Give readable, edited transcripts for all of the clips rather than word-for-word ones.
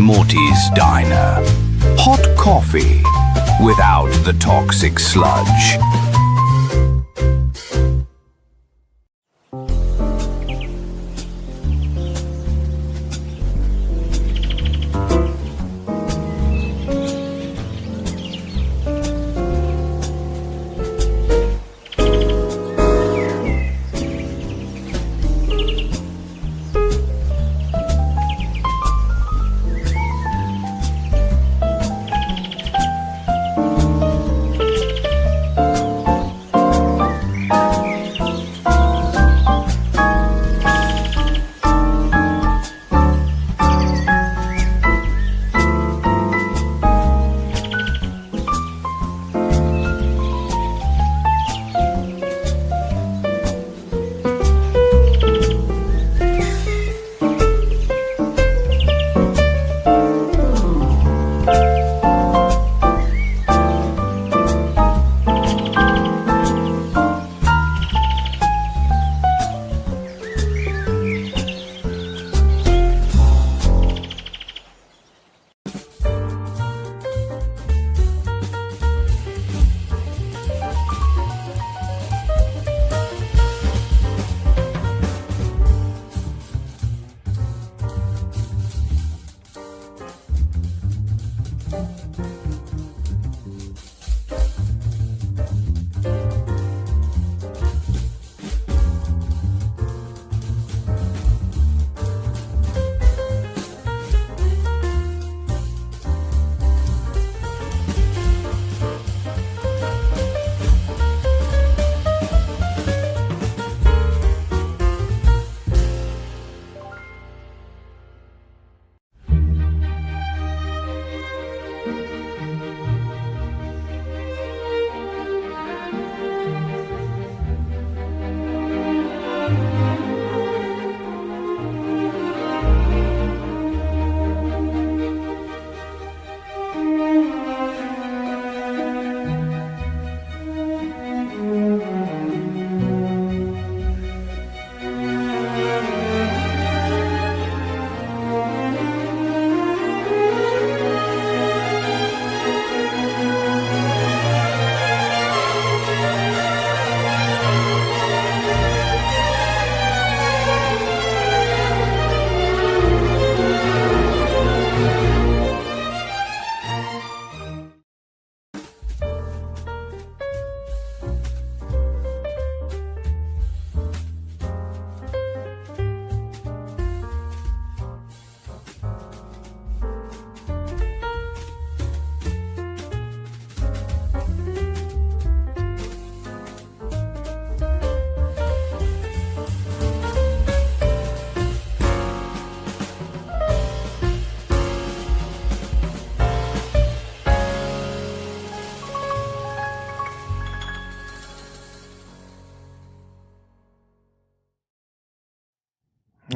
Morty's Diner. Hot coffee without the toxic sludge.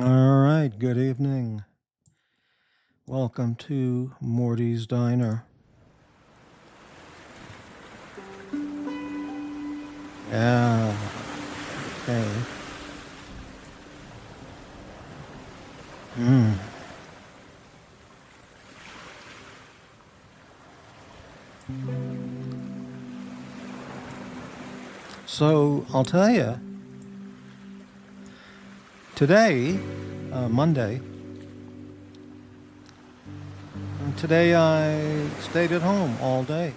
All right, good evening. Welcome to Morty's Diner. Yeah, okay. So, I'll tell you, today, Monday, today I stayed at home all day.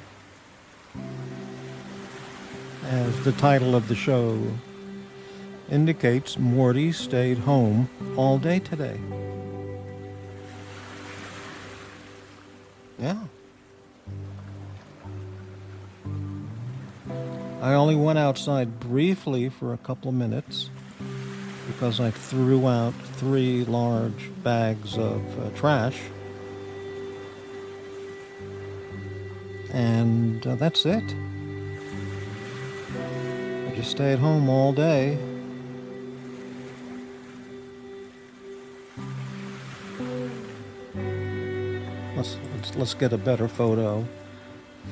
As the title of the show indicates, Morty stayed home all day today. Yeah. I only went outside briefly for a couple of minutes because I threw out 3 large bags of trash. And that's it. I just stayed home all day. Let's get a better photo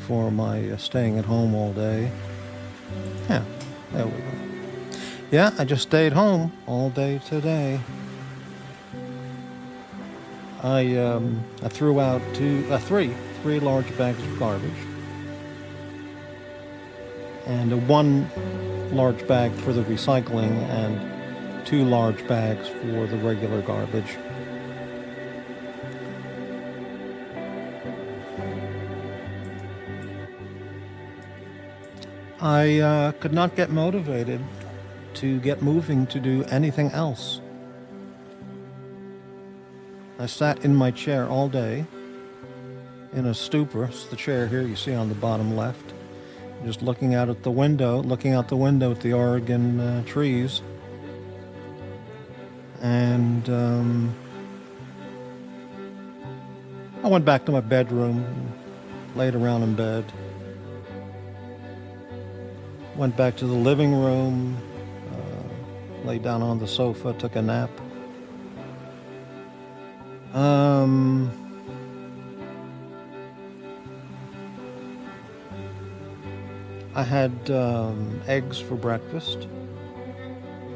for my staying at home all day. Yeah, there we go. Yeah, I just stayed home all day today. I threw out three large bags of garbage, and one large bag for the recycling, and two large bags for the regular garbage. I could not get motivated to get moving to do anything else. I sat in my chair all day in a stupor. It's the chair here you see on the bottom left. Just looking out the window at the Oregon trees. And I went back to my bedroom, laid around in bed. Went back to the living room, laid down on the sofa, took a nap. I had eggs for breakfast.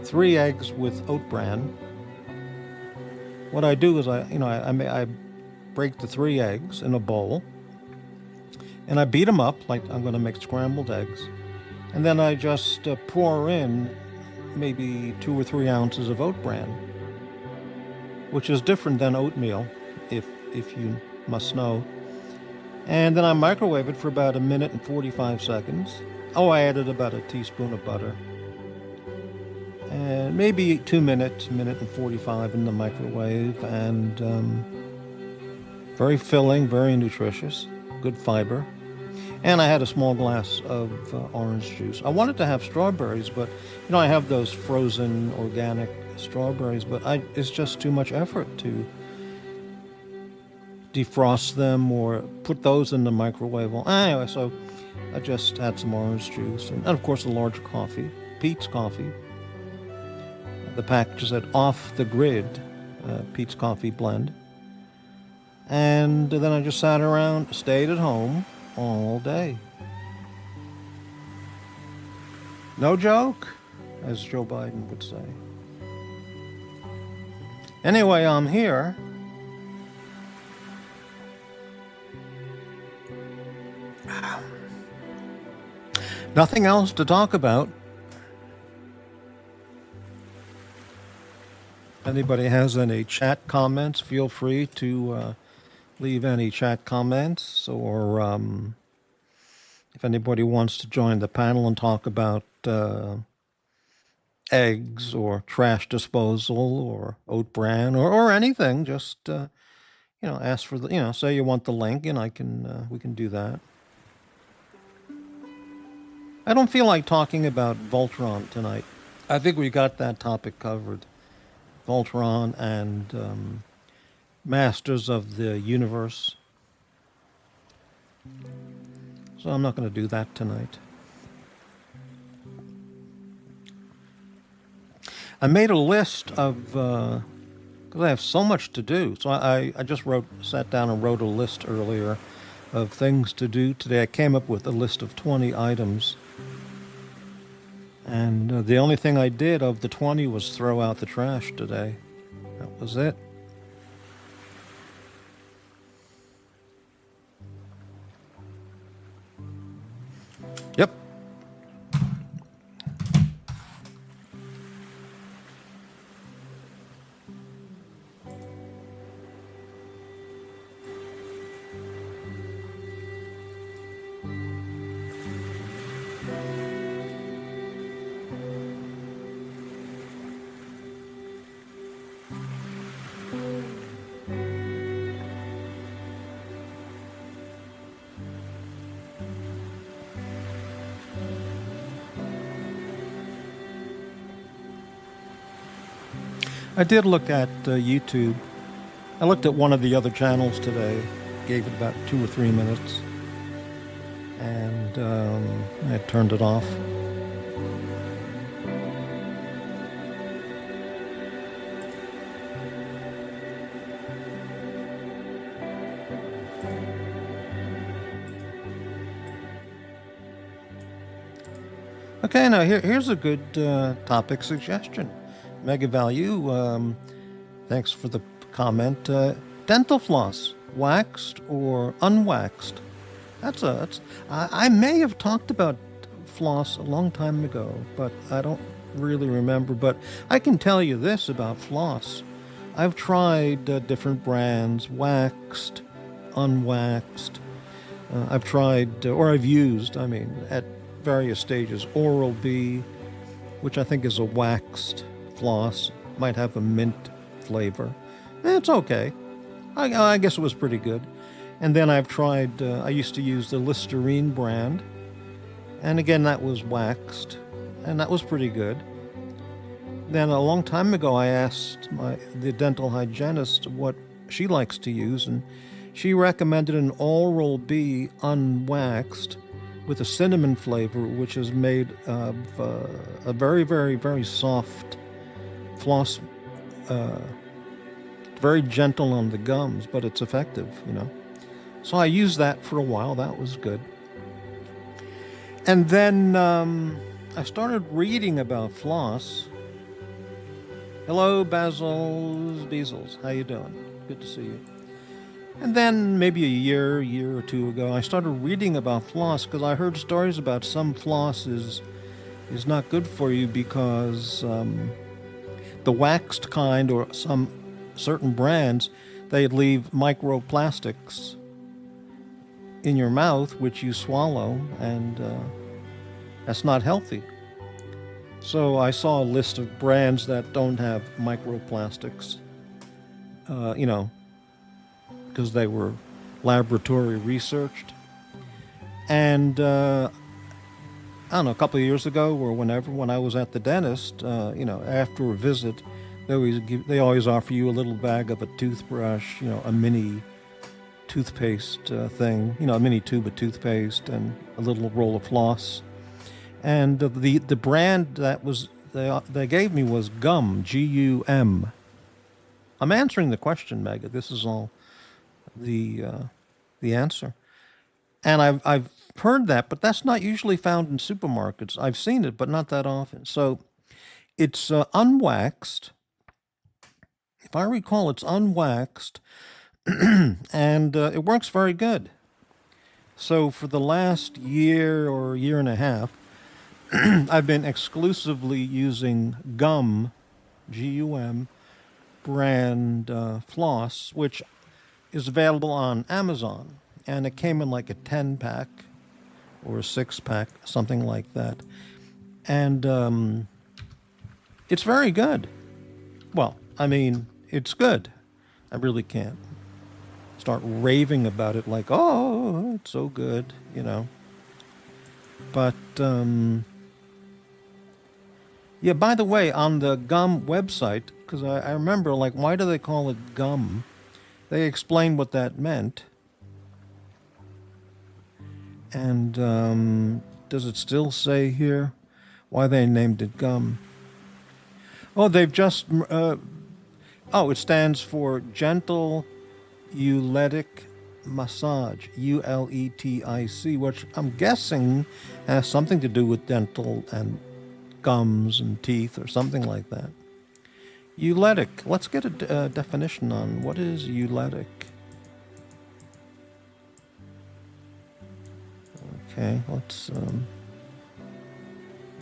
3 eggs with oat bran. What I do is I break the 3 eggs in a bowl, and I beat them up like I'm going to make scrambled eggs, and then I just pour in maybe 2 or 3 ounces of oat bran, which is different than oatmeal, if you must know. And then I microwave it for about 1 minute and 45 seconds. Oh, I added about a teaspoon of butter. And maybe 2 minutes, 1 minute and 45 in the microwave. And very filling, very nutritious, good fiber. And I had a small glass of orange juice. I wanted to have strawberries, but I have those frozen organic strawberries, but it's just too much effort to defrost them or put those in the microwave. Well, anyway, so I just had some orange juice and of course a large coffee, Peet's coffee. The package said off the grid, Peet's coffee blend. And then I just sat around, stayed at home all day. No joke, as Joe Biden would say. Anyway, I'm here. Nothing else to talk about. Anybody has any chat comments, feel free to leave any chat comments, or if anybody wants to join the panel and talk about eggs or trash disposal or oat bran or anything, just ask for the say you want the link, and we can do that. I don't feel like talking about Voltron tonight. I think we got that topic covered. Voltron and Masters of the Universe. So I'm not going to do that tonight. I made a list of, because I have so much to do. So I just sat down and wrote a list earlier of things to do today. I came up with a list of 20 items. And the only thing I did of the 20 was throw out the trash today. That was it. Yep. I did look at YouTube. I looked at one of the other channels today, gave it about 2 or 3 minutes, and I turned it off. Okay, now here's a good topic suggestion. Mega Value, thanks for the comment. dental floss, waxed or unwaxed. I may have talked about floss a long time ago, but I don't really remember. But I can tell you this about floss. I've tried different brands, waxed, unwaxed. I've tried, or I've used, at various stages, Oral-B, which I think is a waxed floss, might have a mint flavor. It's okay. I guess it was pretty good. And then I've tried, I used to use the Listerine brand, and again, that was waxed, and that was pretty good. Then a long time ago, I asked the dental hygienist what she likes to use, and she recommended an Oral-B unwaxed with a cinnamon flavor, which is made of a very, very, very soft floss, very gentle on the gums, but it's effective, So I used that for a while. That was good. And then I started reading about floss. Hello, Bezels. How you doing? Good to see you. And then maybe a year or two ago, I started reading about floss because I heard stories about some floss is not good for you because the waxed kind or some certain brands, they leave microplastics in your mouth, which you swallow, and that's not healthy. So I saw a list of brands that don't have microplastics, because they were laboratory researched. And I don't know, a couple of years ago or whenever, when I was at the dentist, after a visit, they always offer you a little bag of a toothbrush, a mini toothpaste thing, a mini tube of toothpaste and a little roll of floss. And the brand that they gave me was Gum, Gum. I'm answering the question, Mega. This is all the answer. And I've heard that, but that's not usually found in supermarkets. I've seen it, but not that often. So it's unwaxed. If I recall, it's unwaxed, and it works very good. So for the last year or year and a half, I've been exclusively using Gum, Gum, brand floss, which is available on Amazon. And it came in like a 10-pack or a 6-pack, something like that. And it's very good. Well, it's good. I really can't start raving about it like, oh, it's so good, But, yeah, by the way, on the Gum website, because I remember, why do they call it Gum? They explained what that meant. And does it still say here why they named it Gum? Oh, they've just... it stands for Gentle Euletic Massage, ULETIC, which I'm guessing has something to do with dental and gums and teeth or something like that. Euletic. Let's get a definition on what is euletic. Okay, let's...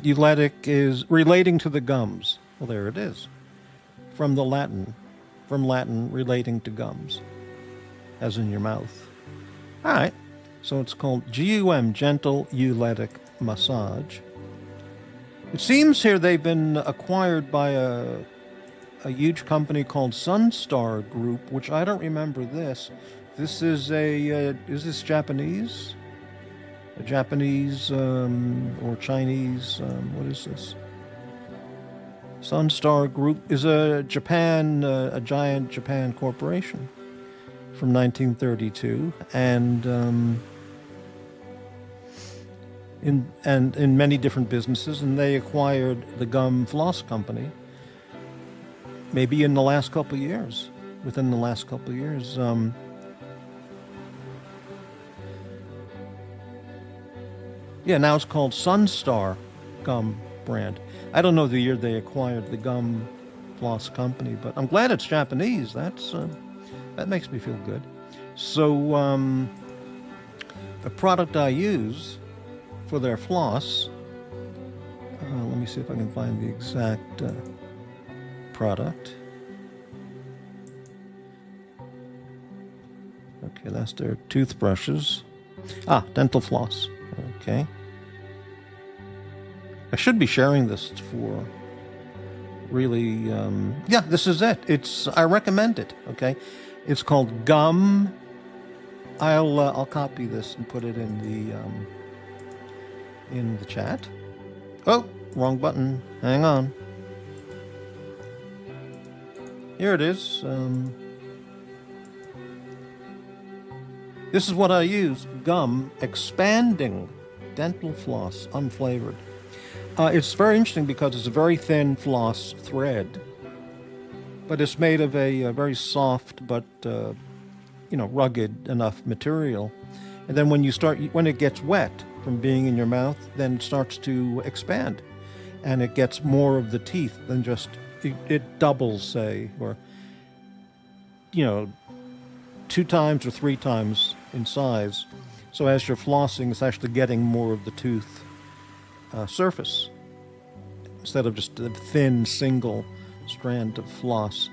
euletic is relating to the gums. Well, there it is. From Latin, relating to gums, as in your mouth. All right, so it's called GUM, Gentle Euletic Massage. It seems here they've been acquired by a huge company called Sunstar Group, which I don't remember this. This is is this Japanese? A Japanese or Chinese, what is this? Sunstar Group is a giant Japan corporation from 1932, and in many different businesses, and they acquired the Gum Floss Company maybe in the last couple of years, within the last couple of years. Yeah, now it's called Sunstar Gum brand. I don't know the year they acquired the Gum Floss Company, but I'm glad it's Japanese. That's That makes me feel good. So, the product I use for their floss, let me see if I can find the exact product. Okay, that's their toothbrushes. Dental floss. Okay. I should be sharing this for really, yeah, this is it. I recommend it, okay? It's called Gum. I'll copy this and put it in the chat. Oh, wrong button. Hang on. Here it is. This is what I use. Gum Expanding Dental Floss, unflavored. It's very interesting because it's a very thin floss thread, but it's made of a very soft but rugged enough material. And then when it gets wet from being in your mouth, then it starts to expand, and it gets more of the teeth than just it doubles, say, or 2 times or 3 times in size. So as you're flossing, it's actually getting more of the tooth surface instead of just a thin single strand of floss.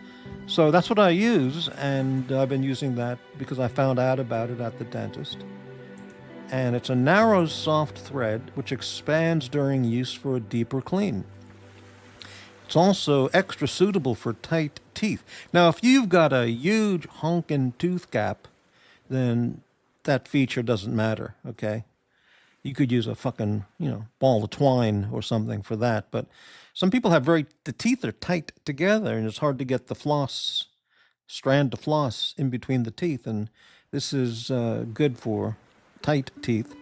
So that's what I use, and I've been using that because I found out about it at the dentist. And it's a narrow, soft thread which expands during use for a deeper clean. It's also extra suitable for tight teeth. Now, if you've got a huge honkin' tooth gap, then that feature doesn't matter, okay? You could use a fucking, ball of twine or something for that. But some people have the teeth are tight together, and it's hard to get the strand of floss in between the teeth. And this is good for tight teeth.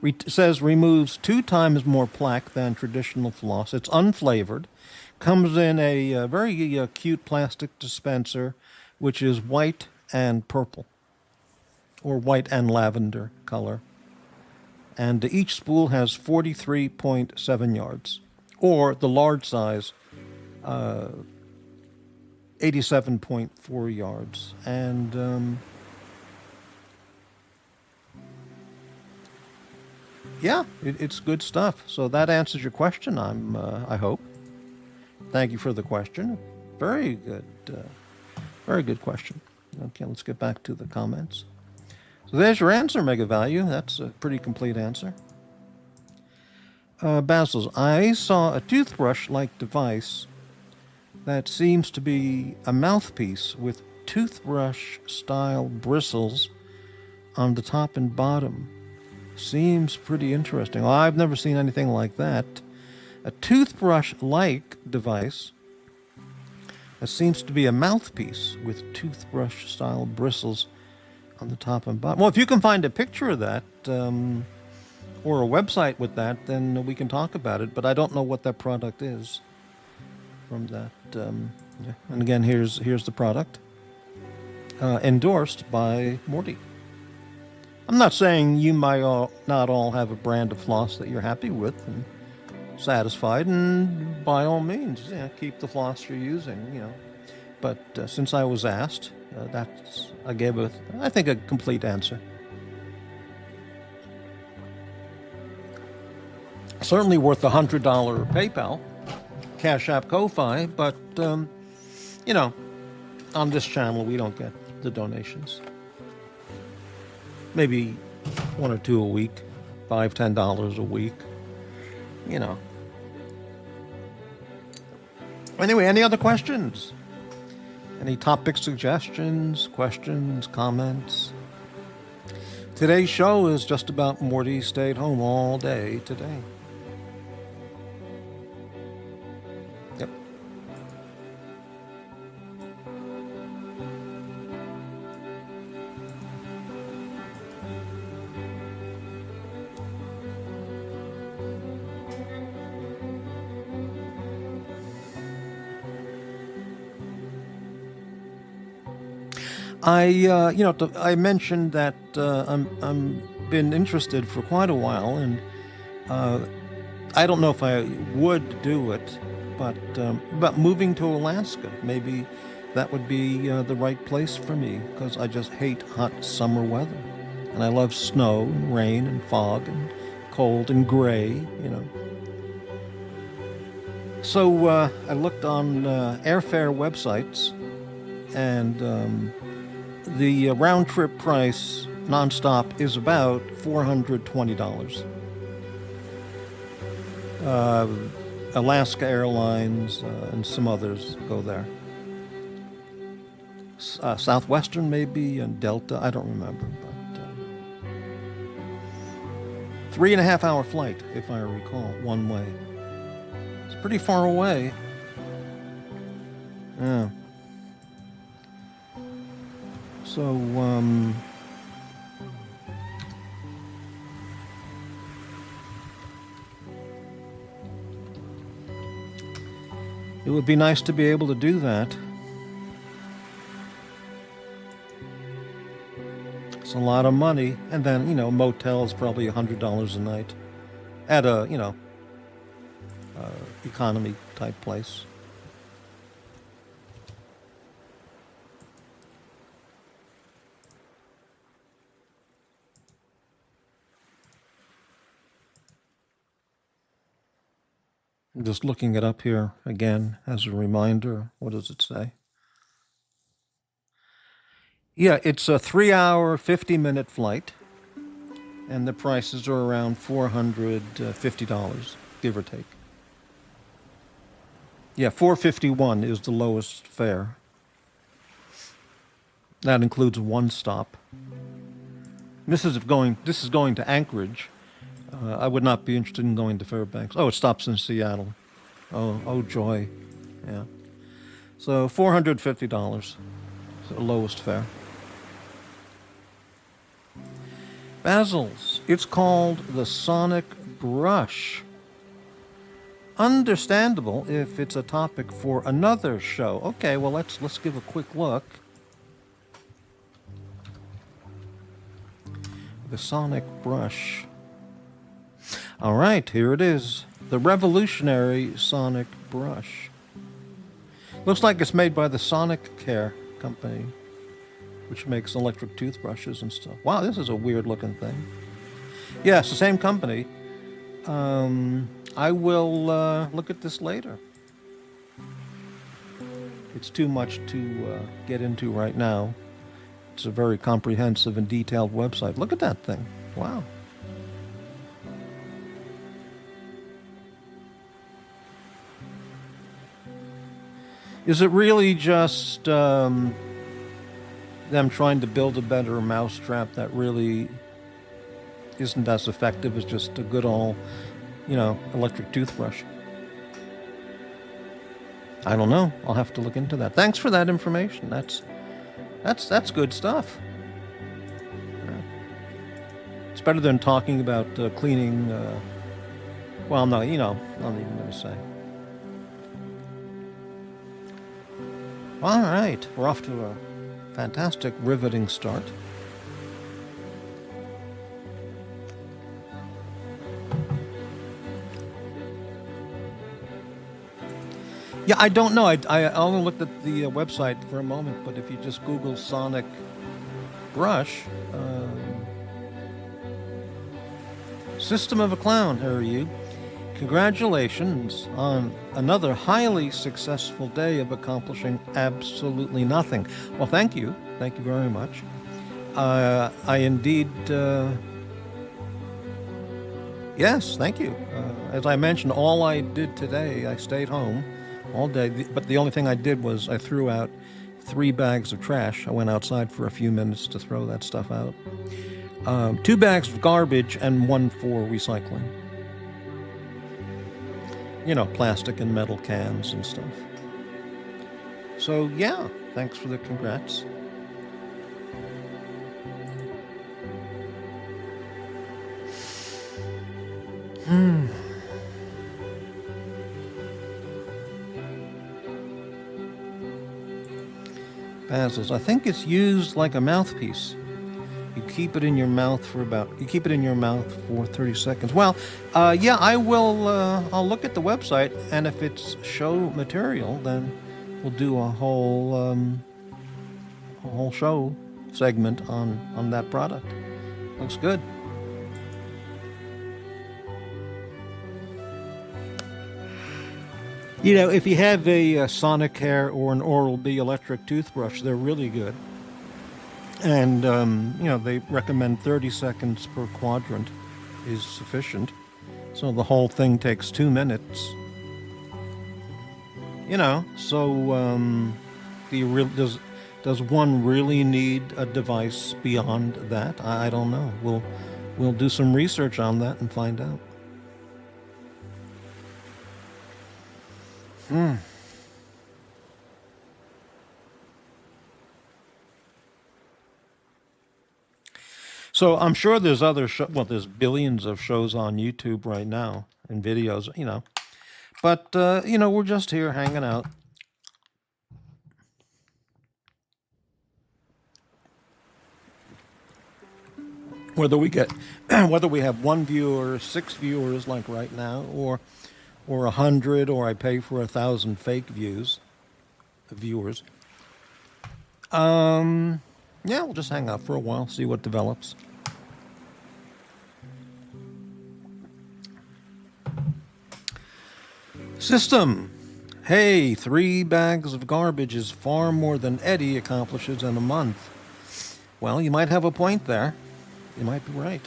It says removes 2 times more plaque than traditional floss. It's unflavored. Comes in a very cute plastic dispenser, which is white and purple, or white and lavender color. And each spool has 43.7 yards, or the large size, 87.4 yards. And yeah, it's good stuff. So that answers your question, I hope. Thank you for the question. Very good question. Okay, let's get back to the comments. So there's your answer, Mega Value. That's a pretty complete answer. Basil's, I saw a toothbrush-like device that seems to be a mouthpiece with toothbrush-style bristles on the top and bottom. Seems pretty interesting. Well, I've never seen anything like that. A toothbrush-like device that seems to be a mouthpiece with toothbrush-style bristles on the top and bottom. Well, if you can find a picture of that, or a website with that, then we can talk about it. But I don't know what that product is from that. Yeah. And again, here's the product, endorsed by Morty. I'm not saying you might not all have a brand of floss that you're happy with and satisfied, and by all means, keep the floss you're using, But since I was asked, I gave I think a complete answer. Certainly worth the $100 PayPal, Cash App, Ko-Fi, but on this channel we don't get the donations. Maybe 1 or 2 a week, $5, $10 a week, Anyway, any other questions? Any topic suggestions, questions, comments? Today's show is just about Morty stayed home all day today. Yep. I mentioned that I'm been interested for quite a while, and I don't know if I would do it, but moving to Alaska, maybe that would be the right place for me, because I just hate hot summer weather. And I love snow and rain and fog and cold and gray, you know. So I looked on airfare websites, and the round trip price nonstop is about $420. Alaska Airlines and some others go there. Southwestern maybe, and Delta, I don't remember. But 3.5 hour flight, if I recall, one way. It's pretty far away. Yeah. So, it would be nice to be able to do that. It's a lot of money. And then, you know, motel is probably $100 a night at a, you know, economy type place. I'm just looking it up here again as a reminder. What does it say? Yeah, it's a 3-hour, 50-minute flight, and the prices are around $450, give or take. Yeah, $451 is the lowest fare. That includes one stop. This is going to Anchorage. I would not be interested in going to Fairbanks. Oh, it stops in Seattle. Oh joy. Yeah. So $450 is the lowest fare. Basil's. It's called the Sonic Brush. Understandable if it's a topic for another show. Okay, well let's give a quick look. The Sonic Brush. All right, here it is. The revolutionary Sonic Brush. Looks like it's made by the Sonic Care company, which makes electric toothbrushes and stuff. Wow, this is a weird looking thing. Yeah, it's the same company. I will look at this later. It's too much to get into right now. It's a very comprehensive and detailed website. Look at that thing. Wow. Is it really just them trying to build a better mousetrap that really isn't as effective as just a good old, you know, electric toothbrush? I don't know. I'll have to look into that. Thanks for that information. That's good stuff. It's better than talking about cleaning. Well, no, you know, I'm not even going to say. All right, we're off to a fantastic, riveting start. Yeah, I don't know. I only looked at the website for a moment, but if you just Google Sonic Brush, System of a Clown, here are you. Congratulations on another highly successful day of accomplishing absolutely nothing. Well, thank you. Thank you very much. I indeed... yes, thank you. As I mentioned, all I did today, I stayed home all day, but the only thing I did was I threw out 3 bags of trash. I went outside for a few minutes to throw that stuff out. 2 bags of garbage and 1 for recycling. You know, plastic and metal cans and stuff. So, yeah, thanks for the congrats. Basil's. I think it's used like a mouthpiece. You keep it in your mouth for 30 seconds. Well, yeah, I will, I'll look at the website, and if it's show material, then we'll do a whole show segment on that product. Looks good. You know, if you have a Sonicare or an Oral-B electric toothbrush, they're really good. And, you know, they recommend 30 seconds per quadrant is sufficient. So the whole thing takes 2 minutes. You know, so does one really need a device beyond that? I don't know. We'll do some research on that and find out. So I'm sure there's other there's billions of shows on YouTube right now and videos, you know. But you know, we're just here hanging out. Whether we have 1 viewer, 6 viewers like right now, or 100, or I pay for 1,000 fake viewers. Yeah, we'll just hang out for a while, see what develops. System. Hey, 3 bags of garbage is far more than Eddie accomplishes in a month. Well, you might have a point there. You might be right.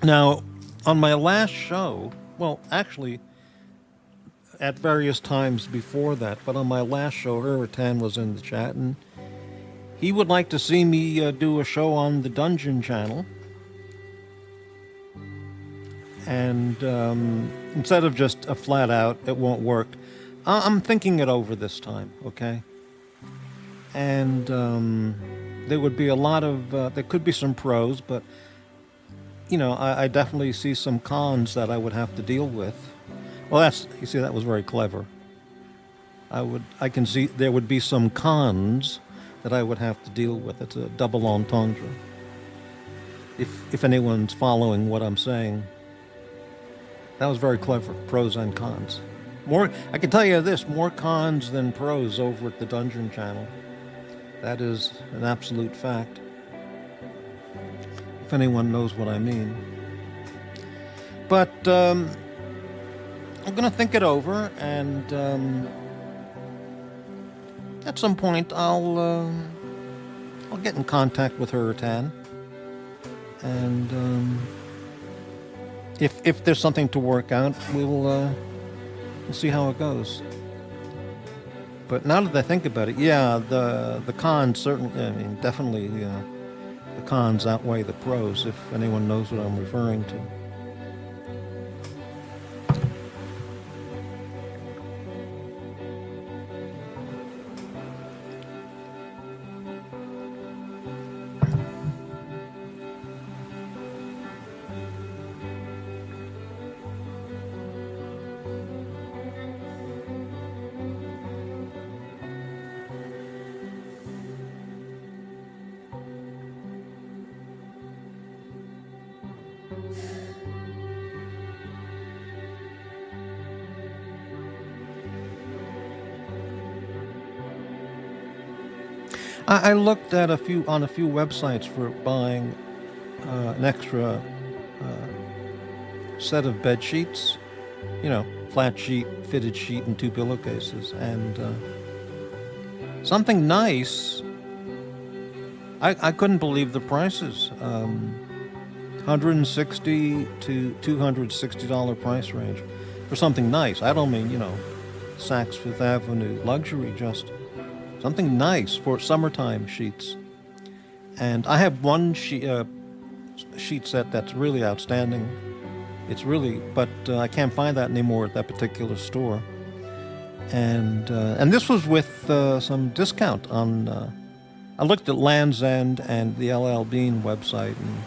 Now, on my last show, well, actually, at various times before that, but on my last show, Tan was in the chat, and he would like to see me do a show on the Dungeon channel. And instead of just a flat out, it won't work, I'm thinking it over this time, okay? And there would be a lot of, there could be some pros, but you know, I definitely see some cons that I would have to deal with. Well, you see, that was very clever. I can see there would be some cons that I would have to deal with. It's a double entendre. If anyone's following what I'm saying. That was very clever, pros and cons. I can tell you this, more cons than pros over at the Dungeon channel. That is an absolute fact. If anyone knows what I mean. But I'm going to think it over, and at some point I'll get in contact with Tan, and if there's something to work out, we'll see how it goes. But now that I think about it, yeah, the cons certainly, I mean, definitely. The cons outweigh the pros, if anyone knows what I'm referring to. I looked at a few websites for buying an extra set of bed sheets, you know, flat sheet, fitted sheet, and 2 pillowcases, and something nice. I couldn't believe the prices. $160 to $260 price range for something nice. I don't mean, you know, Saks Fifth Avenue luxury, just something nice for summertime sheets. And I have one sheet set that's really outstanding. It's really, but I can't find that anymore at that particular store. And this was with some discount on. I looked at Land's End and the LL Bean website, and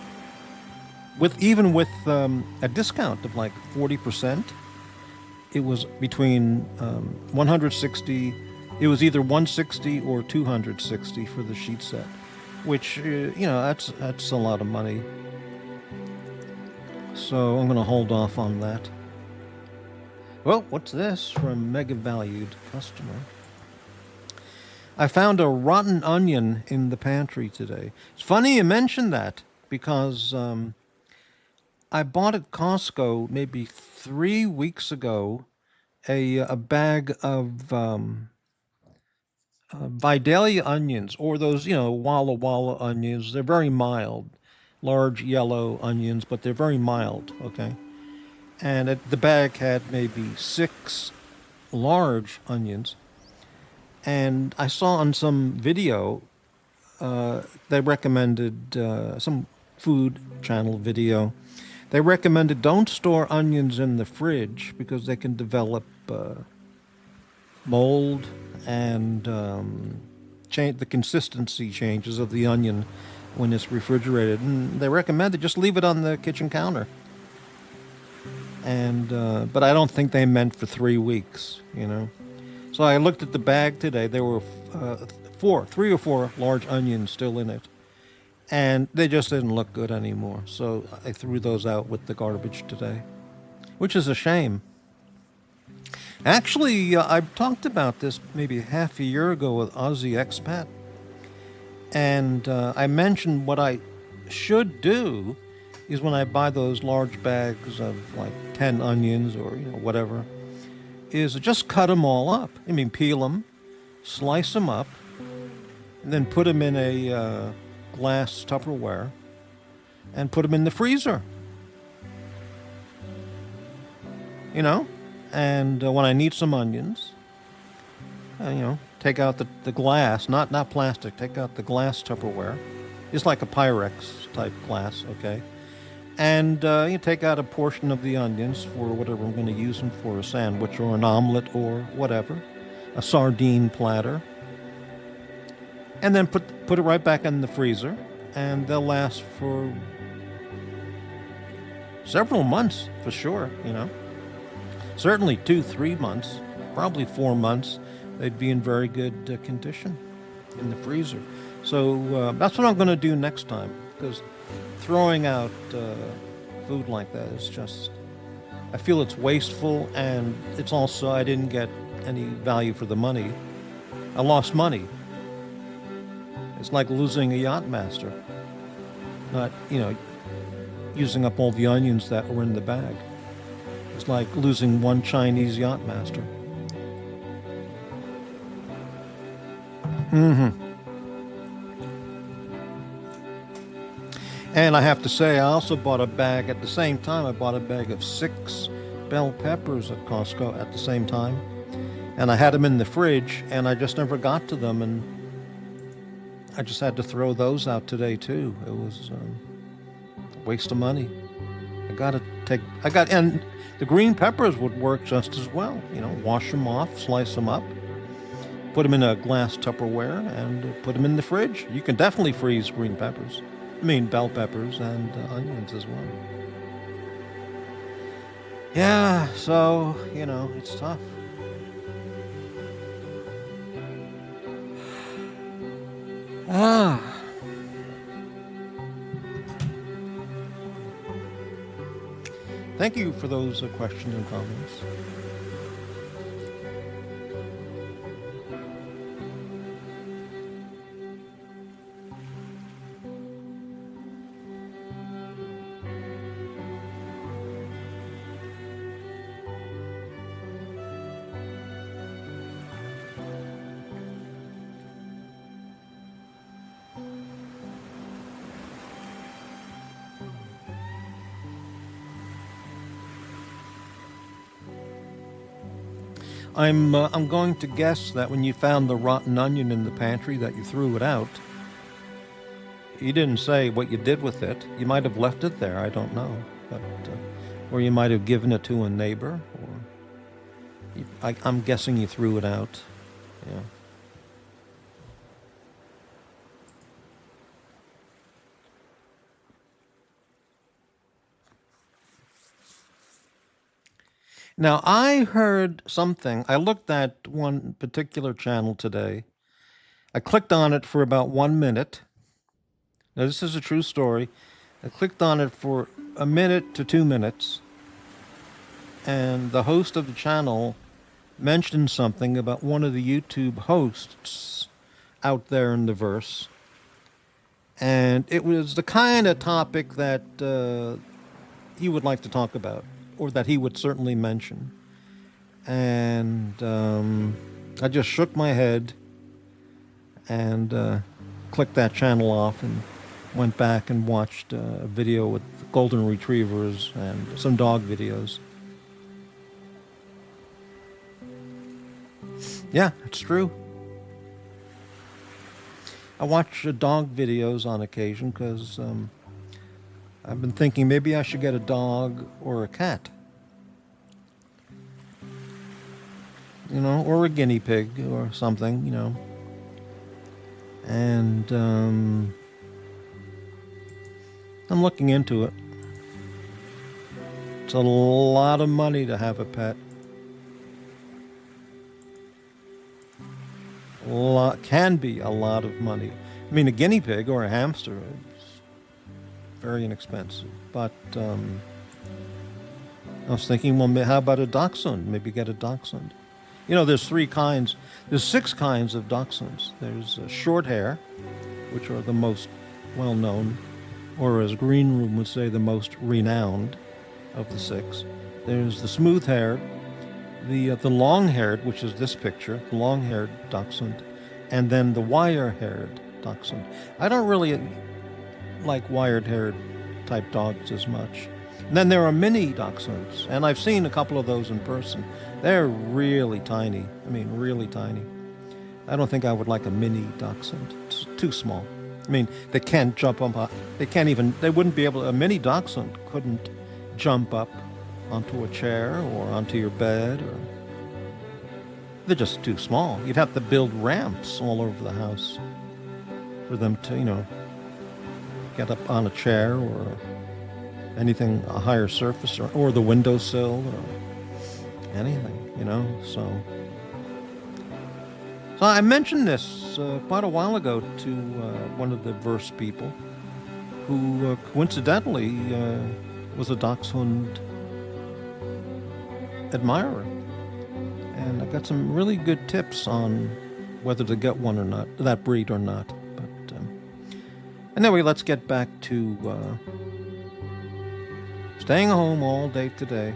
with a discount of like 40%, it was between $160 It was either 160 or 260 for the sheet set, which that's a lot of money. So I'm going to hold off on that. Well, what's this from Mega Valued Customer? I found a rotten onion in the pantry today. It's funny you mentioned that because I bought at Costco maybe 3 weeks ago a bag of Vidalia onions, or those, Walla Walla onions. They're very mild, large yellow onions, but they're very mild, okay? And the bag had maybe 6 large onions. And I saw on some video, they recommended, some food channel video, they recommended don't store onions in the fridge because they can develop mold, and change the consistency changes of the onion when it's refrigerated. And they recommended just leave it on the kitchen counter. And but I don't think they meant for 3 weeks, So I looked at the bag today. There were 3 or 4 large onions still in it, and they just didn't look good anymore. So I threw those out with the garbage today, which is a shame. Actually, I talked about this maybe half a year ago with Aussie Expat, and I mentioned what I should do is when I buy those large bags of like 10 onions or whatever, is just cut them all up. I mean, peel them, slice them up, and then put them in a glass Tupperware and put them in the freezer. And when I need some onions, take out the glass, not plastic, take out the glass Tupperware. It's like a Pyrex type glass, okay? And you take out a portion of the onions for whatever I'm going to use them for, a sandwich or an omelet or whatever, a sardine platter. And then put it right back in the freezer, and they'll last for several months for sure, Certainly 2-3 months, probably 4 months, they'd be in very good condition in the freezer. So that's what I'm going to do next time, because throwing out food like that is just, I feel it's wasteful, and it's also, I didn't get any value for the money. I lost money. It's like losing a yacht master, not, using up all the onions that were in the bag. It's like losing one Chinese yacht master. And I have to say, I also bought a bag at the same time. I bought a bag of 6 bell peppers at Costco at the same time. And I had them in the fridge, and I just never got to them. And I just had to throw those out today, too. It was a waste of money. And the green peppers would work just as well. Wash them off, slice them up, put them in a glass Tupperware, and put them in the fridge. You can definitely freeze green peppers. Bell peppers and onions as well. Yeah, so, it's tough. Thank you for those questions and comments. I'm going to guess that when you found the rotten onion in the pantry that you threw it out. You didn't say what you did with it. You might have left it there, I don't know. But, or you might have given it to a neighbor. Or I'm guessing you threw it out. Yeah. Now, I heard something. I looked at one particular channel today. I clicked on it for about 1 minute. Now, this is a true story. I clicked on it for a minute to 2 minutes, and the host of the channel mentioned something about one of the YouTube hosts out there in the verse. And it was the kind of topic that he would like to talk about, or that he would certainly mention. And I just shook my head and clicked that channel off and went back and watched a video with golden retrievers and some dog videos. Yeah, it's true. I watch dog videos on occasion because I've been thinking maybe I should get a dog or a cat. You know, or a guinea pig or something, you know. And I'm looking into it. It's a lot of money to have a pet. Can be a lot of money. I mean, a guinea pig or a hamster is very inexpensive. But I was thinking, well, how about a dachshund? Maybe get a dachshund. You know, there's 6 kinds of dachshunds. There's short hair, which are the most well-known, or as Green Room would say, the most renowned of the 6. There's the smooth-haired, the long-haired, which is this picture, the long-haired dachshund, and then the wire-haired dachshund. I don't really like wired-haired type dogs as much. And then there are mini dachshunds, and I've seen a couple of those in person. They're really tiny. I mean, really tiny. I don't think I would like a mini dachshund. It's too small. I mean, they can't jump up. They wouldn't be able, a mini dachshund couldn't jump up onto a chair or onto your bed. They're just too small. You'd have to build ramps all over the house for them to, you know, get up on a chair or anything, a higher surface, or the windowsill or anything, you know. So I mentioned this quite a while ago to one of the verse people who coincidentally was a dachshund admirer. And I got some really good tips on whether to get one or not, that breed or not. But anyway, let's get back to staying home all day today.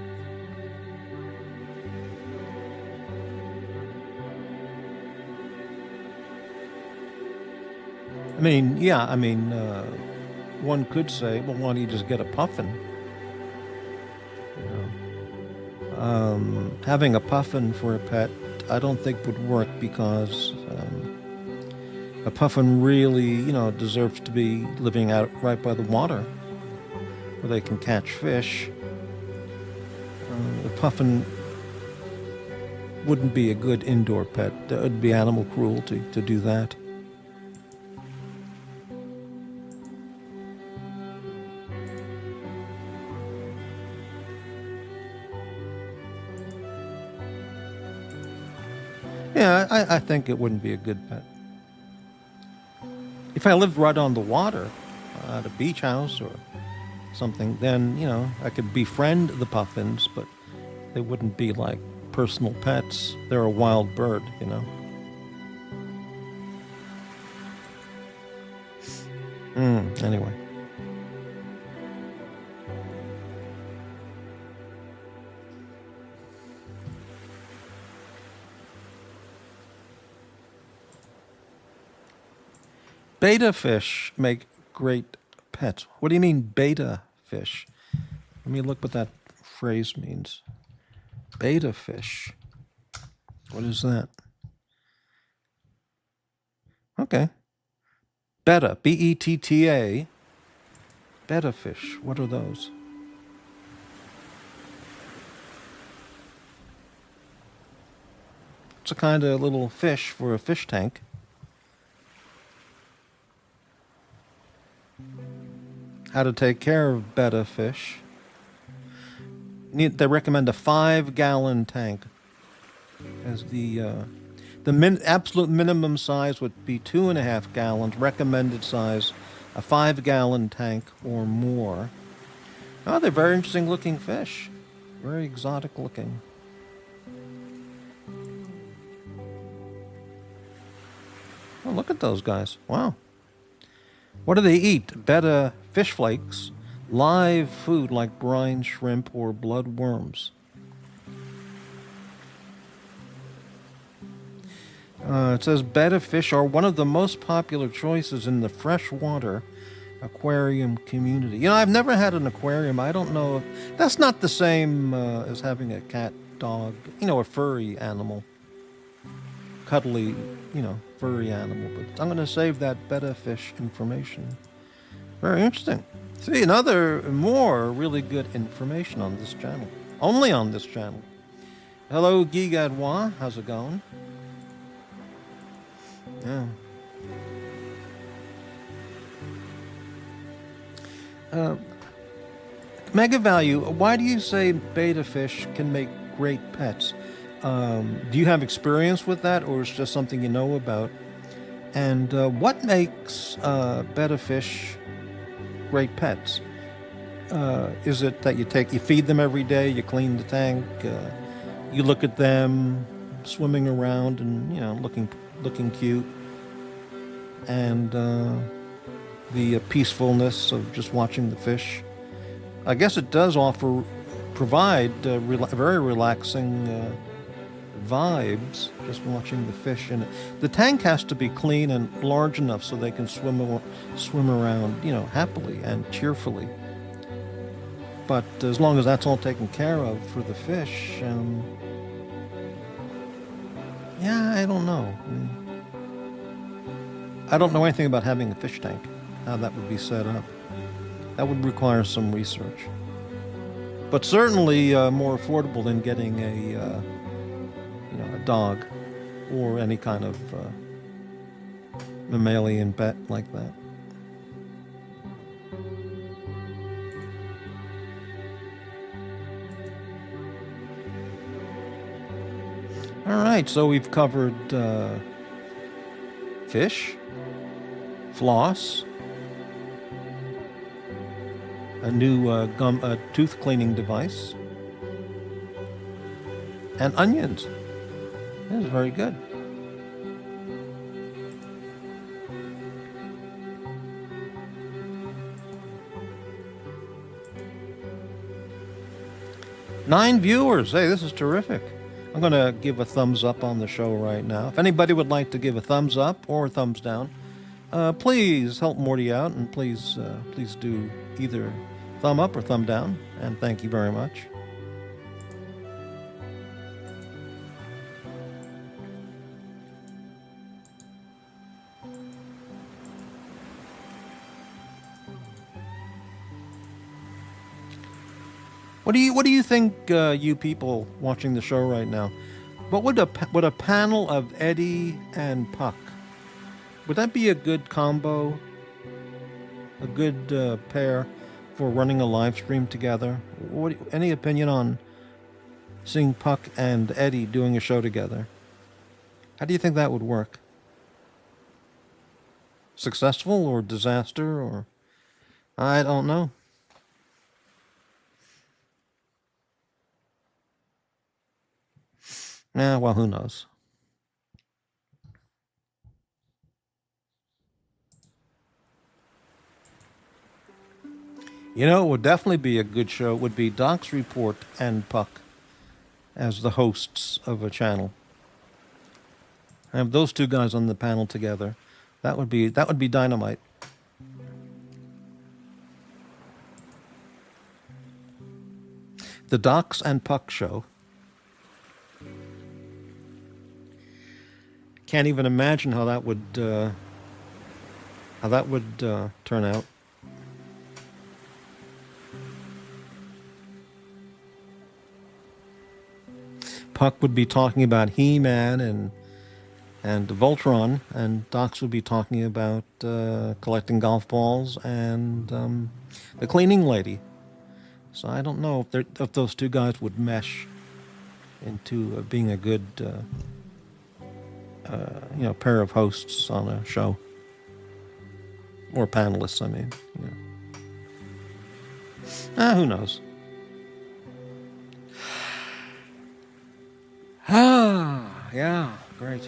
I mean, yeah, one could say, well, why don't you just get a puffin? You know, having a puffin for a pet, I don't think would work because a puffin really, you know, deserves to be living out right by the water where they can catch fish. The puffin wouldn't be a good indoor pet. It would be animal cruelty to do that. Yeah, I think it wouldn't be a good pet. If I lived right on the water, at a beach house or something, then, you know, I could befriend the puffins, but they wouldn't be like personal pets. They're a wild bird, you know. Anyway. Betta fish make great pets. What do you mean, betta fish? Let me look what that phrase means. Betta fish. What is that? Okay. Betta, B-E-T-T-A. Betta fish. What are those? It's a kind of little fish for a fish tank. How to take care of betta fish. They recommend a 5-gallon tank as the absolute minimum size would be 2.5 gallons. Recommended size, a 5-gallon tank or more. Oh, they're very interesting looking fish. Very exotic looking. Oh, look at those guys. Wow. What do they eat? Betta fish flakes, live food like brine shrimp or blood worms. It says betta fish are one of the most popular choices in the freshwater aquarium community. You know, I've never had an aquarium. I don't know. That's not the same as having a cat, dog, you know, a furry animal. Cuddly, you know, furry animal. But I'm going to save that betta fish information. Very interesting. See, more really good information on this channel. Only on this channel. Hello, Guy Gadwa. How's it going? Yeah. Mega Value, why do you say betta fish can make great pets? Do you have experience with that, or is it just something you know about? And what makes betta fish great pets? Is it that you feed them every day, you clean the tank, you look at them swimming around and, you know, looking cute, and the peacefulness of just watching the fish? I guess it does provide very relaxing vibes just watching the fish in it. The tank has to be clean and large enough so they can swim around, you know, happily and cheerfully. But as long as that's all taken care of for the fish, yeah, I don't know. I don't know anything about having a fish tank, how that would be set up. That would require some research. But certainly more affordable than getting a dog or any kind of mammalian pet like that. All right, so we've covered fish, floss, a new tooth cleaning device, and onions. This is very good. Nine viewers. Hey, this is terrific. I'm going to give a thumbs up on the show right now. If anybody would like to give a thumbs up or a thumbs down, please help Morty out, and please do either thumb up or thumb down, and thank you very much. What do you think, you people watching the show right now? What would a panel of Eddie and Puck, would that be a good combo? A good pair for running a live stream together? Any opinion on seeing Puck and Eddie doing a show together? How do you think that would work? Successful or disaster, or I don't know. Yeah, well, who knows? You know, it would definitely be a good show. It would be Doc's Report and Puck as the hosts of a channel. Have those two guys on the panel together. That would be dynamite. The Docs and Puck show. Can't even imagine how that would turn out. Puck would be talking about He-Man and Voltron, and Docs would be talking about collecting golf balls and the cleaning lady. So I don't know if those two guys would mesh into being a good, pair of hosts on a show. Or panelists, I mean. Who knows? Yeah, great.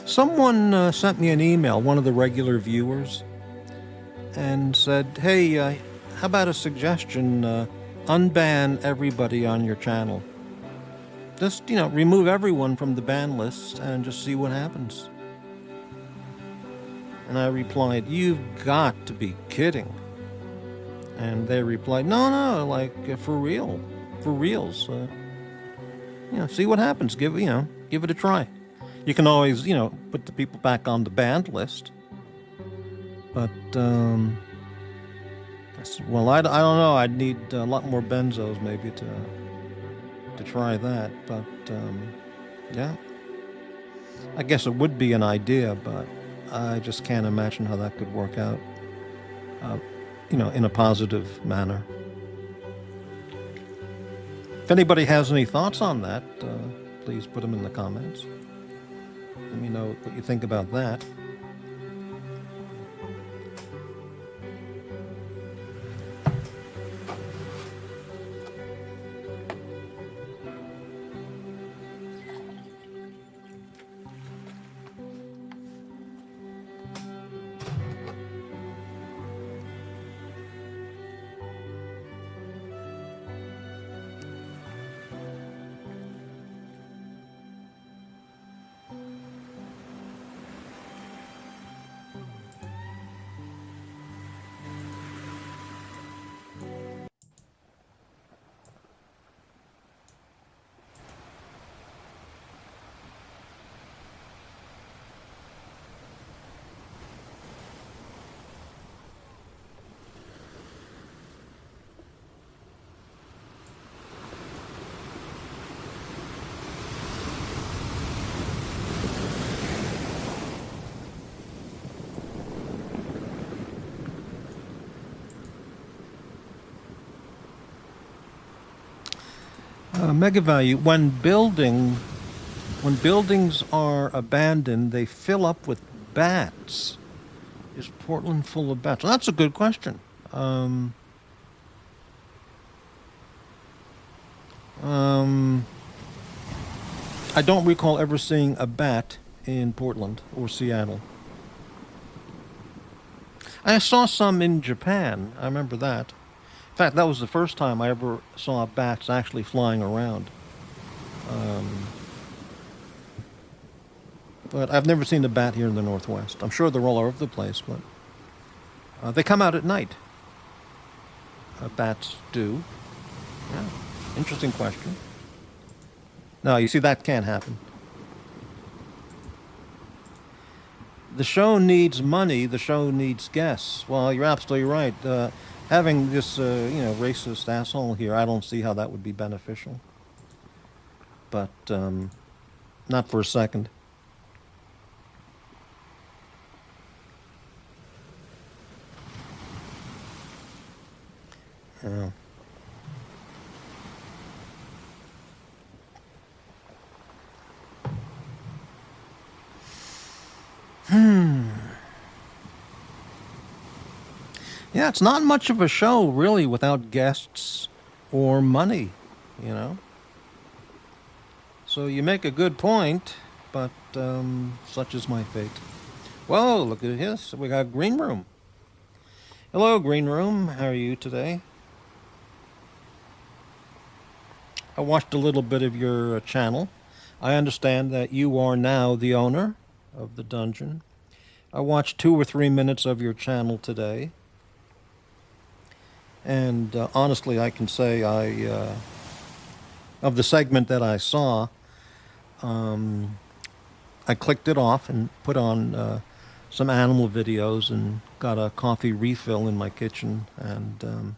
Someone sent me an email, one of the regular viewers, and said, hey, how about a suggestion? Unban everybody on your channel. Just, remove everyone from the ban list and just see what happens. And I replied, you've got to be kidding. And they replied, no, like, for real. For reals. See what happens. Give it a try. You can always, put the people back on the banned list. But, I don't know. I'd need a lot more benzos maybe to try that. But, yeah. I guess it would be an idea, but I just can't imagine how that could work out, in a positive manner. If anybody has any thoughts on that, please put them in the comments. Let me know what you think about that. Mega value. When buildings are abandoned, they fill up with bats. Is Portland full of bats? Well, that's a good question. I don't recall ever seeing a bat in Portland or Seattle. I saw some in Japan. I remember that. In fact, that was the first time I ever saw bats actually flying around. But I've never seen a bat here in the Northwest. I'm sure they're all over the place, but they come out at night. Bats do. Yeah. Interesting question. No, you see, that can't happen. The show needs money. The show needs guests. Well, you're absolutely right. Having this, racist asshole here, I don't see how that would be beneficial. But, not for a second. Yeah. Yeah, it's not much of a show, really, without guests or money, you know? So you make a good point, but such is my fate. Whoa, look at this. We got Green Room. Hello, Green Room. How are you today? I watched a little bit of your channel. I understand that you are now the owner of the dungeon. I watched 2 or 3 minutes of your channel today. And honestly, I can say of the segment that I saw, I clicked it off and put on some animal videos and got a coffee refill in my kitchen. And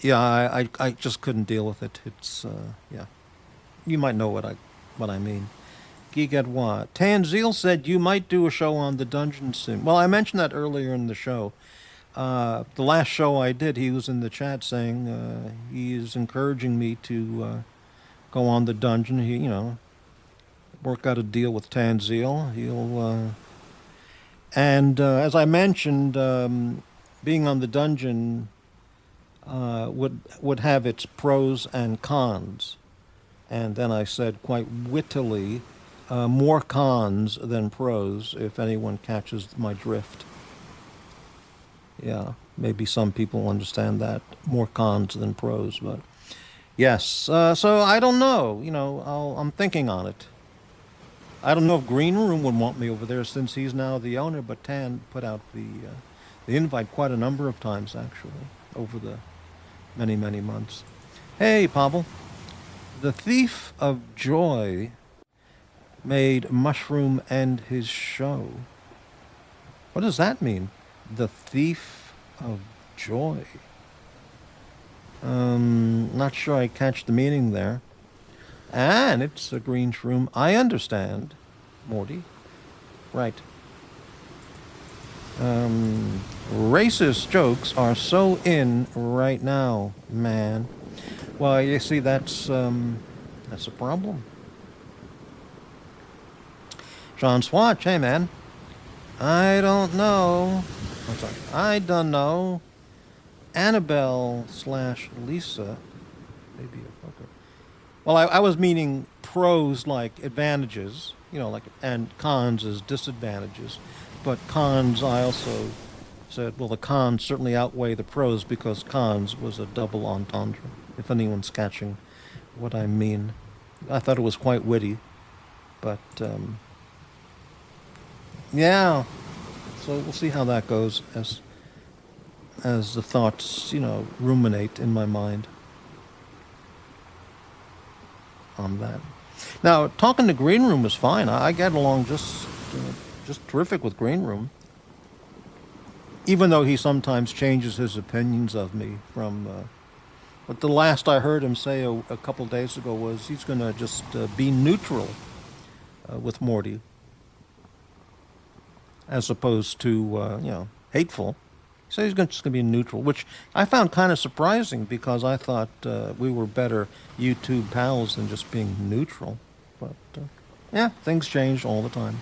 yeah, I just couldn't deal with it. It's yeah, you might know what I mean. Geek at what? Tanzeel said you might do a show on the dungeon soon. Well, I mentioned that earlier in the show. The last show I did, he was in the chat saying he is encouraging me to go on the dungeon. He, work out a deal with Tanzeel. He'll, and as I mentioned, being on the dungeon would have its pros and cons. And then I said quite wittily, more cons than pros, if anyone catches my drift. Yeah, maybe some people understand that. More cons than pros, but yes. So I don't know. I'm thinking on it. I don't know if Green Room would want me over there since he's now the owner, but Tan put out the invite quite a number of times, actually, over the many, many months. Hey, Pavel. The Thief of Joy made Mushroom end his show. What does that mean? The Thief of Joy. Not sure I catch the meaning there. And it's a green shroom. I understand, Morty. Right. Racist jokes are so in right now, man. Well, you see, that's a problem. John Swatch, hey, man. I don't know. I'm sorry. I don't know. Annabelle/Lisa. Maybe a fucker. Well, I was meaning pros like advantages, and cons as disadvantages. But cons, I also said, well, the cons certainly outweigh the pros because cons was a double entendre, if anyone's catching what I mean. I thought it was quite witty, but, yeah. So we'll see how that goes as the thoughts, ruminate in my mind on that. Now, talking to Green Room was fine. I get along just terrific with Green Room, even though he sometimes changes his opinions of me from. But the last I heard him say a couple days ago was he's going to just be neutral with Morty, as opposed to hateful. So he's just going to be neutral, which I found kind of surprising because I thought we were better YouTube pals than just being neutral. But, yeah, things change all the time.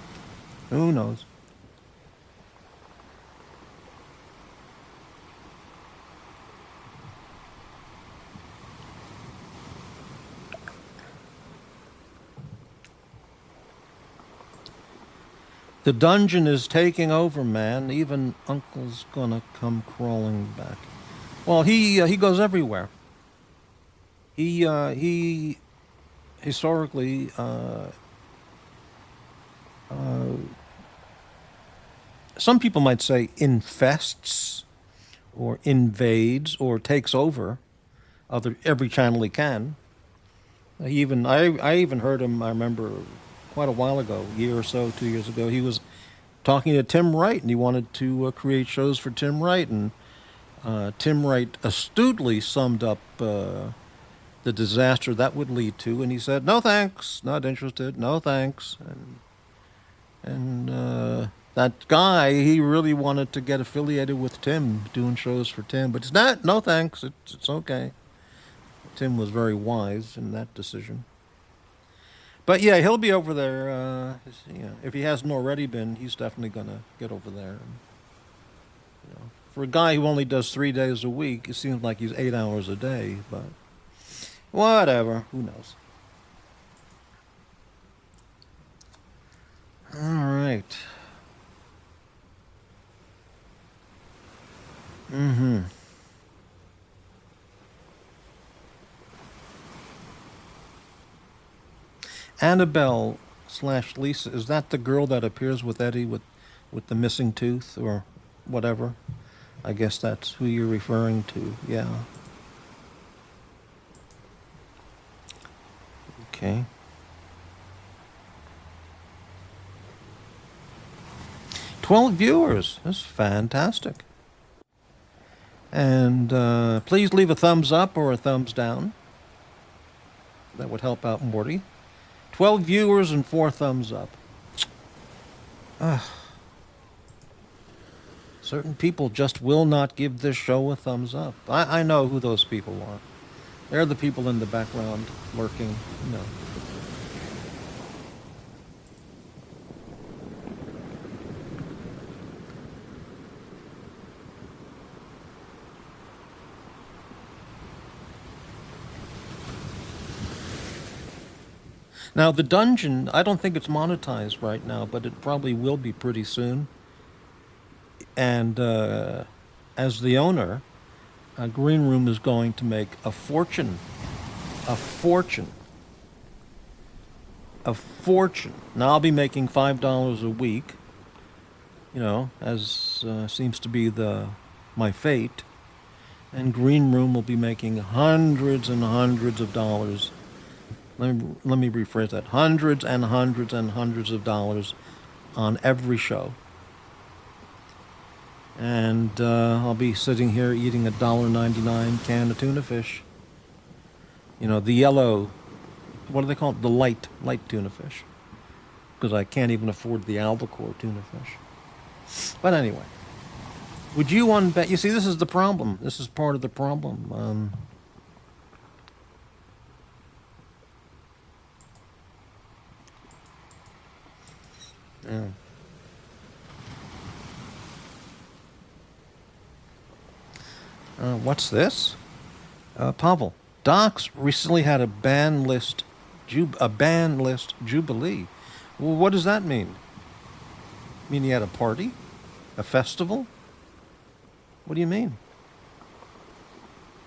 Who knows? The dungeon is taking over, man. Even Uncle's gonna come crawling back. Well, he goes everywhere. He historically some people might say infests or invades or takes over every channel he can. I even heard him. I remember quite a while ago, a year or so, 2 years ago. He was talking to Tim Wright, and he wanted to create shows for Tim Wright, and Tim Wright astutely summed up the disaster that would lead to, and he said, "No thanks, not interested. No thanks." And that guy, he really wanted to get affiliated with Tim, doing shows for Tim, but it's not. No thanks. It's okay. Tim was very wise in that decision. But yeah, he'll be over there. If he hasn't already been, he's definitely gonna get over there. For a guy who only does 3 days a week, it seems like he's 8 hours a day, but whatever. Who knows? All right. Mm-hmm. Annabelle slash Lisa, is that the girl that appears with Eddie with the missing tooth or whatever? I guess that's who you're referring to. Yeah. Okay. "12 viewers. That's fantastic. And please leave a thumbs up or a thumbs down. That would help out Morty. 12 viewers and 4 thumbs up. Certain people just will not give this show a thumbs up. I know who those people are. They're the people in the background lurking, you know. Now, the dungeon, I don't think it's monetized right now, but it probably will be pretty soon. And as the owner, Green Room is going to make a fortune. A fortune. A fortune. Now, I'll be making $5 a week, you know, as seems to be my fate. And Green Room will be making hundreds and hundreds of dollars. Let me rephrase that. Hundreds and hundreds and hundreds of dollars on every show. And I'll be sitting here eating a $1.99 can of tuna fish. You know, the yellow, what do they call it? The light tuna fish. Because I can't even afford the albacore tuna fish. But anyway, would you unbet? You see, this is the problem. This is part of the problem. Yeah. What's this? Pavel. Docs recently had a ban list jubilee. Well, what does that mean? Mean he had a party? A festival? What do you mean?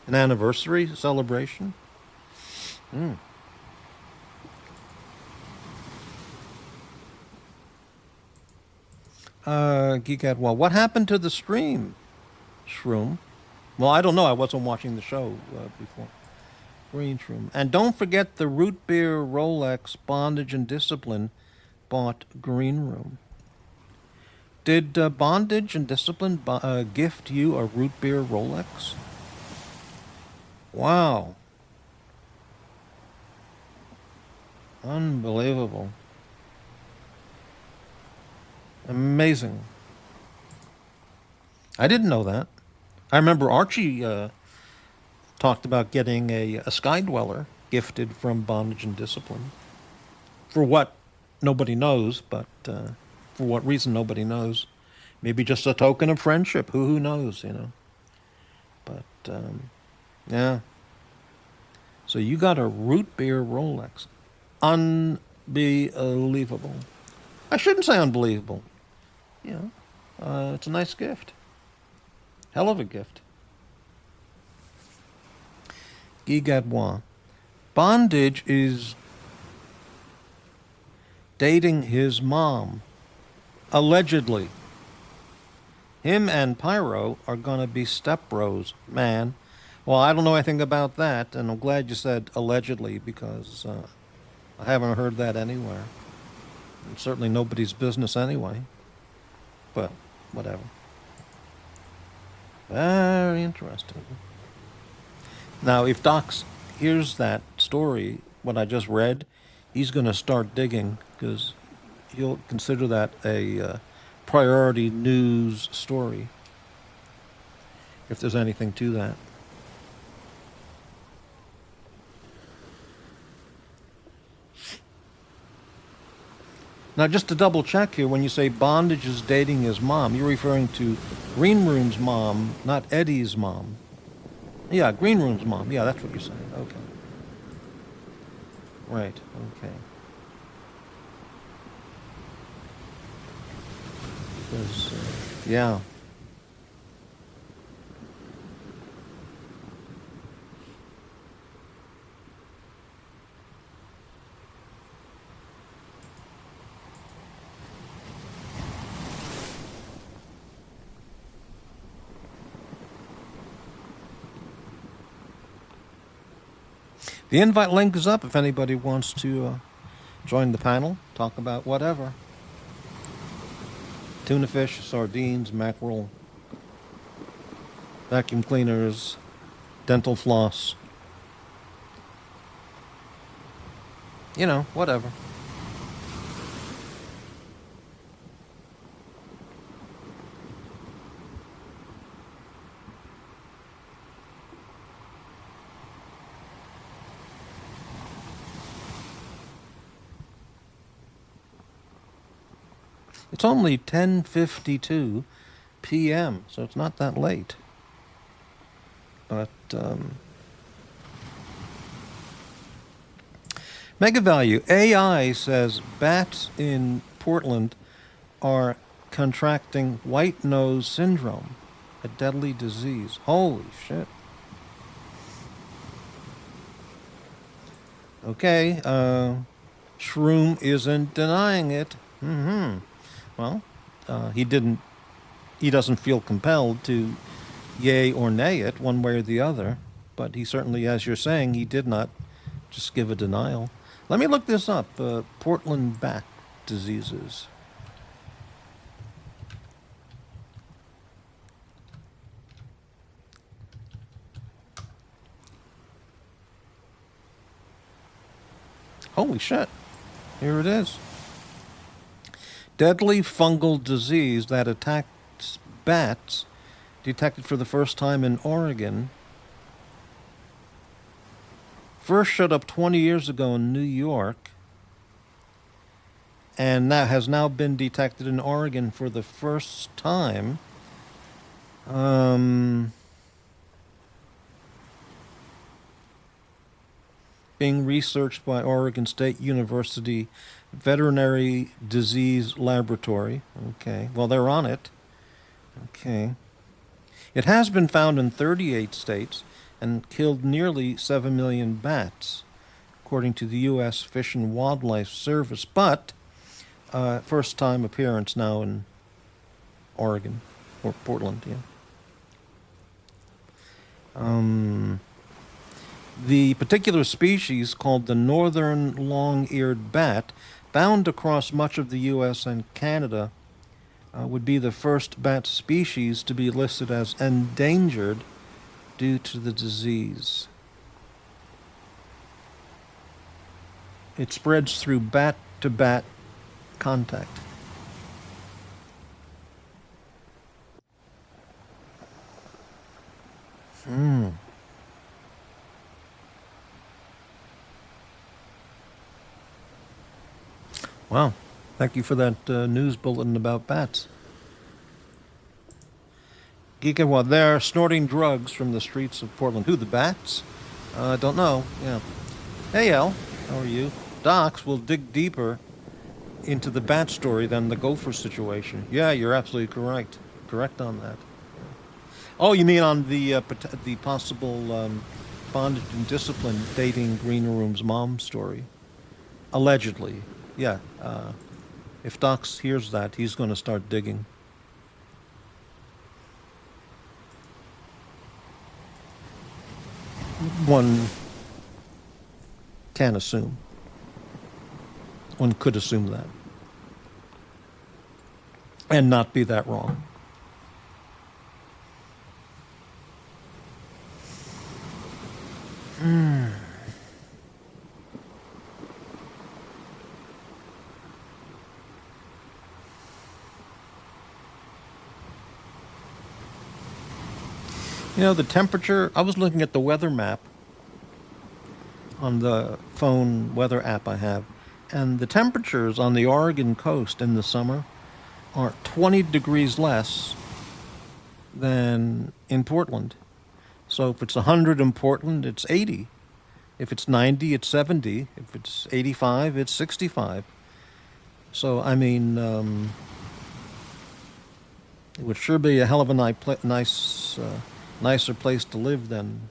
An anniversary celebration? Geekad, well, what happened to the stream, Shroom? Well, I don't know. I wasn't watching the show before. Green Shroom. And don't forget the Root Beer, Rolex, Bondage, and Discipline bought Green Room. Did Bondage and Discipline gift you a Root Beer Rolex? Wow. Unbelievable. Amazing. I didn't know that. I remember Archie talked about getting a Sky Dweller gifted from Bondage and Discipline. For what nobody knows, but for what reason nobody knows. Maybe just a token of friendship. Who knows, you know. But, yeah. So you got a Root Beer Rolex. Unbelievable. I shouldn't say unbelievable. You know, it's a nice gift. Hell of a gift. Guy Gadouin. Bondage is dating his mom. Allegedly. Him and Pyro are going to be stepbros, man. Well, I don't know anything about that, and I'm glad you said allegedly, because I haven't heard that anywhere. And certainly nobody's business anyway. But, whatever. Very interesting. Now, if Doc hears that story, what I just read, he's going to start digging, because he'll consider that a priority news story, if there's anything to that. Now, just to double check here, when you say Bondage is dating his mom, you're referring to Green Room's mom, not Eddie's mom. Yeah, Green Room's mom. Yeah, that's what you're saying. Okay. Right. Okay. Because, yeah. The invite link is up if anybody wants to join the panel, talk about whatever. Tuna fish, sardines, mackerel, vacuum cleaners, dental floss. You know, whatever. It's only 10:52 p.m., so it's not that late. But, mega value. AI says bats in Portland are contracting white nose syndrome, a deadly disease. Holy shit. Okay, Shroom isn't denying it. Well, he doesn't feel compelled to yay or nay it one way or the other, but he certainly, as you're saying, he did not just give a denial. Let me look this up, Portland bat diseases. Holy shit, here it is. Deadly fungal disease that attacks bats, detected for the first time in Oregon. First showed up 20 years ago in New York, and that has now been detected in Oregon for the first time. Being researched by Oregon State University Veterinary Disease Laboratory. Okay, well, they're on it. Okay. It has been found in 38 states and killed nearly 7 million bats, according to the U.S. Fish and Wildlife Service, but first time appearance now in Oregon, or Portland, yeah. The particular species, called the northern long-eared bat, found across much of the U.S. and Canada, would be the first bat species to be listed as endangered due to the disease. It spreads through bat-to-bat contact. Wow. Thank you for that news bulletin about bats. Gigawatt, they're snorting drugs from the streets of Portland. Who, the bats? Don't know. Yeah. Hey, El. How are you? Docs will dig deeper into the bat story than the gopher situation. Yeah, you're absolutely correct. Correct on that. Oh, you mean on the possible bondage and discipline dating Green Room's mom story? Allegedly. Yeah. If Docs hears that, he's going to start digging. One can assume. One could assume that. And not be that wrong. You know, the temperature, I was looking at the weather map on the phone weather app I have, And the temperatures on the Oregon coast in the summer are 20 degrees less than in Portland. So if it's 100 in Portland, it's 80. If it's 90, it's 70. If it's 85, it's 65. So, I mean, it would sure be a hell of a nicer place to live than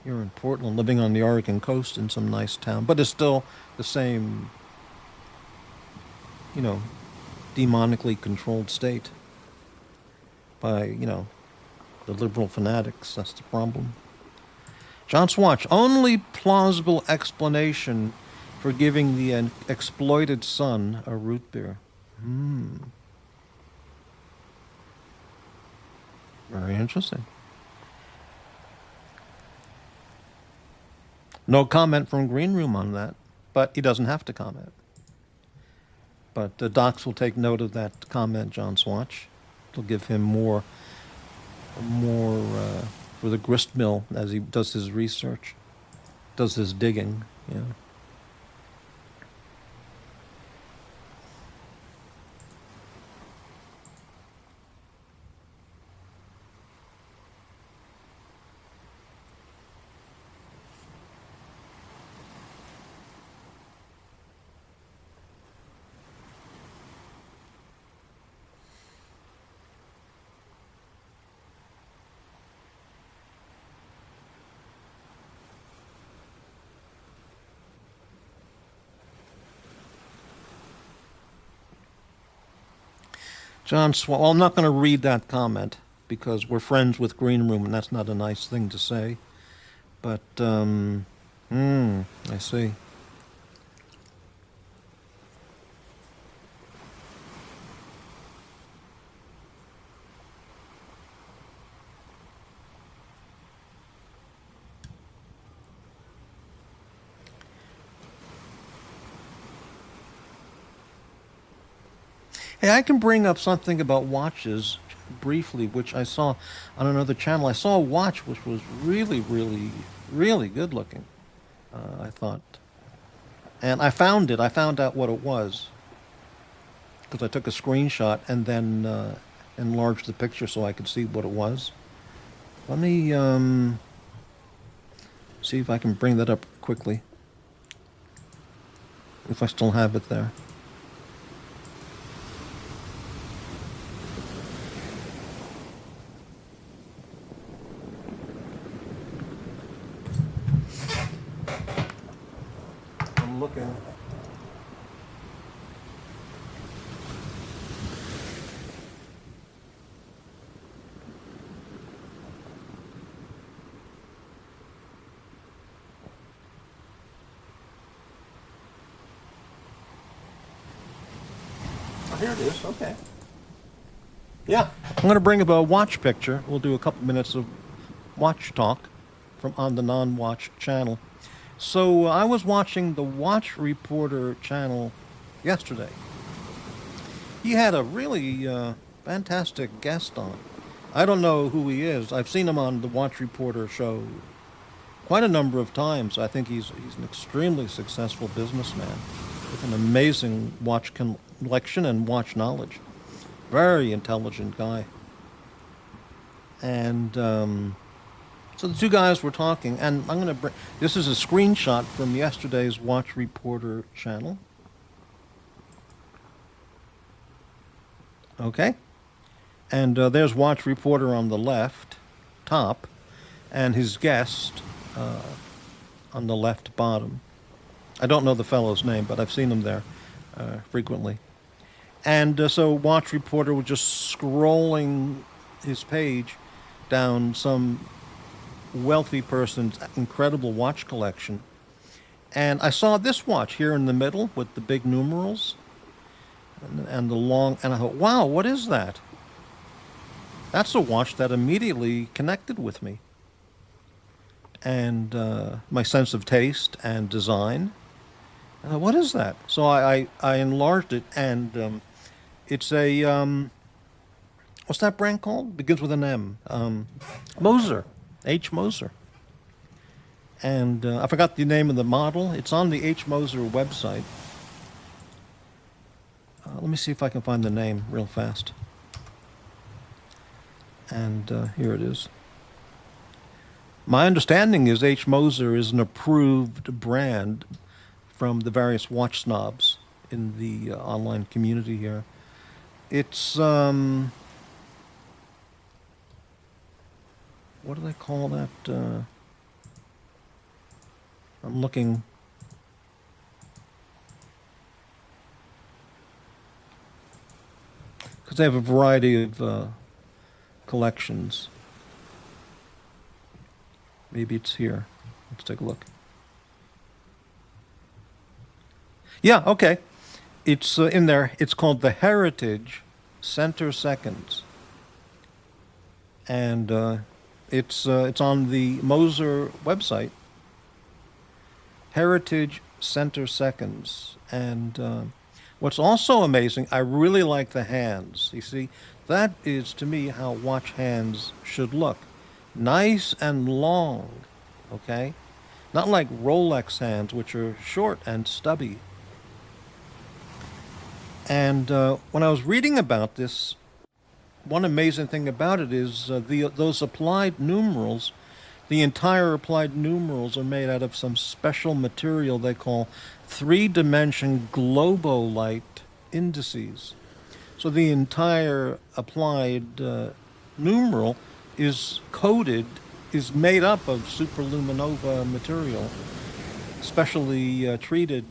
here in Portland, living on the Oregon coast in some nice town. But it's still the same, you know, demonically controlled state by, the liberal fanatics. That's the problem. John Swatch, only plausible explanation for giving the exploited son a root beer. Very interesting. No comment from Green Room on that, but he doesn't have to comment. But the docs will take note of that comment, John Swatch. It'll give him more for the grist mill as he does his research, does his digging. Yeah. John Swatch, well, I'm not going to read that comment because we're friends with Green Room, and that's not a nice thing to say. But, I see. Hey, I can bring up something about watches briefly, which I saw on another channel. I saw a watch which was really, really, really good looking, I thought. And I found it. I found out what it was because I took a screenshot and then enlarged the picture so I could see what it was. Let me see if I can bring that up quickly, if I still have it there. Looking. Oh, here it is. Okay. Yeah, I'm going to bring up a watch picture. We'll do a couple minutes of watch talk from on the non-watch channel. So I was watching the Watch Reporter channel yesterday. He had a really fantastic guest on. I don't know who he is. I've seen him on the Watch Reporter show quite a number of times. I think he's an extremely successful businessman with an amazing watch collection and watch knowledge. Very intelligent guy. And so the two guys were talking, and I'm going to bring... This is a screenshot from yesterday's Watch Reporter channel. Okay. And there's Watch Reporter on the left, top, and his guest on the left bottom. I don't know the fellow's name, but I've seen him there frequently. And so Watch Reporter was just scrolling his page down some wealthy person's incredible watch collection. And I saw this watch here in the middle with the big numerals and the long, and I thought, wow, what is that? That's a watch that immediately connected with me. And my sense of taste and design. And I thought, what is that? So I enlarged it, and it's a, what's that brand called? Begins with an M. Moser. H. Moser. And I forgot the name of the model. It's on the H. Moser website. Let me see if I can find the name real fast. And here it is. My understanding is H. Moser is an approved brand from the various watch snobs in the online community here. It's what do they call that? I'm looking. Because they have a variety of collections. Maybe it's here. Let's take a look. Yeah, okay. It's in there. It's called the Heritage Center Seconds. And it's on the Moser website. Heritage Center Seconds. And what's also amazing, I really like the hands. You see, that is to me how watch hands should look. Nice and long, okay? Not like Rolex hands, which are short and stubby. And when I was reading about this, one amazing thing about it is those applied numerals, the entire applied numerals are made out of some special material they call three-dimension globolite indices. So the entire applied numeral is made up of superluminova material, specially treated,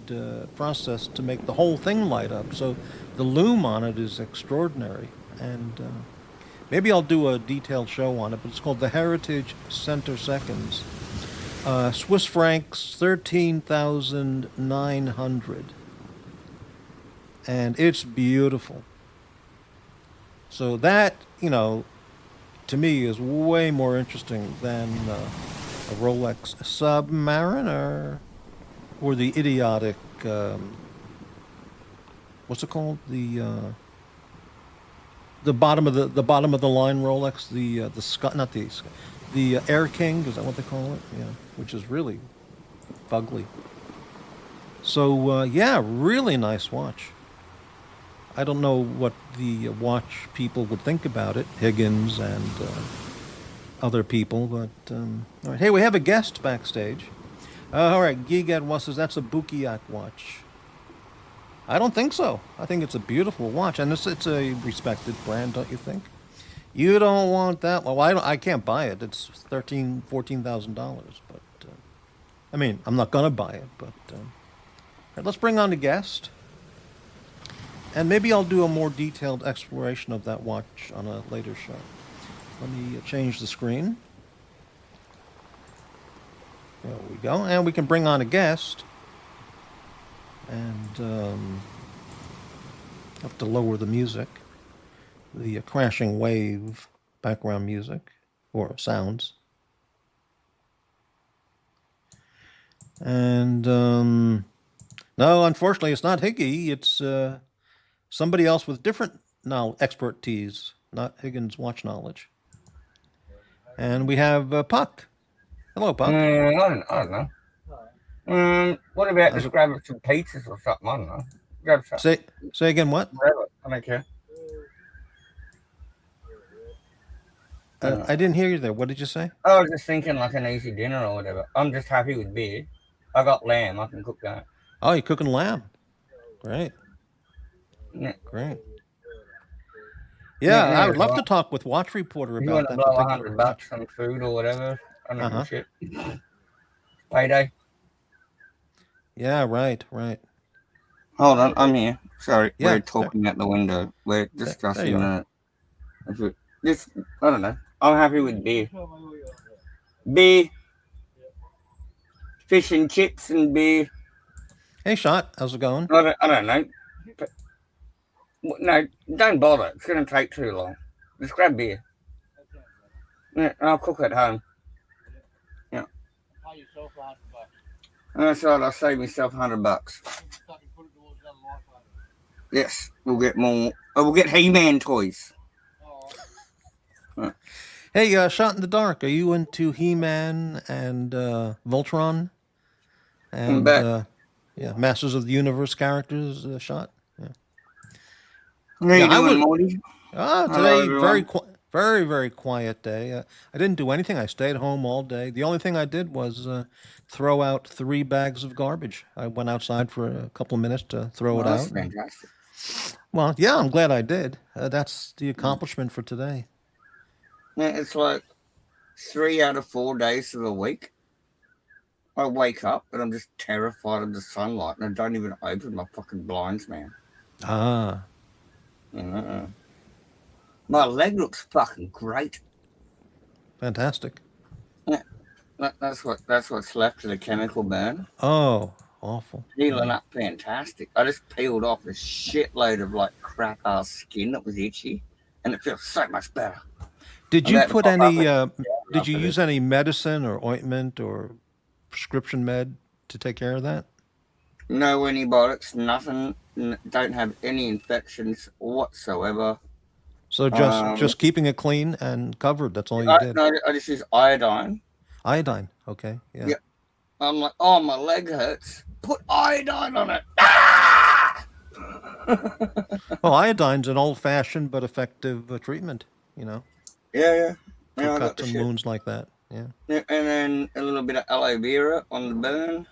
processed to make the whole thing light up. So the lume on it is extraordinary. And maybe I'll do a detailed show on it, but it's called the Heritage Center Seconds. Swiss francs, 13,900. And it's beautiful. So that, to me is way more interesting than a Rolex Submariner or the idiotic, what's it called? The bottom of the line Rolex, the Air King, is that what they call it? Yeah, which is really fugly. So yeah, really nice watch. I don't know what the watch people would think about it, Higgins and other people, but all right. Hey, we have a guest backstage. All right, Gigad says that's a Bukiak watch. I don't think so. I think it's a beautiful watch, and it's a respected brand, don't you think? You don't want that? Well, I can't buy it. It's $14,000, but I mean, I'm not gonna buy it. But all right, let's bring on the guest. And maybe I'll do a more detailed exploration of that watch on a later show. Let me change the screen. There we go. And we can bring on a guest. And have to lower the music. The crashing wave background music or sounds. And no, unfortunately, it's not Higgy. It's somebody else with different expertise, not Higgins' watch knowledge. And we have Puck. Hello, Puck. I don't know. What about just grabbing some pizzas or something? I don't know. Grab something. Say again, what? Whatever. I don't care. I didn't hear you there. What did you say? I was just thinking like an easy dinner or whatever. I'm just happy with beer. I got lamb. I can cook that. Oh, you're cooking lamb. Great. Yeah. Great. Yeah, I would love to talk with Watch Reporter You about want to that. blow $100 on food or whatever? I don't know shit. Payday. Yeah, right. Hold on, I'm here. Sorry, Yeah, we're talking out the window. We're discussing I don't know. I'm happy with beer. Beer. Fish and chips and beer. Hey, Shot, how's it going? I don't know. But, no, don't bother. It's going to take too long. Just grab beer. Yeah, I'll cook at home. Yeah. That's right. I'll save myself $100. Yes, we'll get more. We'll get He-Man toys. Hey, Shot in the Dark, are you into He-Man and Voltron? And yeah, Masters of the Universe characters, Shot? Yeah. How Yeah, you I doing, would. Morty? Hello, Today everyone. very quiet day. I didn't do anything. I stayed home all day. The only thing I did was throw out 3 bags of garbage. I went outside for a couple of minutes to throw it Well, that's out. fantastic. Well, yeah, I'm glad I did. That's the accomplishment for today. Yeah, it's like 3 out of 4 days of the week. I wake up and I'm just terrified of the sunlight, and I don't even open my fucking blinds, man. Ah, Uh-uh. My leg looks fucking great. fantastic. Yeah, that's what's left of the chemical burn. Oh, awful. Healing Yeah. up fantastic. I just peeled off a shitload of like crap ass skin that was itchy, and it feels so much better. Did I'm you about to put pop up any? and shower Did you after this. use any medicine or ointment or prescription med to take care of that? No antibiotics, nothing. Don't have any infections whatsoever. So Um, just keeping it clean and covered. That's all you I, did. no, I just use iodine. Iodine. Okay. Yeah. Yeah, I'm like, oh, my leg hurts. Put iodine on it. Ah! Well, iodine's an old-fashioned but effective treatment. You know, Yeah, for yeah. I got cuts the and shit. wounds like that. Yeah. Yeah, and then a little bit of aloe vera on the burn.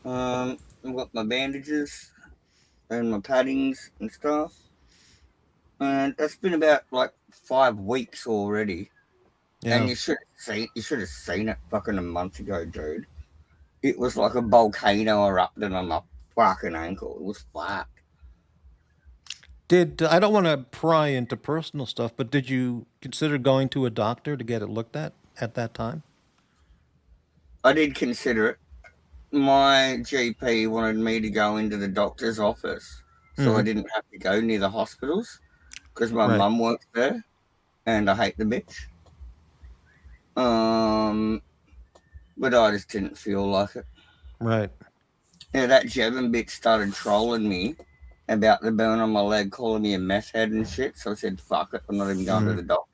I've got my bandages and my paddings and stuff. And that's been about like 5 weeks already. And Yeah. you should have seen it fucking a month ago, dude. It was like a volcano erupted on my fucking ankle. It was flat. Did I don't want to pry into personal stuff, but did you consider going to a doctor to get it looked at that time? I did consider it. My GP wanted me to go into the doctor's office so I Mm-hmm. didn't have to go near the hospitals because my Right. mum works there and I hate the bitch. Um, but I just didn't feel like it. Right. Yeah, that Jevon bitch started trolling me about the burn on my leg, calling me a meth head and shit. So I said, fuck it, I'm not even going to Mm-hmm. the doctor.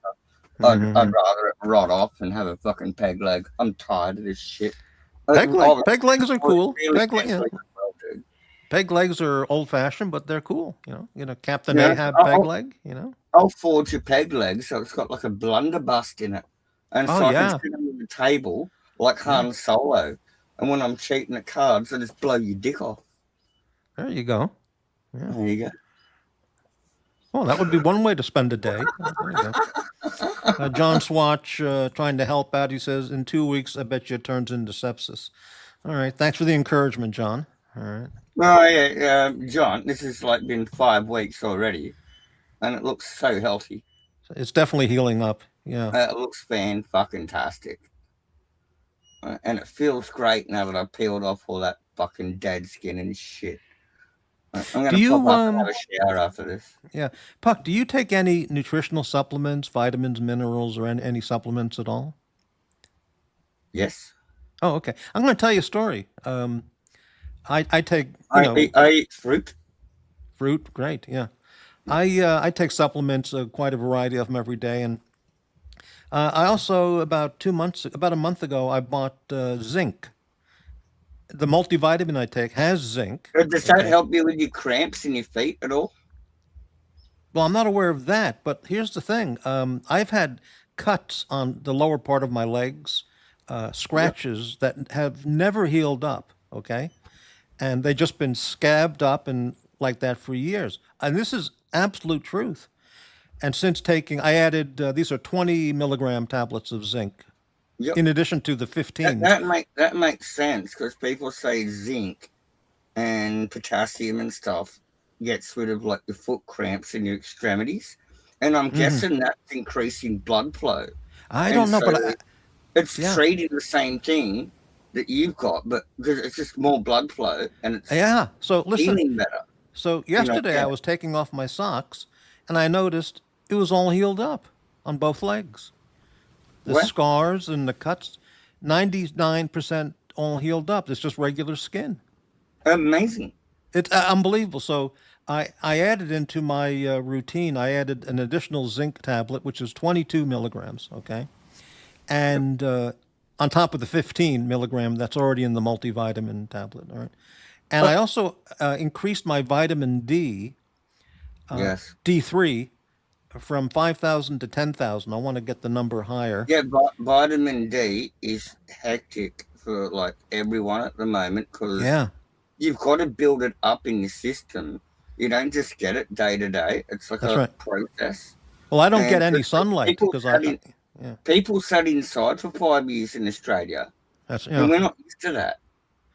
I'd Mm-hmm. rather it rot off and have a fucking peg leg. I'm tired of this shit. I was Peg legs are cool. really mentally well, dude. Peg legs are old-fashioned, but they're cool. Captain Yeah, Ahab peg leg. I'll forge a peg leg so it's got like a blunderbuss in it. And Oh so I can yeah, sit under the table like yeah. Han Solo. And when I'm cheating at cards, I just blow your dick off. There you go. Yeah. There you Well, that would be one way to spend a day. There you go. John Swatch trying to help out. He says, in 2 weeks, I bet you it turns into sepsis. All right. Thanks for the encouragement, John. All right. Oh yeah, John, this has like been 5 weeks already, and it looks so healthy. It's definitely healing up. Yeah. It looks fan fucking tastic, and it feels great now that I've peeled off all that fucking dead skin and shit. I'm Do gonna pop you up and have a shower after this. yeah, Puck, do you take any nutritional supplements, vitamins, minerals, or any supplements at all? Yes, Oh, okay. I'm going to tell you a story. I take, I eat fruit. fruit. Great. Yeah. I take supplements, quite a variety of them every day, and I also about a month ago, I bought zinc. The multivitamin I take has zinc. Does that Okay. help you with your cramps in your feet at all? Well, I'm not aware of that, but here's the thing. I've had cuts on the lower part of my legs, Yep. scratches that have never healed up. Okay. And they just been scabbed up and like that for years. And this is absolute truth. And since taking, I added, these are 20 milligram tablets of zinc Yep. in addition to the That 15. that makes sense because people say zinc and potassium and stuff gets rid of like your foot cramps in your extremities, and I'm Hmm. guessing that's increasing blood flow, I and don't know, so but it's yeah, treating the same thing that you've got, but because it's just more blood flow and it's yeah. So listen, healing better. so yesterday Yeah. I was taking off my socks and I noticed it was all healed up on both legs. The Well, scars and the cuts, 99% all healed up. It's just regular skin. amazing. It's unbelievable. So I added into my routine, I added an additional zinc tablet, which is 22 milligrams, okay? Yep. And on top of the 15 milligram that's already in the multivitamin tablet, all right? And Uh, I also increased my vitamin D Yes. D3 from 5,000 to 10,000. I want to get the number higher. Yeah, vitamin D is hectic for like everyone at the moment because Yeah, you've got to build it up in your system. You don't just get it day to day. It's like that's a right. process. Well, I don't And get any sunlight people because sat in yeah, people sat inside for 5 years in Australia, that's, and yeah, we're not used to that.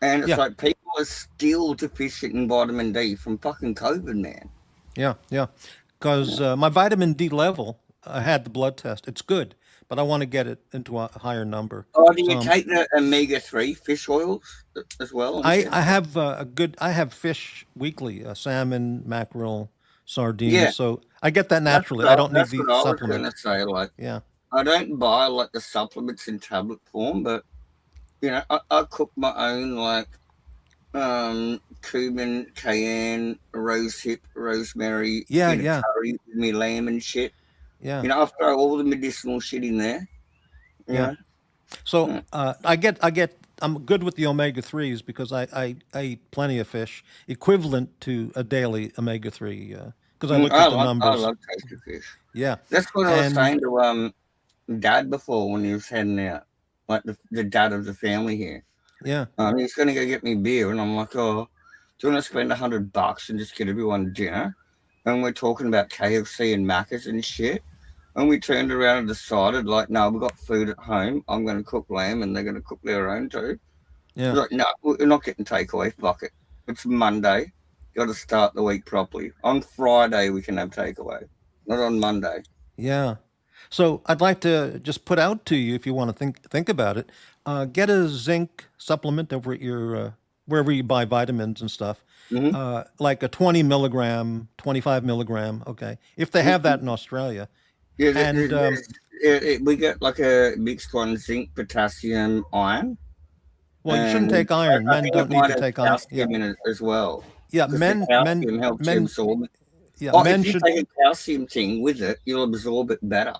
And it's yeah, like people are still deficient in vitamin D from fucking COVID, man. yeah, yeah. Because my vitamin D level, I had the blood test. It's good, but I want to get it into a higher number. Oh, do you So take the omega-3 fish oils as well and shit? I have I have fish weekly, salmon, mackerel, Yeah, sardines. So I get that naturally. I don't need that's the what I was supplement. gonna say. Like, Yeah, I don't buy like the supplements in tablet form, but I cook my own like cumin, cayenne, rosehip, rosemary yeah, in a yeah, curry with me lamb and shit. yeah, I throw all the medicinal shit in there. You yeah. know, So Mm. I'm good with the omega threes because I eat plenty of fish, equivalent to a daily omega three. Because I looked at the I numbers. love tasty fish. Yeah, That's what I was and saying to dad before when he was heading out, like the dad of the family here. yeah, He's gonna go get me beer, and I'm like, oh, do you want to spend $100 and just get everyone dinner? And we're talking about KFC and Macca's and shit. And we turned around and decided, like, no, we've got food at home. I'm going to cook lamb, and they're going to cook their own too. yeah, We're like, no, we're not getting takeaway. Fuck it. It's Monday. Got to start the week properly. On Friday, we can have takeaway, not on Monday. yeah. So I'd like to just put out to you if you want to think about it. Get a zinc supplement over at your wherever you buy vitamins and stuff. Mm-hmm. Like a 20 milligram, 25 milligram. Okay, if they have that in Australia. Yeah, And we get like a mixed one: zinc, potassium, iron, well, you shouldn't and take iron. I Men think it don't need might to have take iron. Yeah, calcium in it as well, yeah. because the calcium helps you Men. absorb it. Yeah, Oh, men if you should. take a calcium thing with it, you'll absorb it better.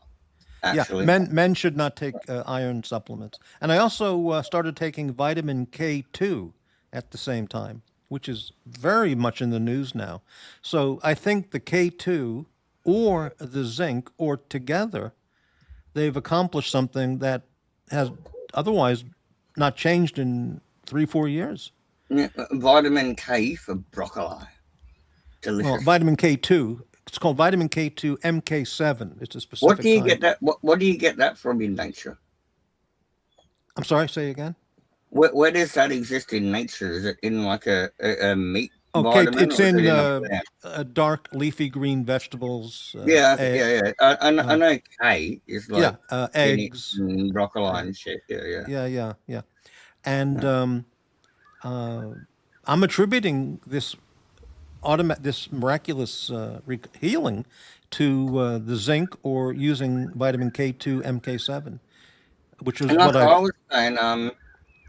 Yeah, Actually, men should not take iron supplements. And I also started taking vitamin K2 at the same time, which is very much in the news now. So I think the K2 or the zinc or together, they've accomplished something that has otherwise not changed in 3, 4 years. yeah, vitamin K for broccoli, Well, delicious. vitamin K2, it's called vitamin K2 MK7. It's a What do specific you kind. get that? What do you get that from in nature? I'm sorry, say again. Where does that exist in nature? Is it in like a meat Okay, vitamin, it's or is it in in a plant? dark leafy green vegetables. Yeah, yeah, yeah. I know K is like Yeah, spinach eggs. and broccoli Yeah, and shit. Yeah, yeah. yeah, yeah, yeah. And Yeah. uh, I'm attributing this miraculous healing to the zinc or using vitamin K2 MK7, which is And what like I've. I was saying,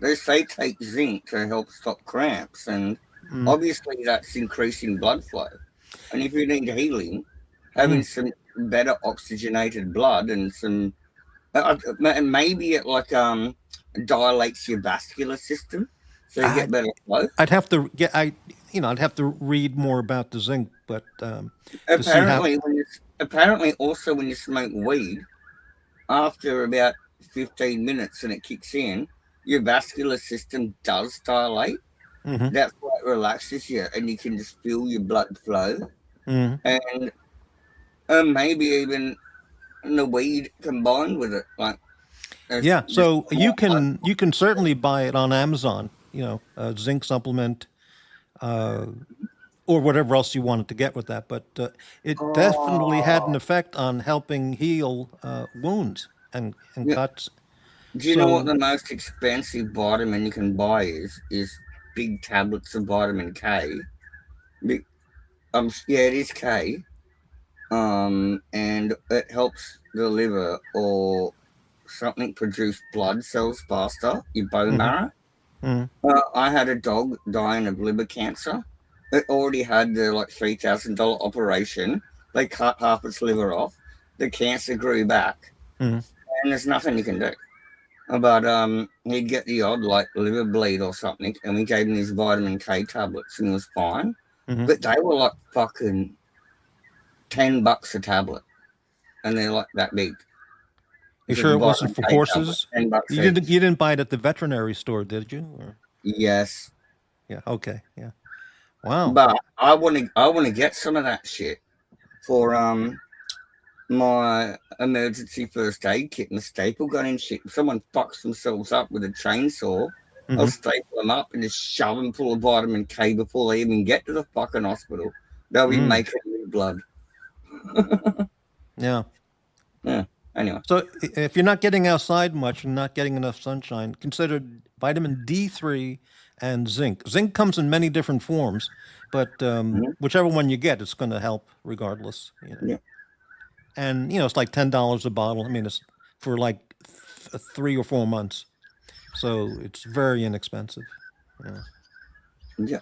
they say take zinc to help stop cramps, and Mm, obviously that's increasing blood flow. And if you need healing, having mm, some better oxygenated blood and some and maybe it like dilates your vascular system, so you I, get better flow. I'd have to get I'd have to read more about the zinc, but to see how. Apparently also when you smoke weed, after about 15 minutes and it kicks in, your vascular system does dilate. Hmm. That's why it relaxes you, and you can just feel your blood flow, Hmm. and maybe even the weed combined with it, like Yeah, just so more blood. you can certainly buy it on Amazon. A zinc supplement uh, or whatever else you wanted to get with that. But it definitely had an Oh, effect on helping heal wounds and yeah. cuts. Do you know what So the most expensive vitamin you can buy is? Is big tablets of vitamin K. Yeah, it is K. And it helps the liver or something produce blood cells faster, your bone mhm, marrow. mhm, I had a dog dying of liver cancer. It already had the like $3,000 operation. They cut half its liver off. The cancer grew back, mhm, and there's nothing you can do. But he'd get the odd like liver bleed or something, and we gave him these vitamin K tablets, and he was fine. mhm. But they were like fucking $10 a tablet, and they're like that big. You It's a sure it wasn't vitamin for K tablet, horses? $10 You each. didn't buy it at the veterinary store, did you? Or, Yes, yeah. Okay. Yeah. Wow. but I want to get some of that shit for my emergency first aid kit and the staple gun and shit. If someone fucks themselves up with a chainsaw, I'll Hmm. staple them up and just shove them full of vitamin K before they even get to the fucking hospital. They'll be Mm. making new blood. Yeah. Yeah. Anyway. So if you're not getting outside much and not getting enough sunshine, consider vitamin D3 and zinc. Zinc comes in many different forms, but Mhm. whichever one you get, it's going to help regardless. Yeah. And it's like $10 a bottle. I mean, it's for like 3 or 4 months, so it's very inexpensive. Yeah. Yeah.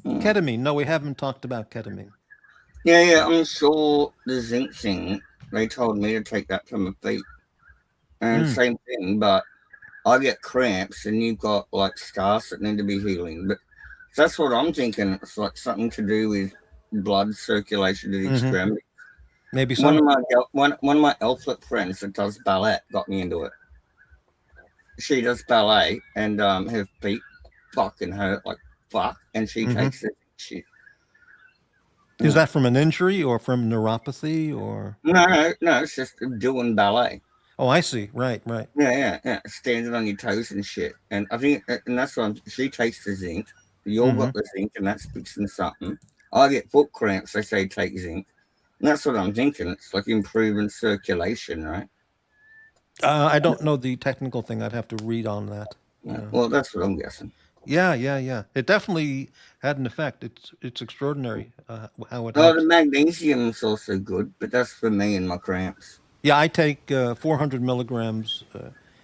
Mm. Ketamine. No, we haven't talked about ketamine. Yeah, yeah, I'm sure the zinc thing, they told me to take that for my feet. And Mm. same thing, but I get cramps and you've got like scars that need to be healing. But that's what I'm thinking. It's like something to do with blood circulation to the Hmm. extremity. Maybe One so. of my one of my elflet friends that does ballet got me into it. She does ballet and her feet fucking hurt like fuck, and she Hmm. takes it shit. Is Yeah. that from an injury or from neuropathy or? No, it's just doing ballet. Oh, I see. Right, right. Yeah, standing on your toes and shit. And I think, and that's what she takes the zinc. You all Hmm. got the zinc, and that's fixing something. I get foot cramps. They say take zinc. And that's what I'm thinking. It's like improving circulation, right? I don't know the technical thing. I'd have to read on that. Yeah. Yeah. Well, that's what I'm guessing. Yeah, yeah, yeah. It definitely had an effect. It's extraordinary how it Oh, the helps. magnesium's also good, but that's for me and my cramps. Yeah, I take 400 milligrams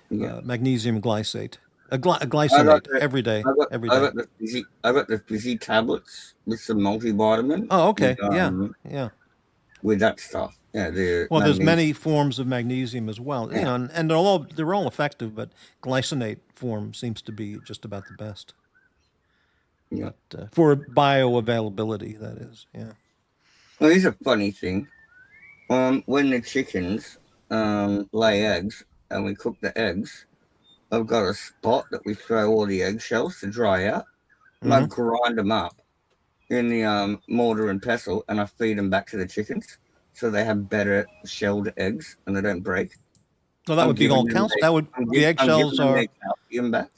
Yeah. magnesium glycate, I got glycinate the, every day, I got, every I day. got the fizzy tablets with some multivitamin Oh, okay. Yeah, yeah. with that stuff. Yeah, the Well, there's magnesium. many forms of magnesium as well. Yeah, And they're all effective, but glycinate form seems to be just about the best. yeah. But for bioavailability, that is. Yeah. Well, here's a funny thing. When the chickens lay eggs and we cook the eggs, I've got a spot that we throw all the eggshells to dry out, and I Mm-hmm. grind them up in the mortar and pestle, and I feed them back to the chickens so they have better shelled eggs and they don't break. Well, that I'm would be giving all them calcium. That would the I'm giving eggshells them their are calcium back.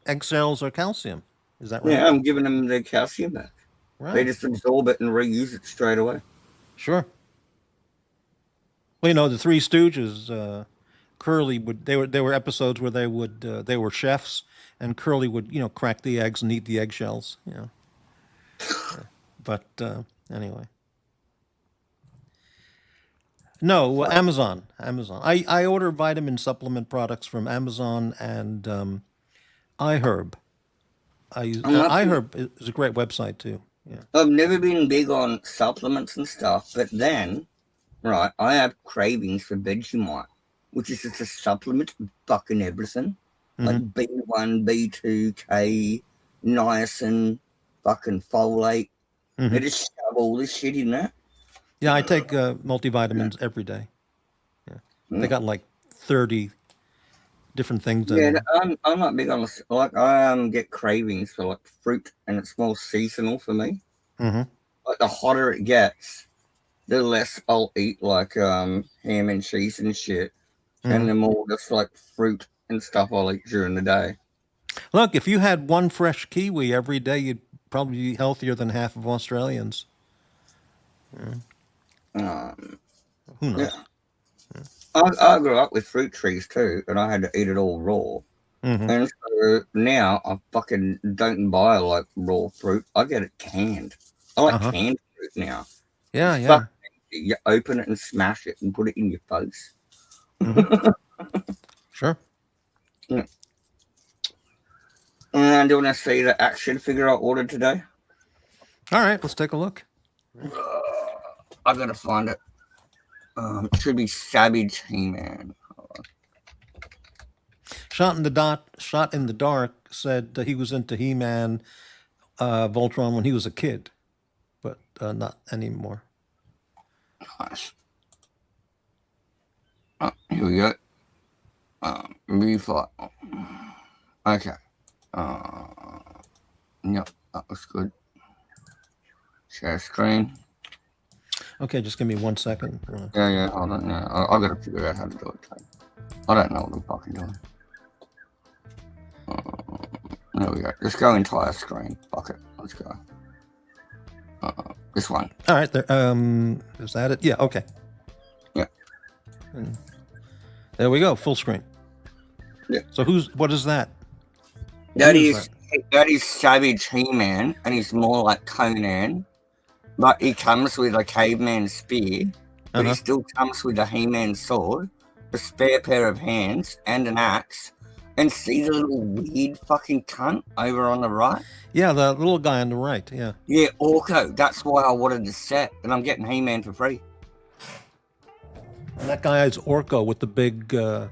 eggshells are calcium. Is that right? Yeah, I'm giving them their calcium back. They Right. just absorb it and reuse it straight away. Sure. Well, the Three Stooges, Curly would. They were episodes where they were chefs, and Curly would crack the eggs and eat the eggshells. But anyway, no, Amazon. Amazon. I order vitamin supplement products from Amazon and iHerb. I use I'm not iHerb is a great website too. Yeah. I've never been big on supplements and stuff, but then, right, I have cravings for Vegemite, which is just a supplement of fucking everything. Hmm. Like B1, B2, K, niacin, fucking folate. Hmm. They just shove all this shit in there. Yeah, I take Yeah. multivitamins every day. Yeah. They Mm. got like 30 different things in Yeah, them. I'm not big on this. Like, I get cravings for like fruit, and it's more seasonal for me. Hmm. Like, the hotter it gets, the less I'll eat like ham and cheese and shit, and Hmm. the more just like fruit and stuff I'll eat during the day. Look, if you had one fresh kiwi every day, you'd probably be healthier than half of Australians. Um, Who yeah, knows? I grew up with fruit trees too, and I had to eat it all raw. Hmm. And so now I fucking don't buy like raw fruit. I get it canned. I like Uh-huh. canned fruit now. Yeah, It's fucking yeah. easy. You open it and smash it and put it in your face. Hmm. Sure. Yeah. And do you want to see the action figure I ordered today? All right, let's take a look. I gotta find it. It should be Savage He-Man. Shot in the dark said that he was into He-Man, Voltron when he was a kid, but not anymore. Nice. Oh, here we go. Refight. Okay. Yep, that looks good. Share screen. Okay, just give me 1 second. Yeah, hold on. Yeah, I gotta figure out how to do it. I don't know what I'm fucking doing. There we go. Just go entire screen. Fuck it. Let's go. This one. All right, there. Is that it? Yeah. Okay. Yeah. And there we go. Full screen. Yeah. So what is that? That is Savage He-Man, and he's more like Conan, but he comes with a caveman spear, but he still comes with a He-Man sword, a spare pair of hands, and an axe. And see the little weird fucking cunt over on the right? Yeah, the little guy on the right. Yeah. Yeah, Orko. That's why I wanted the set, and I'm getting He-Man for free. And that guy is Orko with the big. What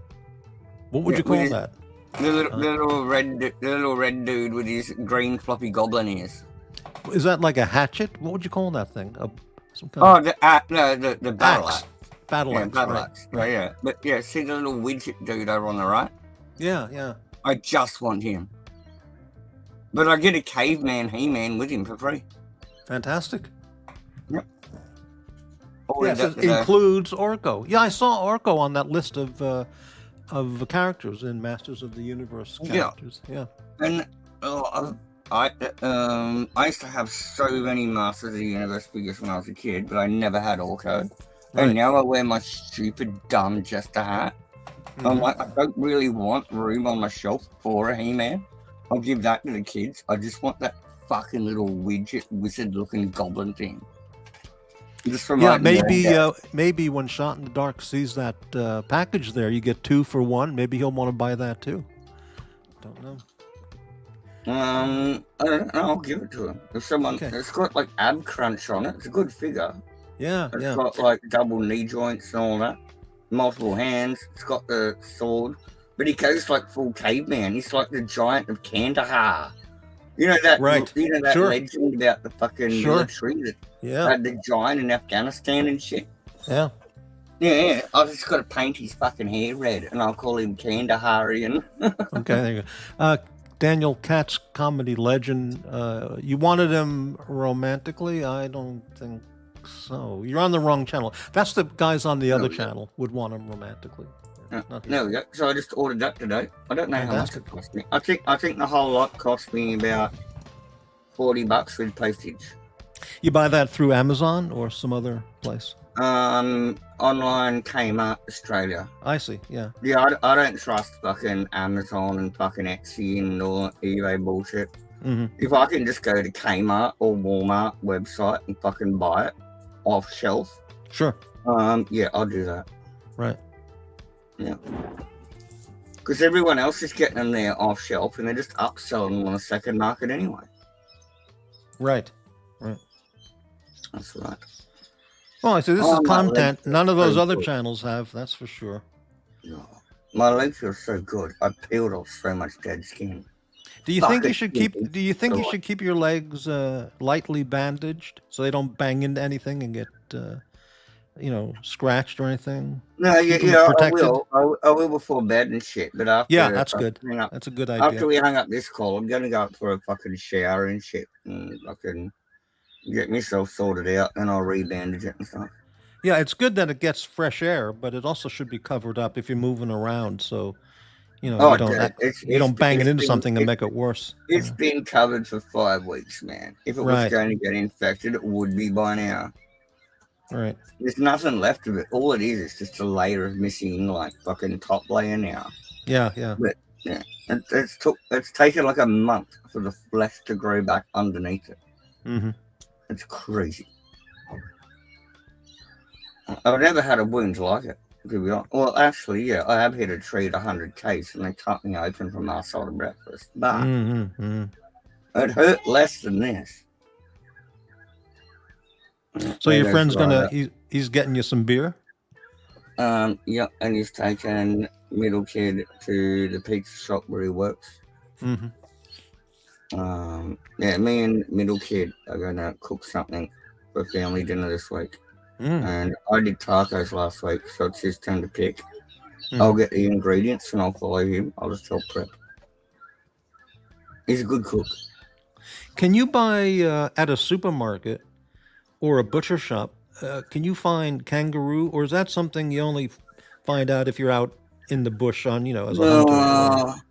would you call that? The little red dude with his green floppy goblin ears. Is that like a hatchet? What would you call that thing? Some kind the battle axe. Battle axe. Battle axe. Right. Yeah. But yeah, see the little widget dude over on the right? Yeah. I just want him. But I get a caveman He-Man with him for free. Fantastic. Yep. Yes, it includes Orko. Yeah, I saw Orko on that list of characters in Masters of the Universe characters. Yeah. And I used to have so many Masters of the Universe figures when I was a kid, but I never had Orko. Right. And now I wear my stupid dumb just a hat. I'm like, I don't really want room on my shelf for a He-Man. I'll give that to the kids. I just want that fucking little widget wizard-looking goblin thing. Yeah, maybe when Shot in the Dark sees that package there, you get 2 for 1. Maybe he'll want to buy that too. Don't know. I don't know. I'll give it to him. If someone, it's got like ab crunch on it. It's a good figure. Yeah, it's got like double knee joints and all that. Multiple hands. It's got the sword, but he goes like full caveman. He's like the giant of Kandahar. You know that, You know that legend about the fucking military that had the giant in Afghanistan and shit. Yeah. Yeah. I just got to paint his fucking hair red, and I'll call him Kandaharian. Okay, there you go. Daniel Katz, comedy legend. You wanted him romantically? I don't think so. You're on the wrong channel. That's the guys on the other channel would want him romantically. There we go. So I just ordered that today. I don't know how much it cost me. I think the whole lot cost me about $40 with postage. You buy that through Amazon or some other place? Online Kmart Australia. I see. Yeah. Yeah, I don't trust fucking Amazon and fucking Etsy and all eBay bullshit. If I can just go to Kmart or Walmart website and fucking buy it off shelf. Sure. Yeah, I'll do that. Right. Yeah. Because everyone else is getting them there off shelf and they're just upselling them on the second market anyway. Right. That's right. Well, I see this is content none of those other channels have, that's for sure. Oh, my leg feels so good. I peeled off so much dead skin. Do you think you should keep your legs lightly bandaged so they don't bang into anything and get scratched or anything? No, I will before bed and shit. But after that's good. That's a good idea. After we hung up this call, I'm gonna go up for a fucking shower and shit, and fucking get myself sorted out, and I'll re-bandage it and stuff. Yeah, it's good that it gets fresh air, but it also should be covered up if you're moving around, so you don't bang it into something and make it worse. It's been covered for 5 weeks, man. If it was going to get infected, it would be by now. Right. There's nothing left of it. All it is just a layer of missing, like, fucking top layer now. Yeah. But, yeah, it's taken like a month for the flesh to grow back underneath it. It's crazy. I've never had a wound like it, to be honest. Well, actually, yeah, I have hit a tree at 100 k's and they cut me open from outside of breakfast. But it hurt less than this. So your friend's he's getting you some beer? Yeah, and he's taking middle kid to the pizza shop where he works. Yeah, me and middle kid are gonna cook something for family dinner this week. Mm. And I did tacos last week, so it's his turn to pick. Mm. I'll get the ingredients and I'll follow him. I'll just help prep. He's a good cook. Can you buy at a supermarket or a butcher shop? Can you find kangaroo, or is that something you only find out if you're out in the bush on, as a hunter?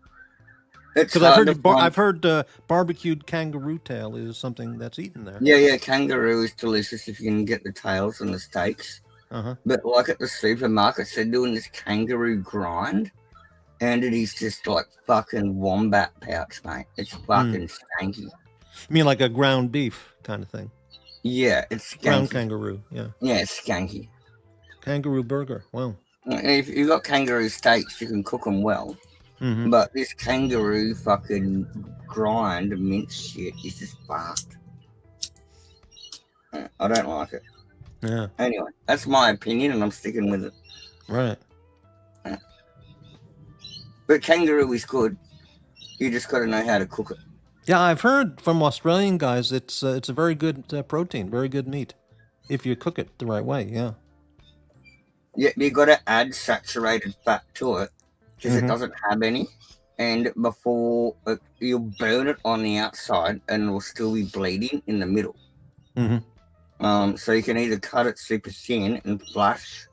It's Because hard to find. I've heard barbecued kangaroo tail is something that's eaten there. Yeah, kangaroo is delicious if you can get the tails and the steaks. Uh-huh. But like at the supermarkets, they're doing this kangaroo grind, and it is just like fucking wombat pouch, mate. It's fucking skanky. You mean like a ground beef kind of thing? Yeah, it's skanky. Ground kangaroo, yeah. Yeah, it's skanky. Kangaroo burger, wow. If you've got kangaroo steaks, you can cook them well. Mm-hmm. But this kangaroo fucking grind minced shit is just fucked. I don't like it. Yeah. Anyway, that's my opinion, and I'm sticking with it. Right. But kangaroo is good. You just got to know how to cook it. Yeah, I've heard from Australian guys it's a very good protein, very good meat, if you cook it the right way. Yeah. Yeah, you got to add saturated fat to it because it doesn't have any. And before you'll burn it on the outside, and it'll still be bleeding in the middle. Mm-hmm. So you can either cut it super thin and flash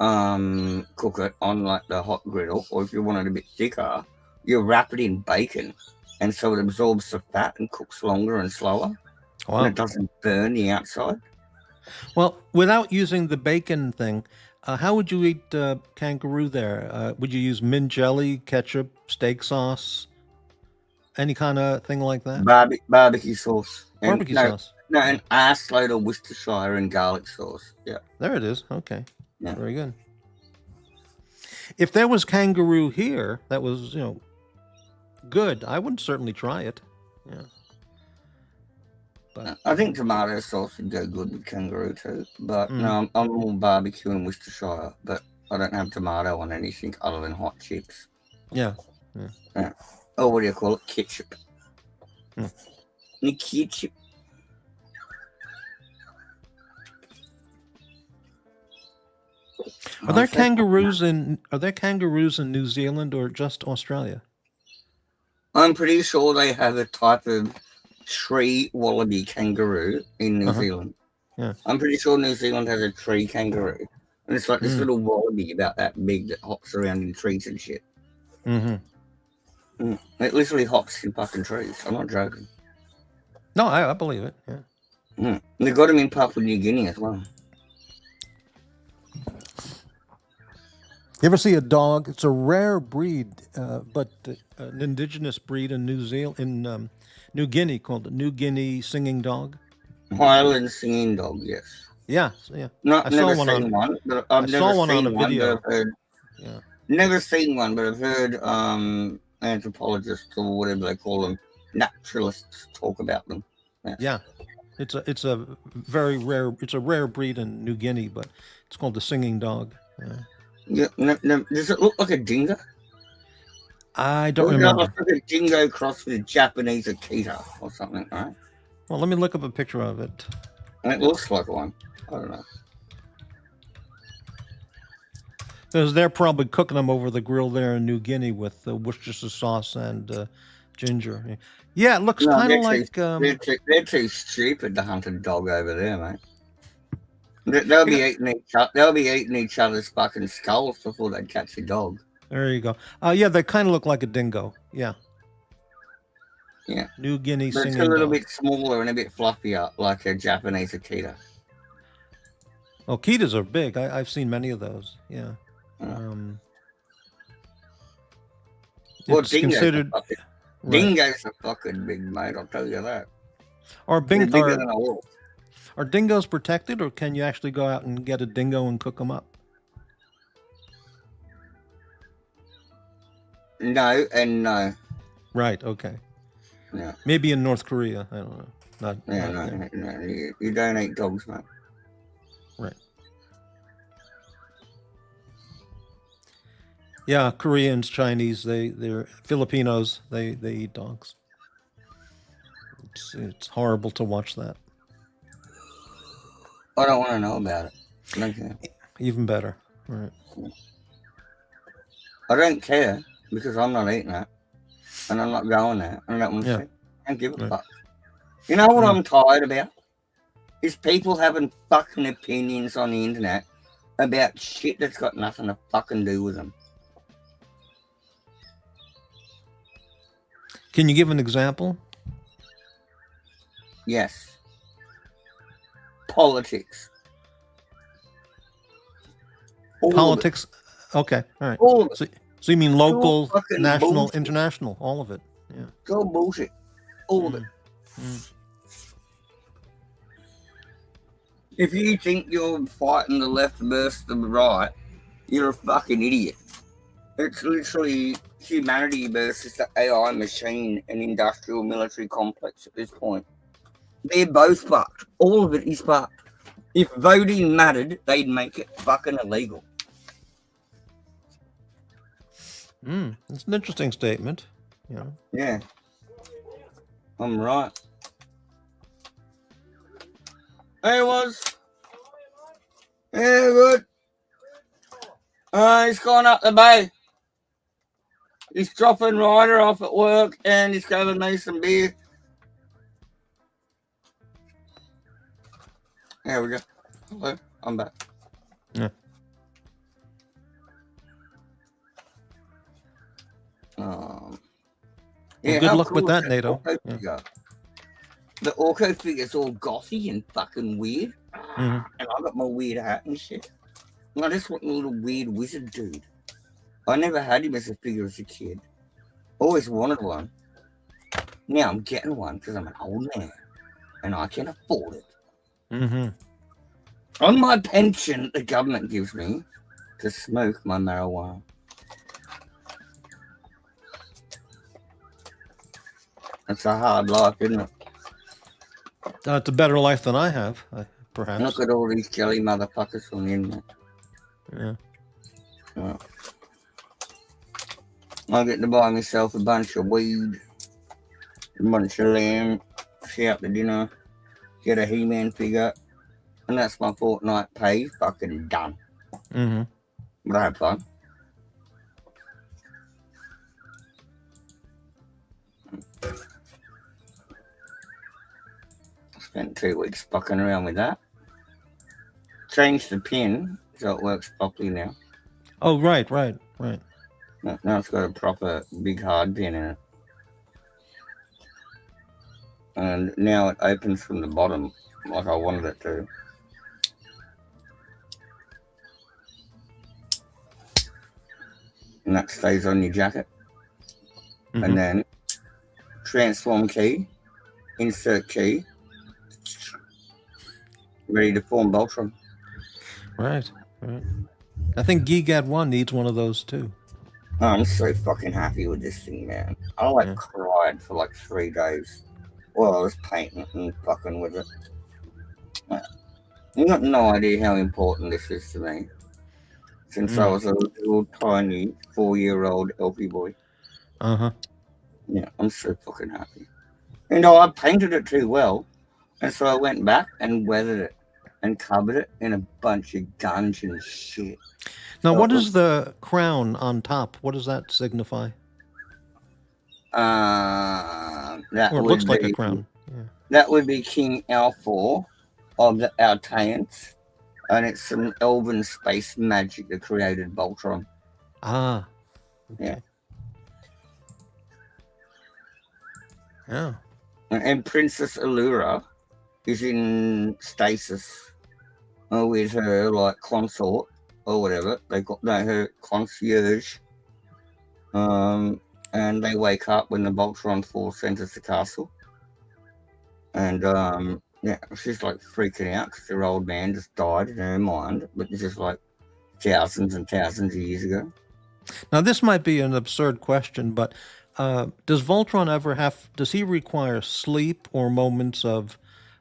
cook it on like the hot griddle, or if you want it a bit thicker, you wrap it in bacon, and so it absorbs the fat and cooks longer and slower. Wow. And it doesn't burn the outside. Well, without using the bacon thing, how would you eat kangaroo there? Would you use mint jelly, ketchup, steak sauce, any kind of thing like that? Barbecue sauce. Barbecue sauce. No, an assload of Worcestershire and garlic sauce. Yeah. There it is. Okay. Yeah. Very good. If there was kangaroo here that was, good, I would certainly try it. Yeah. But I think tomato sauce would go good with kangaroo too. But no, I'm all barbecue and Worcestershire, but I don't have tomato on anything other than hot chips. Yeah. Oh, what do you call it? Ketchup. The ketchup. Are there kangaroos in New Zealand or just Australia? I'm pretty sure they have a type of tree wallaby kangaroo in New Zealand. Yeah. I'm pretty sure New Zealand has a tree kangaroo. And it's like this little wallaby about that big that hops around in trees and shit. It literally hops in fucking trees. I'm not joking. No, I believe it. Yeah. They got them in Papua New Guinea as well. You ever see a dog? It's a rare breed, but an indigenous breed in New Zealand, in New Guinea, called the New Guinea singing dog. Highland singing dog, yes. Yeah. Not I never saw one seen on. one, but I've I never saw one seen on a video. But I've heard, Yeah. never seen one, but I've heard anthropologists or whatever they call them, naturalists talk about them. Yeah. It's a very rare. It's a rare breed in New Guinea, but it's called the singing dog. Yeah. Does it look like a dingo? I don't Or remember. like a dingo crossed with a Japanese Akita or something, right? Well, let me look up a picture of it. And it looks like one. I don't know. Because they're probably cooking them over the grill there in New Guinea with Worcestershire sauce and ginger. Yeah, it looks kind of like. They're too stupid to hunt a dog over there, mate. They'll be eating each other's fucking skulls before they catch a dog. There you go. Yeah, they kind of look like a dingo. Yeah. Yeah. New Guinea But singing it's a little dog. bit smaller and a bit fluffier, like a Japanese Akita. Oh, Akitas are big. I've seen many of those. Yeah. Well, It's considered. Dingoes are fucking big, mate. I'll tell you that. Are They're bigger than a wolf. Are dingoes protected, or can you actually go out and get a dingo and cook them up? No and no. Right. Okay. Yeah. Maybe in North Korea. I don't know. Not Yeah, there. no. You don't eat dogs, mate. Right. Yeah, Koreans, Chinese, they're Filipinos. They eat dogs. It's horrible to watch that. I don't want to know about it. I don't care. Even better. Right. I don't care because I'm not eating that. And I'm not going there. And I don't want to Yeah. see. I don't give a Right. fuck. You know what Mm. I'm tired about? Is people having fucking opinions on the internet about shit that's got nothing to fucking do with them. Can you give an example? Yes. Politics. All of it. Politics. Okay. All right. All of it. So you mean local, fucking national, bullshit. international, all of it? Yeah. It's all bullshit. All of it. If you think you're fighting the left versus the right, you're a fucking idiot. It's literally humanity versus the AI machine and industrial military complex at this point. They're both fucked. All of it is fucked. If voting mattered, they'd make it fucking illegal. It's an interesting statement. You know. Yeah. I'm right. Hey, was. Yeah, good. He's gone up the bay. He's dropping Ryder off at work and he's going to me some beer. There we go. Hello, I'm back. Yeah. Yeah, good how luck with cool that, is NATO. Orco figure? The Orco figure's all gothy and fucking weird. And I got my weird hat and shit. I just want a little weird wizard dude. I never had him as a figure as a kid. Always wanted one. Now I'm getting one because I'm an old man and I can afford it. On my pension the government gives me to smoke my marijuana. It's a hard life, isn't it? It's a better life than I have, perhaps. Look at all these jelly motherfuckers on the internet. Yeah. Yeah. I get to buy myself a bunch of weed, a bunch of lamb, see out to dinner, get a He-Man figure, and that's my fortnight pay fucking done. But I had fun. Spent 2 weeks fucking around with that. Changed the pin so it works properly now. Oh, right. Now it's got a proper big hard pin in it. And now it opens from the bottom like I wanted it to. And that stays on your jacket. And then transform key, insert key, ready to form Voltron. Right. I think Gigad 1 needs one of those too. Oh, I'm so fucking happy with this thing, man. I cried for like 3 days while I was painting and fucking with it. You got no idea how important this is to me. Since I was a little tiny 4-year-old elfie boy. Yeah, I'm so fucking happy. You know, I painted it too well, and so I went back and weathered it and covered it in a bunch of gunge and shit. Now, what is the crown on top? What does that signify? That Or it looks like a crown. Yeah. That would be King Alfor of the Altaians, and it's some elven space magic that created Voltron. Ah. Okay. Yeah. And Princess Allura is in stasis with her like consort or whatever. They got her concierge. And they wake up when the Voltron force enters the castle. And she's like freaking out because her old man just died in her mind, but this is like thousands and thousands of years ago. Now, this might be an absurd question, but does Voltron does he require sleep or moments of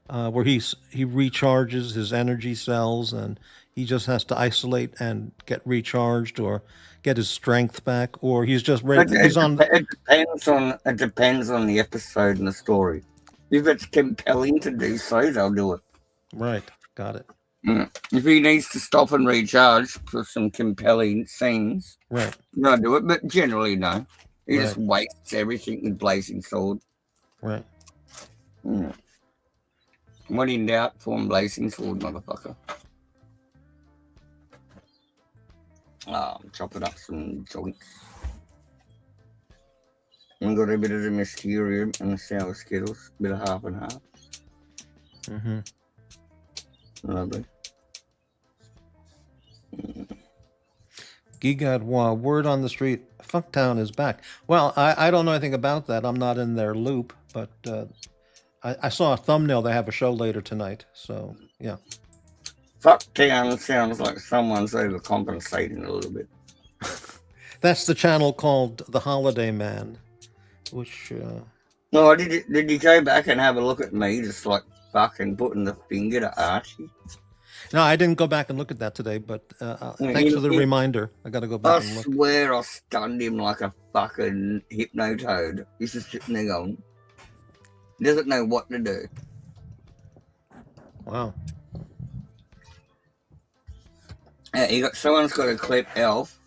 where he recharges his energy cells and he just has to isolate and get recharged or get his strength back, or he's just ready? It depends on the episode and the story. If it's compelling to do so, they'll do it. Right. Got it. If he needs to stop and recharge for some compelling scenes, Right. no, do it. But generally, no. He just Right. wastes everything with blazing sword. Right. When in doubt, form blazing sword, motherfucker. I'm chopping up some joints. I've got a bit of the Mysterium and the Sour Skittles, bit of half and half. Mm-hmm. Lovely. Gigadwa, word on the street, Funktown is back. Well, I don't know anything about that. I'm not in their loop, but I saw a thumbnail. They have a show later tonight. So, yeah. Fucktown sounds like someone's overcompensating a little bit. That's the channel called The Holiday Man, which... No, did you go back and have a look at me just like fucking putting the finger to Archie? No, I didn't go back and look at that today, but thanks for the reminder. I got to go back and look. I swear I stunned him like a fucking hypnotoad. He's just sitting there going, he doesn't know what to do. Wow. Someone's got a clip, Elf,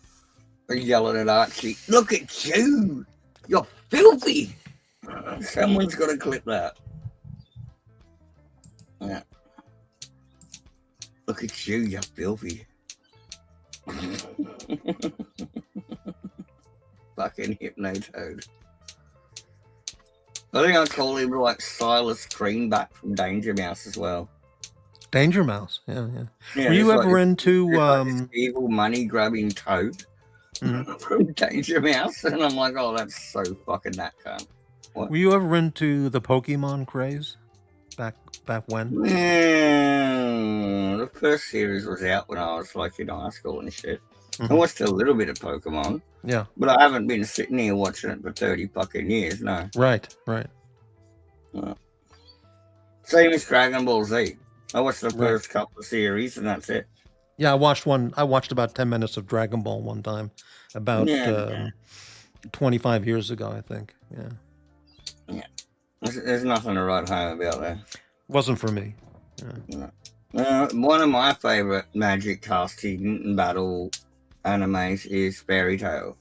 yelling at Archie, look at you! You're filthy! Someone's got to clip that. Yeah. Look at you, you're filthy. Fucking hypnotoad. I think I call him like Silas Greenback from Danger Mouse as well. Danger Mouse, yeah. Were you ever into this evil money grabbing toad from Danger Mouse? And I'm like, oh, that's so fucking that cunt. What? Were you ever into the Pokemon craze back when? The first series was out when I was like in high school and shit. I watched a little bit of Pokemon. Yeah. But I haven't been sitting here watching it for 30 fucking years, no. Right. Same as Dragon Ball Z. I watched the first couple of series and that's it. Yeah, I watched about 10 minutes of Dragon Ball one time about 25 years ago, I think. Yeah. There's nothing to write home about there. Wasn't for me. Yeah. One of my favorite magic casting battle animes is Fairy Tail.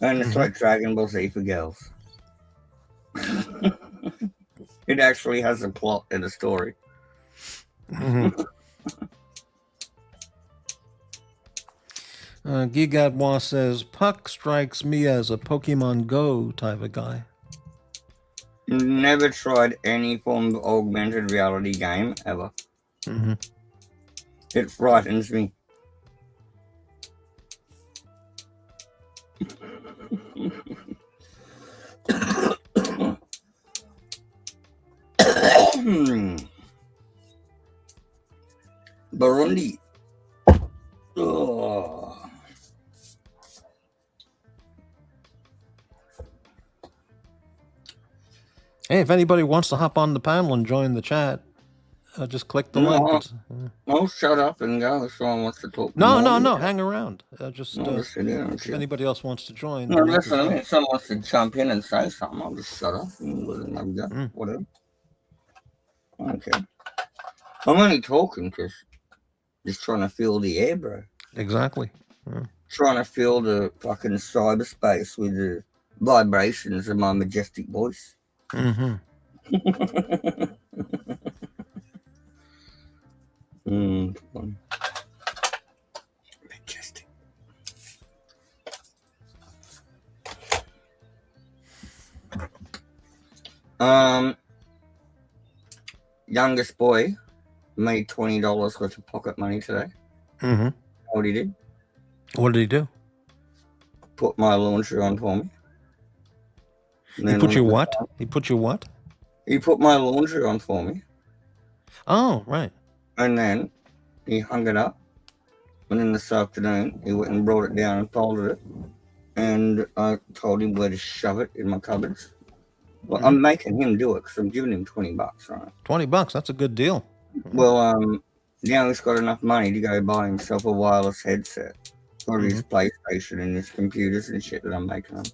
And it's like Dragon Ball Z for girls. It actually has a plot and a story. Gigadwa says, Puck strikes me as a Pokemon Go type of guy. Never tried any form of augmented reality game ever. It frightens me. Burundi. Oh. Hey, if anybody wants to hop on the panel and join the chat, just click the link. Oh, shut up and go. If someone wants to talk. No. Hang around. If anybody else wants to join. No, listen. If someone wants to jump in and say something, I'll just shut up and let them go. Whatever. I don't care. I'm only talking because just trying to fill the air, bro. Exactly. Trying to fill the fucking cyberspace with the vibrations of my majestic voice. Majestic. Youngest boy made $20 worth of pocket money today. What he did? What did he do? Put my laundry on for me. He put you what? He put you what? He put my laundry on for me. Oh, right. And then he hung it up. And then this afternoon, he went and brought it down and folded it. And I told him where to shove it in my cupboards. Well, I'm making him do it because I'm giving him $20, right? $20, that's a good deal. Well, now he's got enough money to go buy himself a wireless headset for his PlayStation and his computers and shit that I'm making him.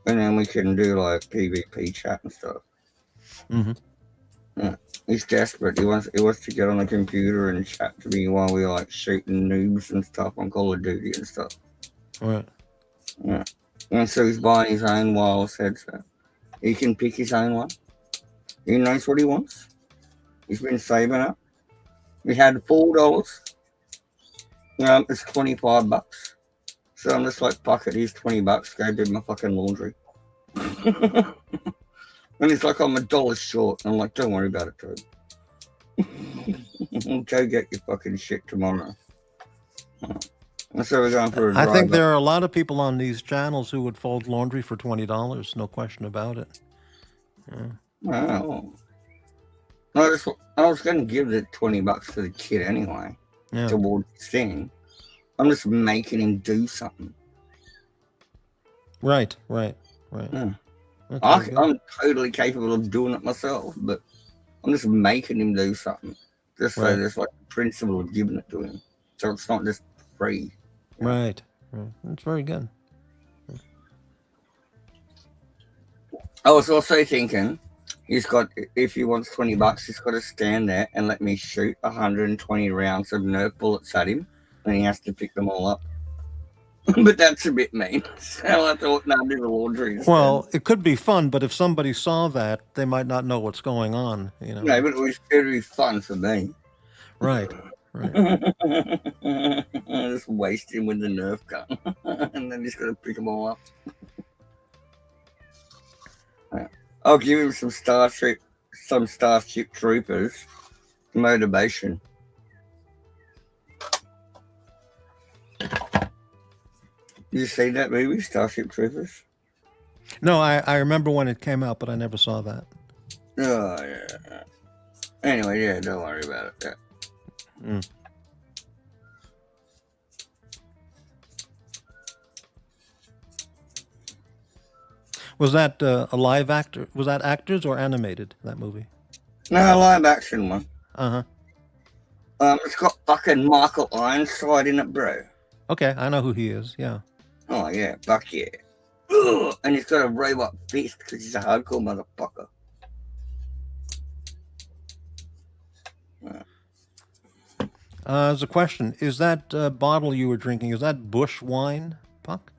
And then we can do like PvP chat and stuff. Yeah. He's desperate. He wants to get on the computer and chat to me while we're like shooting noobs and stuff on Call of Duty and stuff. Right. Yeah. And so he's buying his own wireless headset. He can pick his own one. He knows what he wants. He's been saving up. We had $4. It's $25. So I'm just like, fuck it, here's $20. Go do my fucking laundry. And he's like, I'm $1 short. And I'm like, don't worry about it, dude. Go get your fucking shit tomorrow. And so we're going for a drive. I think there are a lot of people on these channels who would fold laundry for $20. No question about it. Yeah. Oh. I was going to give the $20 to the kid anyway. Yeah. Towards the thing. I'm just making him do something. Right. Yeah. That's very good. I'm totally capable of doing it myself, but I'm just making him do something. Just so Right. there's like the principle of giving it to him. So it's not just free. Right. That's very good. I was also thinking, if he wants $20, he's got to stand there and let me shoot 120 rounds of Nerf bullets at him, and he has to pick them all up. But that's a bit mean. So I thought, no, do the laundry instead. Well, it could be fun, but if somebody saw that, they might not know what's going on. You know. No, but it was very fun for me. Right. Just waste him with the Nerf gun, and then he's got to pick them all up. I'll give him some Starship Troopers motivation. You see that movie, Starship Troopers? No, I remember when it came out, but I never saw that. Oh yeah. Anyway, yeah, don't worry about it. Yeah. Was that a live actor? Was that actors or animated, that movie? No, live action one. Uh-huh. It's got fucking Michael Ironside in it, bro. Okay, I know who he is. Yeah. Oh yeah, fuck yeah. Ugh, and he's got a robot fist because he's a hardcore motherfucker. There's a question. Is that bottle you were drinking, is that bush wine, Puck?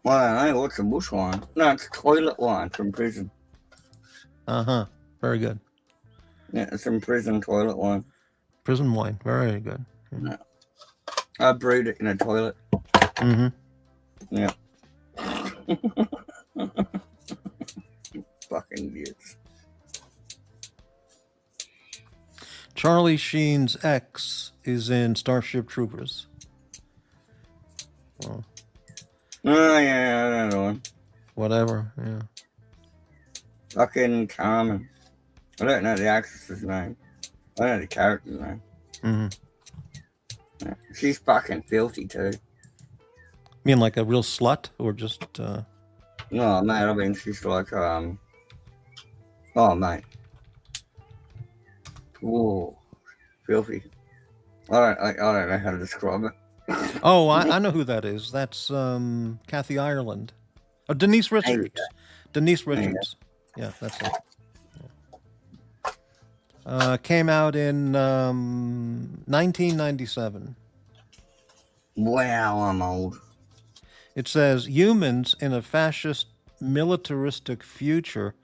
Well, I don't know. What's a bush wine? No, it's toilet wine from prison. Uh-huh. Very good. Yeah, it's from prison toilet wine. Prison wine. Very good. Yeah. I brewed it in a toilet. Mm-hmm. Yeah. Fucking idiots. Charlie Sheen's ex is in Starship Troopers. Well, Oh yeah, I don't know. whatever. Yeah. Fucking Carmen. I don't know the actress's name. I know the character's name. Mm-hmm. Yeah. She's fucking filthy too. Mean like a real slut or just? No, mate. I mean, she's like Oh, mate. Whoa, filthy. I don't know how to describe it. Oh, I know who that is. That's Kathy Ireland. Oh, Denise Richards. Denise Richards. Yeah, that's it. Yeah. Came out in 1997. Wow, I'm old. It says humans in a fascist militaristic future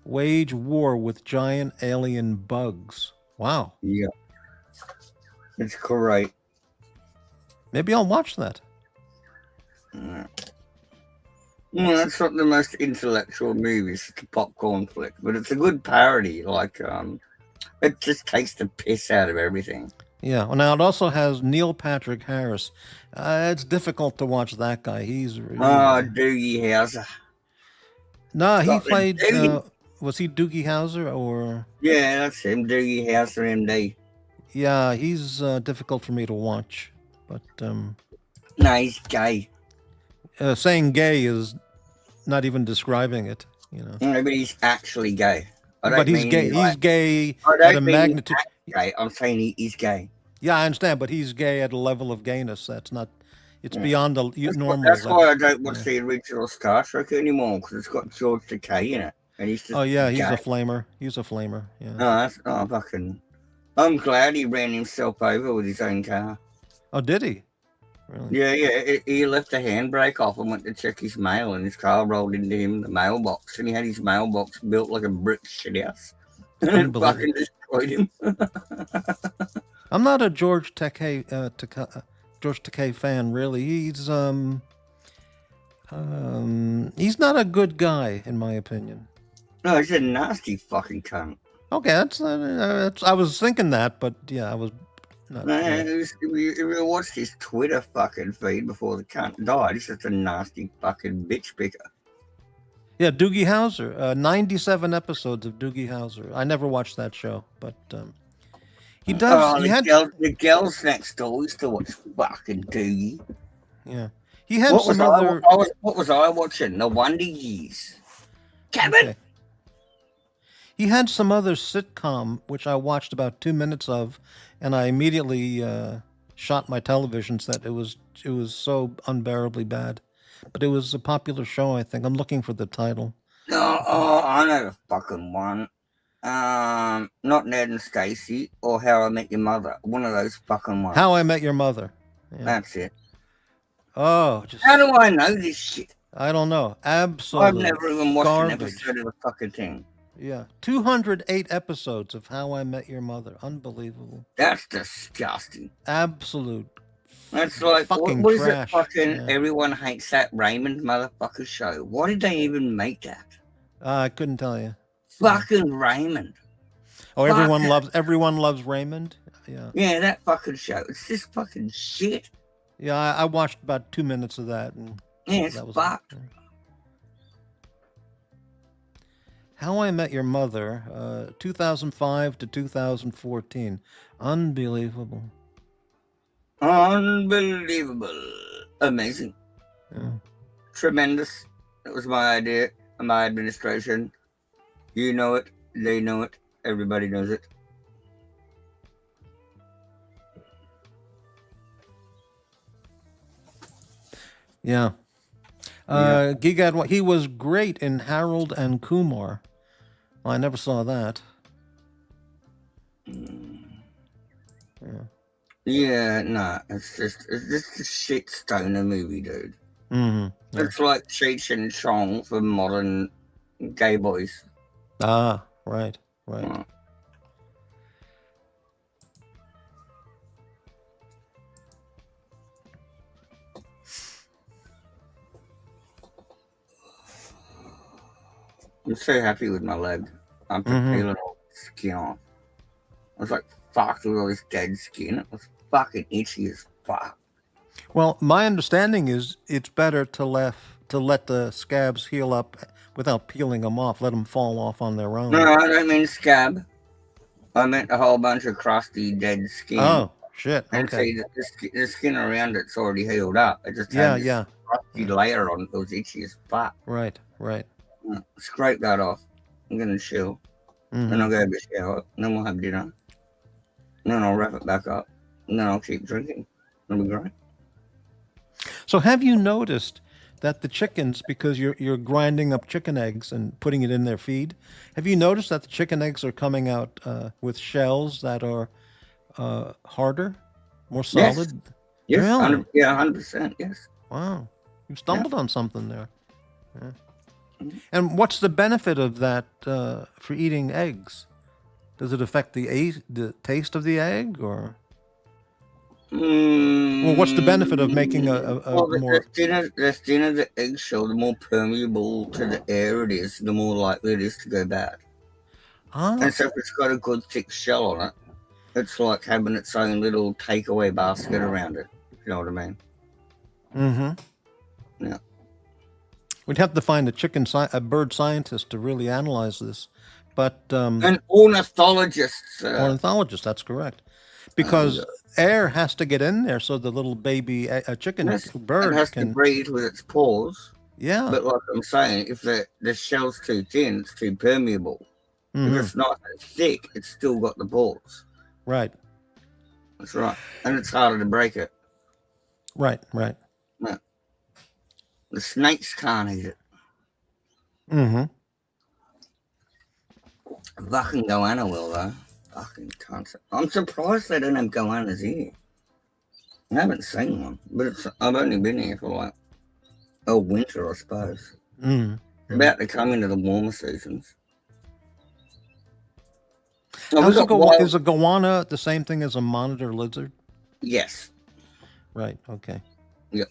wage war with giant alien bugs. Wow. Yeah. It's great. Maybe I'll watch that. Yeah. Well, that's not the most intellectual movie. It's a popcorn flick, but it's a good parody. Like, it just takes the piss out of everything. Yeah. Well, now it also has Neil Patrick Harris. It's difficult to watch that guy. He's really, Doogie Howser. No, he Scotland played. Doogie. Was he Doogie Howser or? Yeah, that's him, Doogie Howser, MD. Yeah, he's difficult for me to watch. But No, he's gay. saying gay is not even describing it. You know. No, but he's actually gay. But he's gay. He's gay I at a don't mean magnitude. gay. I'm saying he is gay. Yeah, I understand, but he's gay at a level of gayness that's not. It's beyond the normal. That's why I don't level. watch the original Star Trek anymore, because it's got George Takei in it, and he's just Oh yeah, he's gay. a flamer. He's a flamer. Yeah. Fucking. I'm glad he ran himself over with his own car. Oh, did he? Really? Yeah. He left the handbrake off and went to check his mail, and his car rolled into him in the mailbox, and he had his mailbox built like a brick shithouse, and it fucking destroyed him. I'm not a George Takei fan, really. He's not a good guy, in my opinion. No, he's a nasty fucking cunt. Okay, that's I was thinking that, but yeah, I was not. If you watched his Twitter fucking feed before the cunt died, he's just a nasty fucking bitch picker. Yeah, Doogie Howser. 97 episodes of Doogie Howser. I never watched that show, but he does. Oh, the girls next door used to watch fucking Doogie. Yeah, he had some other. What was I watching? The Wonder Years. Kevin. Okay. He had some other sitcom which I watched about 2 minutes of, and I immediately shot my television set. It was so unbearably bad, but it was a popular show. I think I'm looking for the title. Oh, I know the fucking one. Not Ned and Stacy or How I Met Your Mother. One of those fucking ones. How I Met Your Mother. Yeah. That's it. Oh, how do I know this shit? I don't know. Absolutely. I've never even watched garbage. an episode of the fucking thing. Yeah, 208 episodes of How I Met Your Mother. Unbelievable. That's disgusting. Absolute. That's like fucking what trash. Is it? Fucking everyone hates that Raymond motherfucker show. Why did they even make that? I couldn't tell you. Fucking Raymond. Oh, everyone loves Raymond. Yeah. Yeah, that fucking show. It's just fucking shit. Yeah, I watched about 2 minutes of that, and yeah, it's fucked. How I Met Your Mother, 2005 to 2014. Unbelievable. Unbelievable. Amazing. Yeah. Tremendous. That was my idea, my administration. You know it. They know it. Everybody knows it. Yeah. Gigad, he was great in Harold and Kumar. Well, I never saw that. Yeah, nah. It's just a shit stoner movie, dude. Mm-hmm. Yeah. It's like Cheech and Chong for modern gay boys. Ah, right. Oh. I'm so happy with my leg. I'm peeling all the skin off. I was like, fuck, with all this dead skin. It was fucking itchy as fuck. Well, my understanding is it's better to let the scabs heal up without peeling them off. Let them fall off on their own. No, I don't mean scab. I meant a whole bunch of crusty dead skin. Oh, shit. Okay. And see, the skin around it's already healed up. It just had this crusty layer on it. It was itchy as fuck. Right. Scrape that off. I'm going to chill. Then I'll go have a shower. Then we'll have dinner. And then I'll wrap it back up. And then I'll keep drinking. It'll be great. So have you noticed that the chickens, because you're grinding up chicken eggs and putting it in their feed, have you noticed that the chicken eggs are coming out with shells that are harder, more solid? Yes. Really? 100%, yes. Wow. You stumbled on something there. Yeah. And what's the benefit of that for eating eggs? Does it affect the taste of the egg, or? Well, what's the benefit of making more? The thinner the eggshell, the more permeable to the air it is, the more likely it is to go bad. And so if it's got a good thick shell on it, it's like having its own little takeaway basket around it. You know what I mean? Mm-hmm. Yeah. We'd have to find a bird scientist to really analyze this, but an ornithologist. Ornithologist, that's correct, because air has to get in there so the little baby bird has can to breathe with its paws. Yeah. But like I'm saying, if the shell's too thin, it's too permeable. If it's not as thick, it's still got the pores. Right. That's right, and it's harder to break it. Right. Yeah. The snakes can't eat it. Fucking goanna will though. Fucking concept. I'm surprised they don't have goannas here. I haven't seen one, but I've only been here for like winter, I suppose. About to come into the warmer seasons. So Is a goanna the same thing as a monitor lizard? Yes. Right. Okay. Yep.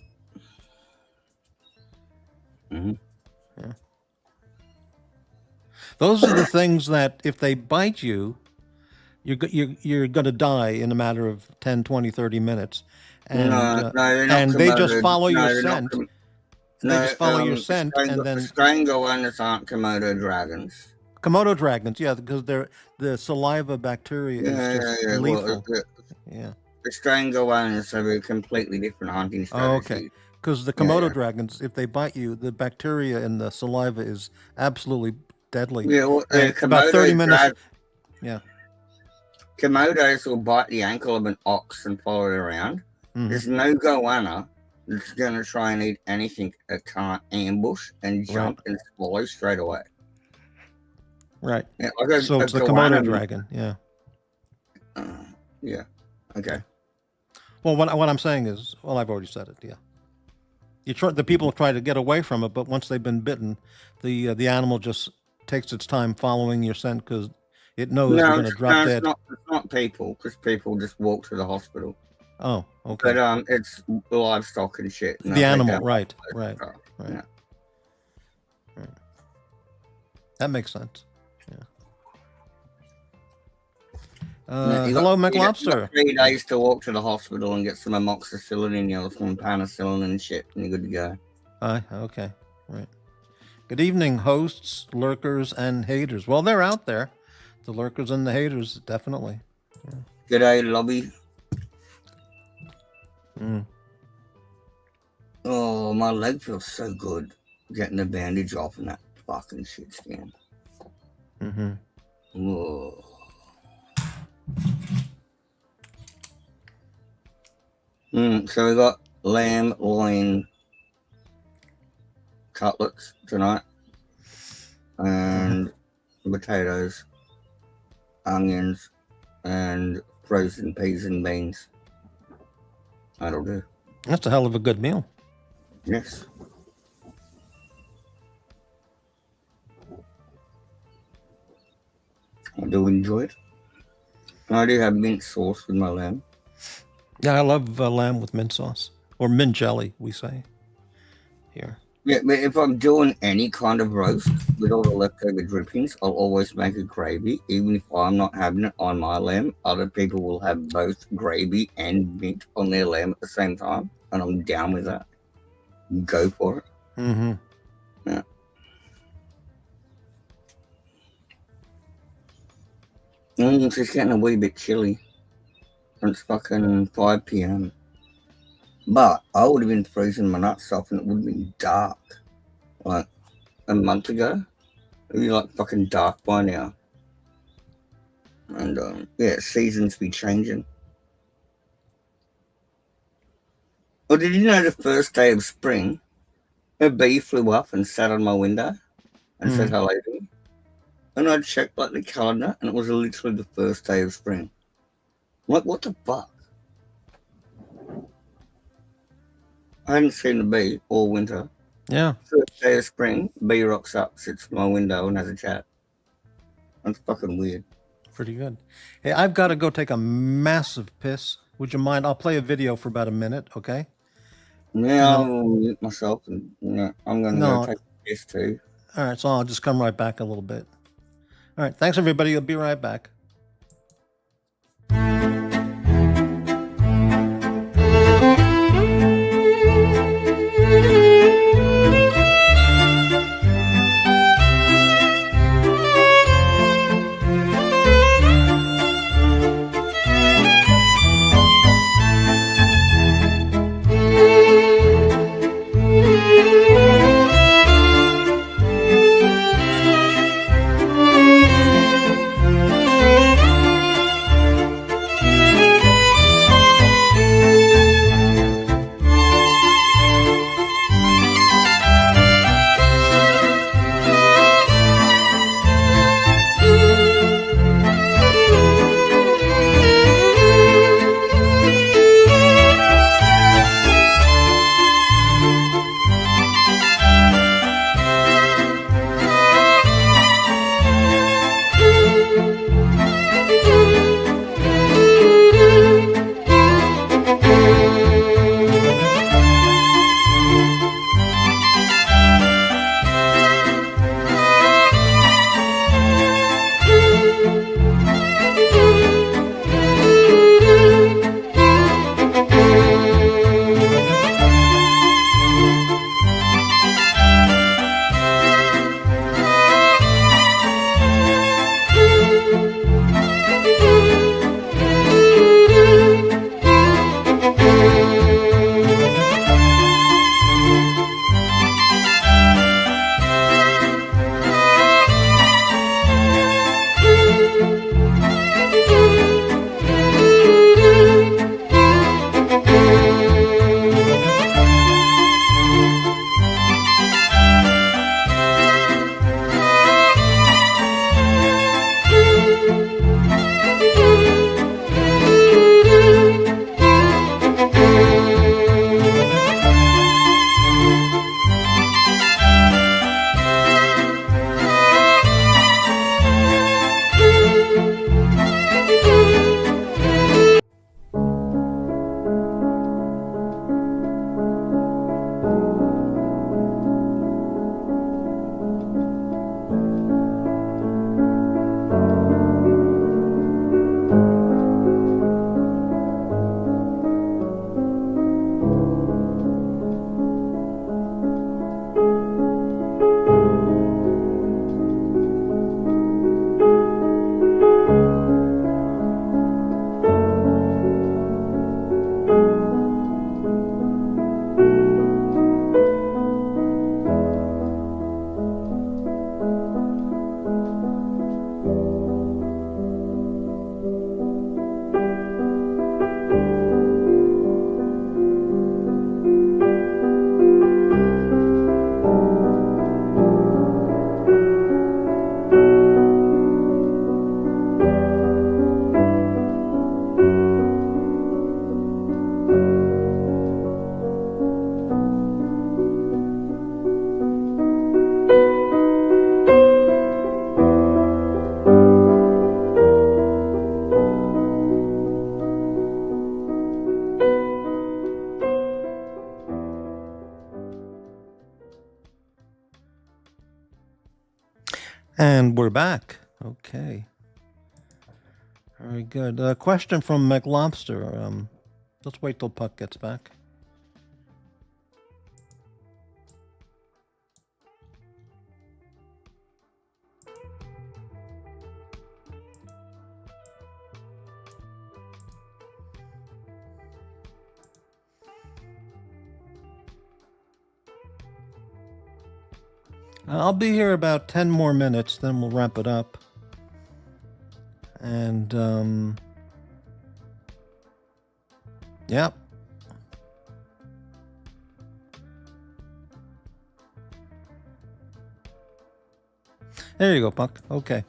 Mm-hmm. Yeah. Those are the things that if they bite you, you're going to die in a matter of 10, 20, 30 minutes. And, no, they're not and they just follow your scent. They just follow your scent, and then Australian goannas aren't Komodo dragons. Komodo dragons, yeah, because the saliva bacteria is just lethal. Yeah. Australian goannas have a completely different hunting strategy. Oh, okay. Because the Komodo dragons, if they bite you, the bacteria in the saliva is absolutely deadly. Yeah, well, about 30 minutes. Yeah. Komodos will bite the ankle of an ox and follow it around. There's no goanna that's going to try and eat anything that can't ambush and jump and swallow straight away. Right. Yeah, so it's the Komodo dragon. Yeah. Yeah. Okay. Well, what I'm saying is, well, I've already said it. Yeah. The people try to get away from it, but once they've been bitten, the animal just takes its time following your scent because it knows you're going to drop dead. It's not people, because people just walk to the hospital. Oh, okay. But it's livestock and shit. The animal, right. Yeah. Right. That makes sense. Hello, McLobster. You got 3 days to walk to the hospital and get some amoxicillin or some penicillin and shit, and you're good to go. Okay, right. Good evening, hosts, lurkers, and haters. Well, they're out there. The lurkers and the haters, definitely. Yeah. G'day, lobby. Oh, my leg feels so good getting the bandage off and that fucking shit skin. Whoa. So we got lamb loin cutlets tonight, and potatoes, onions, and frozen peas and beans. That'll do. That's a hell of a good meal. Yes. I do enjoy it. I do have mint sauce with my lamb. Yeah, I love lamb with mint sauce. Or mint jelly, we say here. Yeah, but if I'm doing any kind of roast with all the leftover drippings, I'll always make a gravy. Even if I'm not having it on my lamb, other people will have both gravy and mint on their lamb at the same time. And I'm down with that. Go for it. Yeah. It's just getting a wee bit chilly. It's fucking 5 p.m. But I would have been freezing my nuts off and it would have been dark. Like a month ago. It would be like fucking dark by now. And seasons be changing. Well, did you know the first day of spring, a bee flew up and sat on my window and said hello to me? And I checked like the calendar and it was literally the first day of spring. I'm like, what the fuck? I hadn't seen a bee all winter. Yeah. First day of spring, bee rocks up, sits at my window and has a chat. That's fucking weird. Pretty good. Hey, I've got to go take a massive piss. Would you mind? I'll play a video for about a minute, okay? Yeah, I'll mute myself and I'm going to go take a piss too. All right, so I'll just come right back a little bit. All right, thanks everybody. I'll be right back. And we're back. Okay. Very good. Question from McLobster. Let's wait till Puck gets back. I'll be here about 10 more minutes, then we'll wrap it up. And, yeah. There you go, Puck. Okay.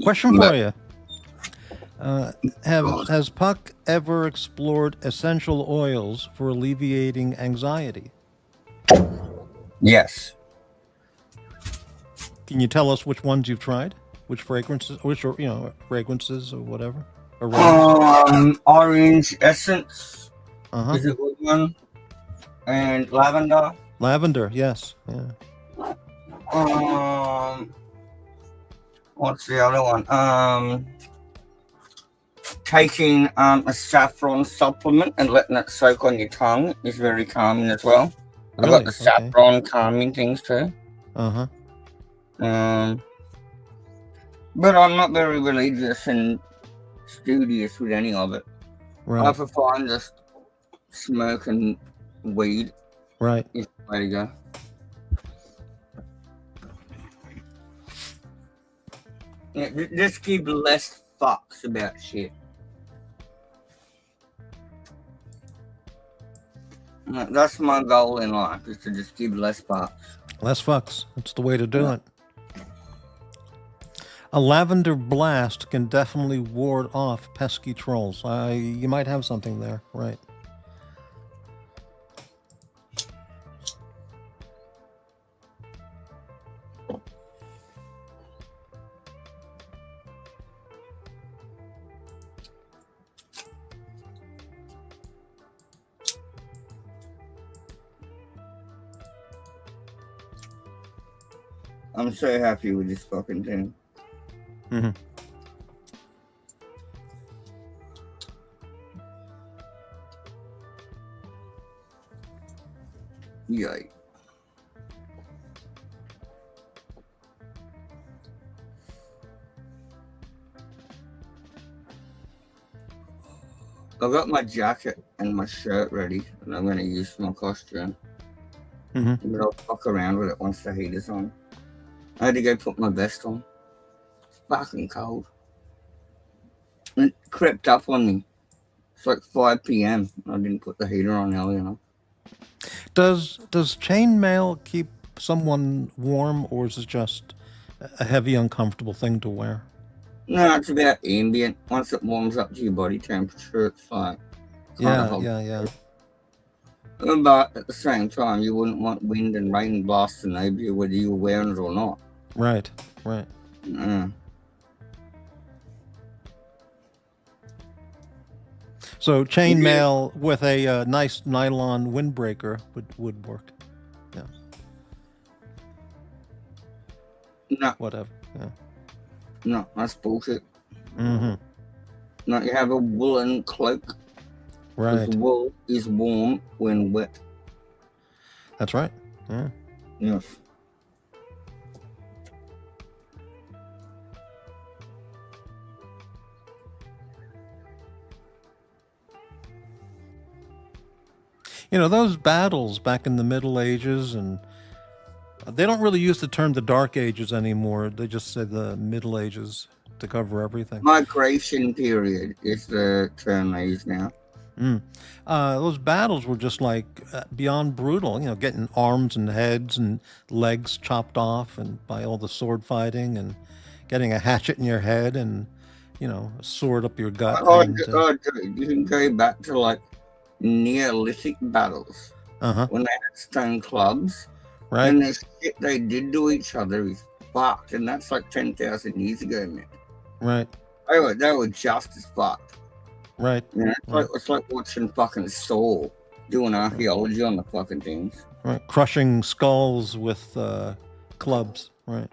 Question for you. Has Puck ever explored essential oils for alleviating anxiety? Yes. Can you tell us which ones you've tried? Which fragrances, fragrances or whatever? Orange essence Uh-huh. is a good one. And lavender. Lavender, yes. Yeah. What's the other one? Taking a saffron supplement and letting it soak on your tongue is very calming as well. Really? I've got the Okay. saffron calming things too. Uh-huh. But I'm not very religious and studious with any of it. I Right. prefer just smoking weed Right. is the way to go. Yeah, just give less fucks about shit. That's my goal in life, is to just give less fucks. Less fucks. That's the way to do it. A lavender blast can definitely ward off pesky trolls. You might have something there, right? I'm so happy with this fucking thing. Mm-hmm. Yay. I've got my jacket and my shirt ready, and I'm going to use my costume. Mm-hmm. But I'll fuck around with it once the heat is on. I had to go put my vest on. It's fucking cold. And it crept up on me. It's like 5 p.m. I didn't put the heater on early enough. Does chainmail keep someone warm, or is it just a heavy, uncomfortable thing to wear? No, it's about ambient. Once it warms up to your body temperature, it's like... Yeah. But at the same time, you wouldn't want wind and rain blasting over you whether you were wearing it or not. Right. Yeah. So chainmail with a nice nylon windbreaker would work. Yeah. No, Whatever. Yeah. no, that's bullshit. Mm-hmm. No, you have a woolen cloak. Right. Because wool is warm when wet. That's right. Yeah. Yes. You know, those battles back in the Middle Ages, and they don't really use the term the Dark Ages anymore. They just say the Middle Ages to cover everything. Migration period is the term they use now. Those battles were just like beyond brutal, you know, getting arms and heads and legs chopped off and by all the sword fighting, and getting a hatchet in your head and, you know, a sword up your gut. Dude, you can go back to like Neolithic battles when they had stone clubs. Right. And the shit they did to each other is fucked, and that's like 10,000 years ago, man. Right. They were just as fucked. Right. You know, it's like watching fucking Saw doing archaeology on the fucking things. Right. Crushing skulls with clubs. Right.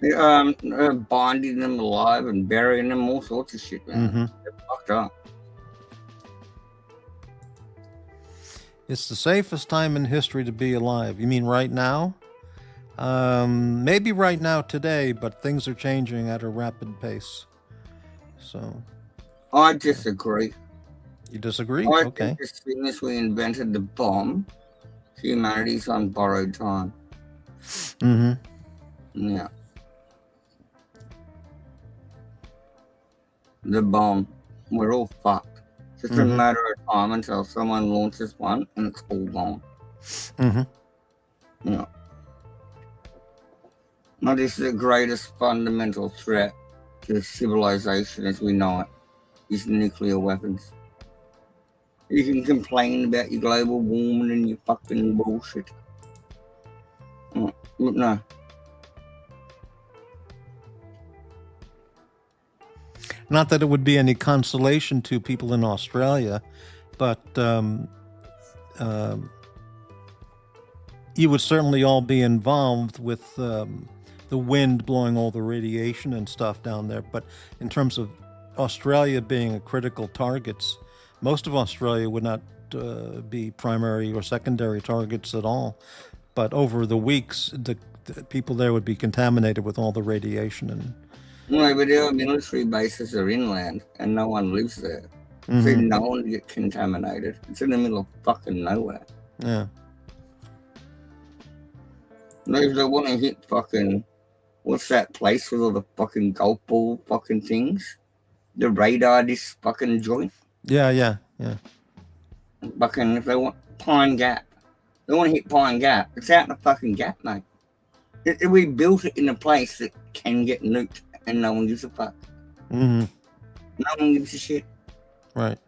Binding them alive and burying them, all sorts of shit, man. Mm-hmm. They're fucked up. It's the safest time in history to be alive. You mean right now? Maybe right now today, but things are changing at a rapid pace. So, I disagree. you disagree? I Okay. think as soon as we invented the bomb, humanity's on borrowed time. Mm-hmm. Yeah. The bomb. We're all fucked. It's just a Mm-hmm. matter of time until someone launches one and it's all gone. Mm-hmm. Yeah. Now, this is the greatest fundamental threat to civilization as we know it, is nuclear weapons. You can complain about your global warming and your fucking bullshit. But no. Not that it would be any consolation to people in Australia, but you would certainly all be involved with the wind blowing all the radiation and stuff down there. But in terms of Australia being a critical targets, most of Australia would not be primary or secondary targets at all. But over the weeks, the people there would be contaminated with all the radiation and. No, but our military bases are inland and no one lives there. So Mhm. no one get contaminated. It's in the middle of fucking nowhere. Yeah. No, if they want to hit fucking, what's that place with all the fucking golf ball fucking things? The radar, this fucking joint. Yeah. Fucking, if they want Pine Gap, they want to hit Pine Gap. It's out in the fucking gap, mate. We built it in a place that can get nuked and no one gives a fuck. Mm-hmm. No one gives a shit. Right.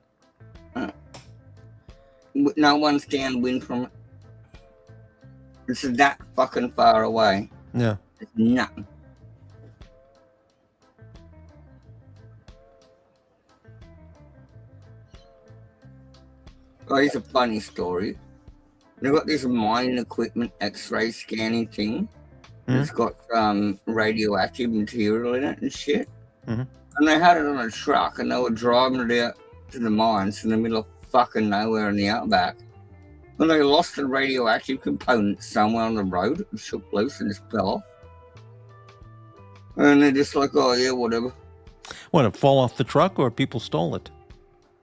No one's downwind from it. It's that fucking far away. Yeah. It's nothing. Oh, here's a funny story. They've got this mining equipment X-ray scanning thing. It's got radioactive material in it and shit. Mhm. And they had it on a truck and they were driving it out to the mines in the middle of fucking nowhere in the outback. And they lost the radioactive component somewhere on the road. It shook loose and just fell off. And they're just like, oh yeah, whatever. What, it fall off the truck or people stole it?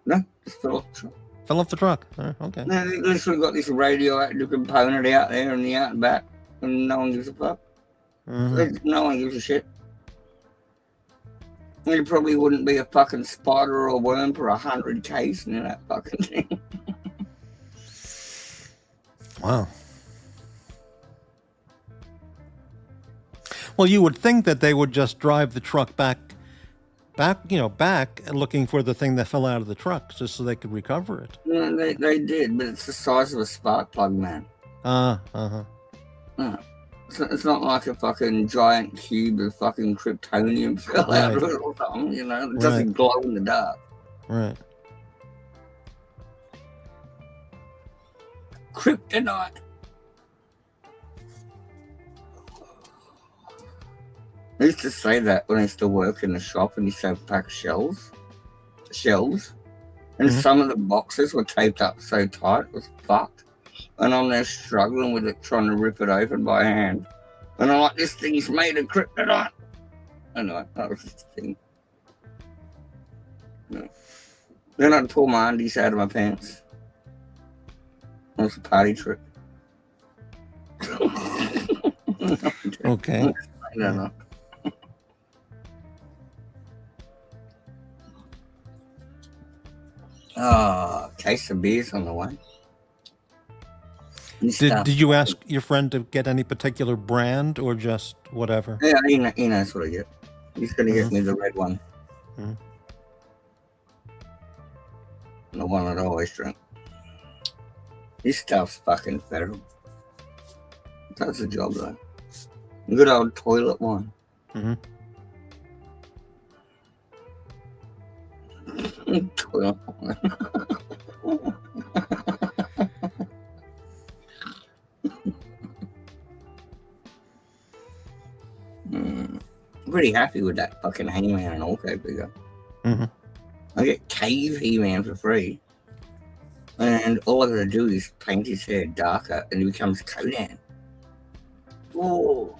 No, just fell off the truck. Fell off the truck. Okay. They literally got this radioactive component out there in the outback and no one gives a fuck. Mhm. No one gives a shit. There probably wouldn't be a fucking spider or a worm for 100 Ks in that fucking thing. Wow. Well, you would think that they would just drive the truck back, looking for the thing that fell out of the truck, just so they could recover it. Yeah, they did, but it's the size of a spark plug, man. Uh-huh. It's not like a fucking giant cube of fucking kryptonium fell out of it or something, you know? It doesn't glow in the dark. Right. Kryptonite. I used to say that when I used to work in the shop and used to have packed shelves. And some of the boxes were taped up so tight it was fucked. And I'm there struggling with it, trying to rip it open by hand. And I'm like, this thing's made of kryptonite. I know, that was just a thing. No. Then I'd pull my undies out of my pants. It was a party trick. Okay. I don't know. Case of beers on the way. Did you ask your friend to get any particular brand or just whatever? Yeah, he knows what I get. He's going to get me the red one. The one that I always drink. This stuff's fucking federal. It does the job though. Good old toilet wine. Toilet wine. I'm pretty happy with that fucking He-Man and Orco figure. Mm-hmm. I get Cave He-Man for free. And all I gotta do is paint his hair darker and he becomes Conan. Oh.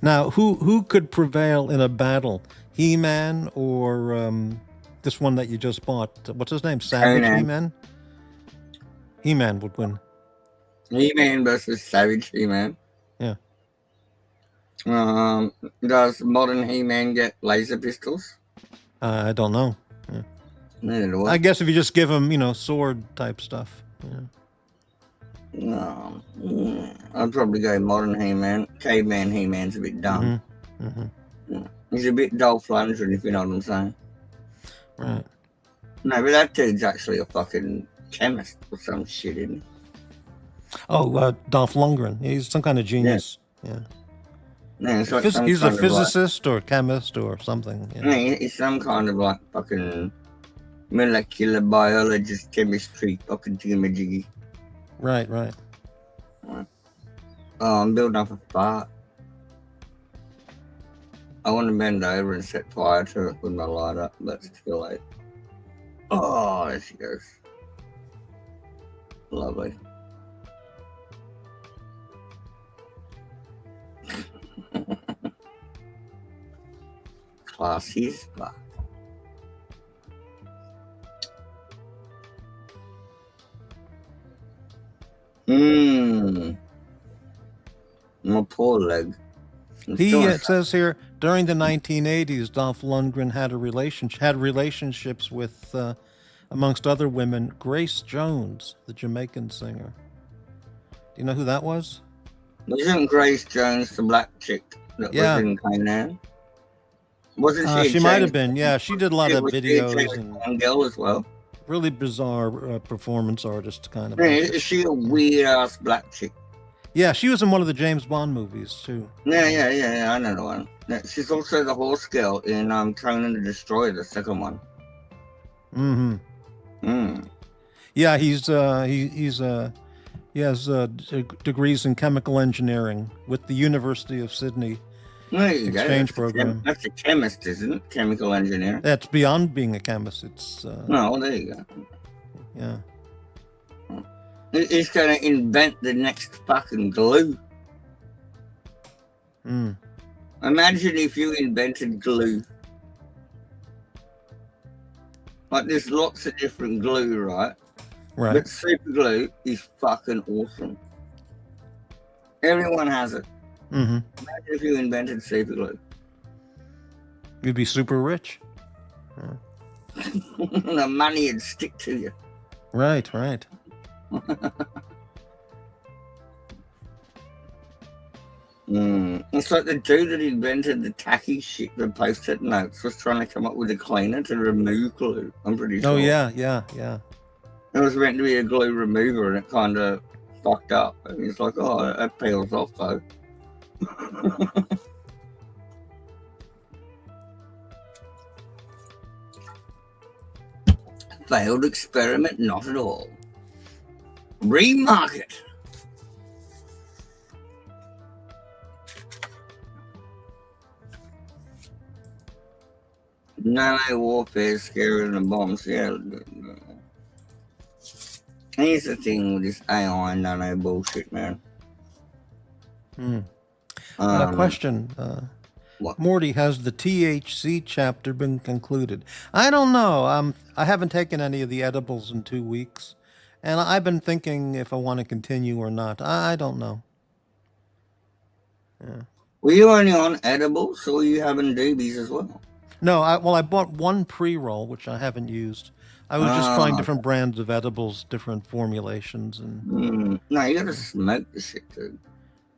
Now, who could prevail in a battle? He-Man or this one that you just bought? What's his name? Savage Conan. He-Man? He-Man would win. He-Man versus Savage He-Man. Yeah. Does modern He-Man get laser pistols? I don't know. Yeah. Neither do I. I guess if you just give him, sword type stuff. Yeah. No, I'd probably go modern He-Man. Caveman He-Man's a bit dumb. Mm-hmm. Mm-hmm. He's a bit Dolph Lundgren, if you know what I'm saying. Right. No, but that dude's actually a fucking chemist or some shit, isn't he? Oh, Dolph Lundgren. He's some kind of genius. Yeah. Yeah, it's like He's a physicist or chemist or something. Yeah. Yeah, he's some kind of like fucking molecular biologist, chemistry, fucking thingamajiggy. Right. Oh, I'm building up a fart. I want to bend over and set fire to it with my lighter, but it's too late. Oh, there she goes. Lovely. Classy as fuck. My poor leg. It says here, during the 1980s, Dolph Lundgren had relationships with, amongst other women, Grace Jones, the Jamaican singer. Do you know who that was? Wasn't Grace Jones the black chick that was in Conan? Wasn't she? She might have been. Yeah, she did a lot of videos and girl as well. Really bizarre performance artist kind of. Yeah, is she a weird ass black chick? Yeah, she was in one of the James Bond movies too. Yeah, I know the one. Yeah, she's also the horse girl in Conan the Destroyer, the second one. Yeah, he has degrees in chemical engineering with the University of Sydney exchange program. That's a chemist, isn't it? Chemical engineer. That's beyond being a chemist. It's no, there you go. Yeah. He's going to invent the next fucking glue. Imagine if you invented glue. Like, there's lots of different glue, right? Right. But super glue is fucking awesome. Everyone has it. Imagine if you invented super glue. You'd be super rich. The money would stick to you. Right. It's like the dude that invented the tacky shit, the post-it notes, was trying to come up with a cleaner to remove glue. I'm pretty sure. Oh yeah. It was meant to be a glue remover, and it kind of fucked up. And he's like, "Oh, that peels off though." Failed experiment, not at all. Remarket. Nano warfare is scarier than bombs. Yeah. Here's the thing with this AI and nano bullshit, man. Question. What? Morty, has the THC chapter been concluded? I don't know. I haven't taken any of the edibles in 2 weeks, and I've been thinking if I want to continue or not. I don't know. Yeah. Were you only on edibles, or were you having doobies as well? No, I bought one pre-roll, which I haven't used. I was just trying different brands of edibles, different formulations, and no, you gotta smoke the shit, dude.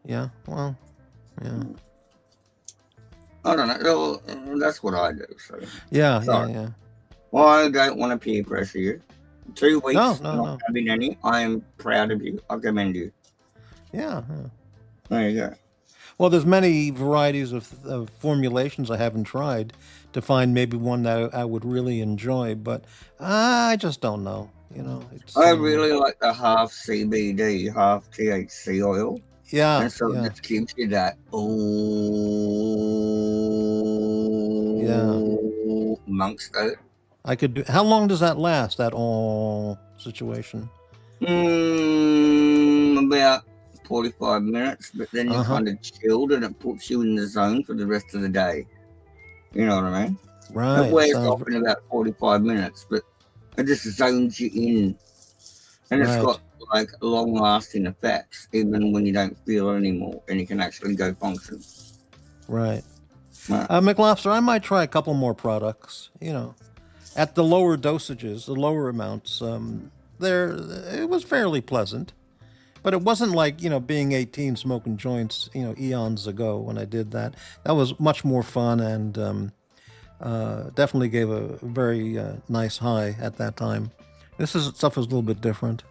Yeah, well, yeah. I don't know. That's what I do. So yeah. Well, I don't want to peer pressure you. 2 weeks not having any. I am proud of you. I commend you. Yeah. There you go. Well, there's many varieties of formulations I haven't tried to find maybe one that I would really enjoy, but I just don't know. It's, I really like the half CBD, half THC oil. Yeah, And so it yeah, just gives you that yeah. amongst it. I could do. How long does that last? That all situation? About 45 minutes, but then you're Uh-huh. kind of chilled and it puts you in the zone for the rest of the day. You know what I mean? It Right. wears off in about 45 minutes, but it just zones you in. And it's Right. got like long lasting effects, even when you don't feel it anymore and you can actually go function. Right. Right. McLobster, I might try a couple more products. At the lower dosages, the lower amounts. There, it was fairly pleasant, but it wasn't like being 18 smoking joints. Eons ago when I did that. That was much more fun and definitely gave a very nice high at that time. This is stuff is a little bit different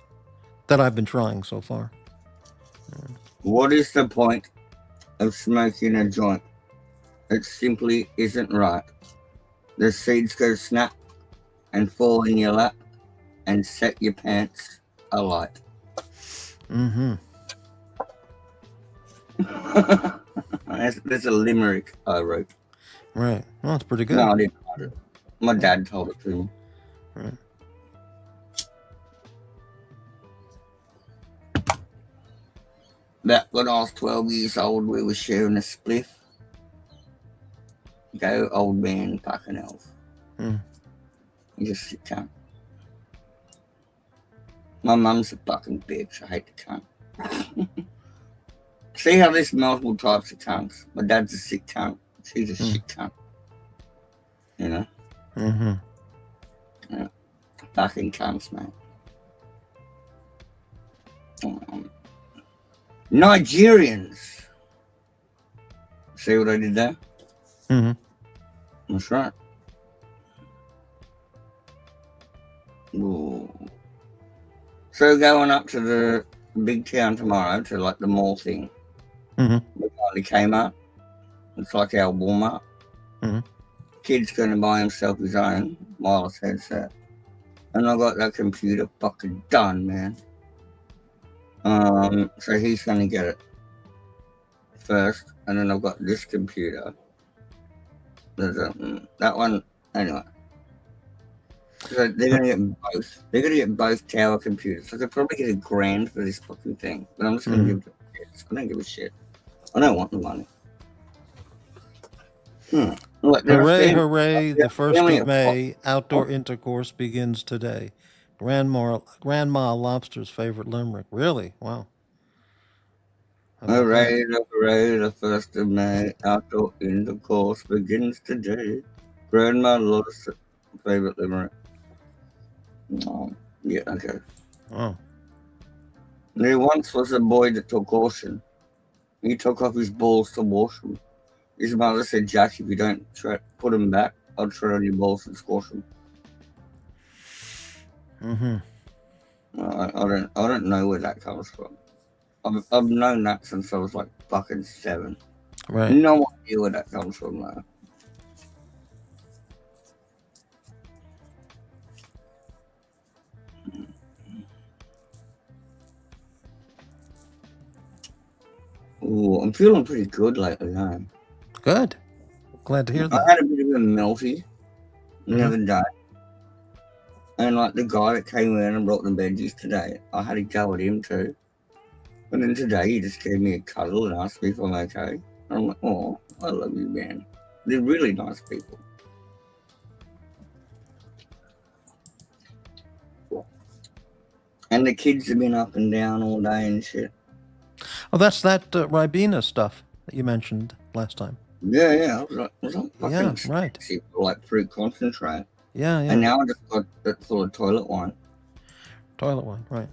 that I've been trying so far. What is the point of smoking a joint? It simply isn't right. The seeds go snap and fall in your lap and set your pants alight. Mm-hmm. There's a limerick I wrote. Right. Well, that's pretty No, good. I didn't write it. My dad told it to me. Right. Back when I was 12 years old, we were sharing a spliff. Go, old man, fucking elf. Mm. You just sit down. My mum's a fucking bitch. I hate the cunt. See how there's multiple types of cunts? My dad's a sick cunt. She's a shit cunt. You know? Mm-hmm. Yeah. Fucking cunts, mate. Nigerians. See what I did there? Mm-hmm. That's right. Ooh. So going up to the big town tomorrow to like the mall thing. Mm-hmm. We're going to Kmart. It's like our Walmart. Mm-hmm. Kid's going to buy himself his own wireless headset. And I got that computer fucking done, man. So he's going to get it first. And then I've got this computer. There's that one. Anyway. So they're going to get both. They're going to get both tower computers. So they'll probably get $1,000 for this fucking thing. But I'm just going to give it to kids. I don't give a shit. I don't want the money. Look, Hooray, hooray, the 1st family of of May, outdoor intercourse begins today. Grandma Lobster's favorite limerick. Really? Wow. How about that? Hooray, the 1st of May, outdoor intercourse begins today. Grandma loves favorite limerick. Oh, yeah, okay. Oh. There once was a boy that took caution. He took off his balls to wash them. His mother said, Jack, if you don't put them back, I'll tread on your balls and squash them. Mm-hmm. I don't know where that comes from. I've known that since I was like fucking 7. Right. No idea where that comes from though. Ooh, I'm feeling pretty good lately, huh? Good. Glad to hear I that. had a bit of a melty the other day. And like the guy that came in and brought the veggies today, I had a go at him too. And then today he just gave me a cuddle and asked me if I'm okay. And I'm like, oh, I love you, man. They're really nice people. And the kids have been up and down all day and shit. Oh, that's that Ribena stuff that you mentioned last time. Yeah. I was like Yeah, fucking right. sexy, like fruit concentrate. Yeah. And now I just got it full of toilet wine. Toilet wine, right.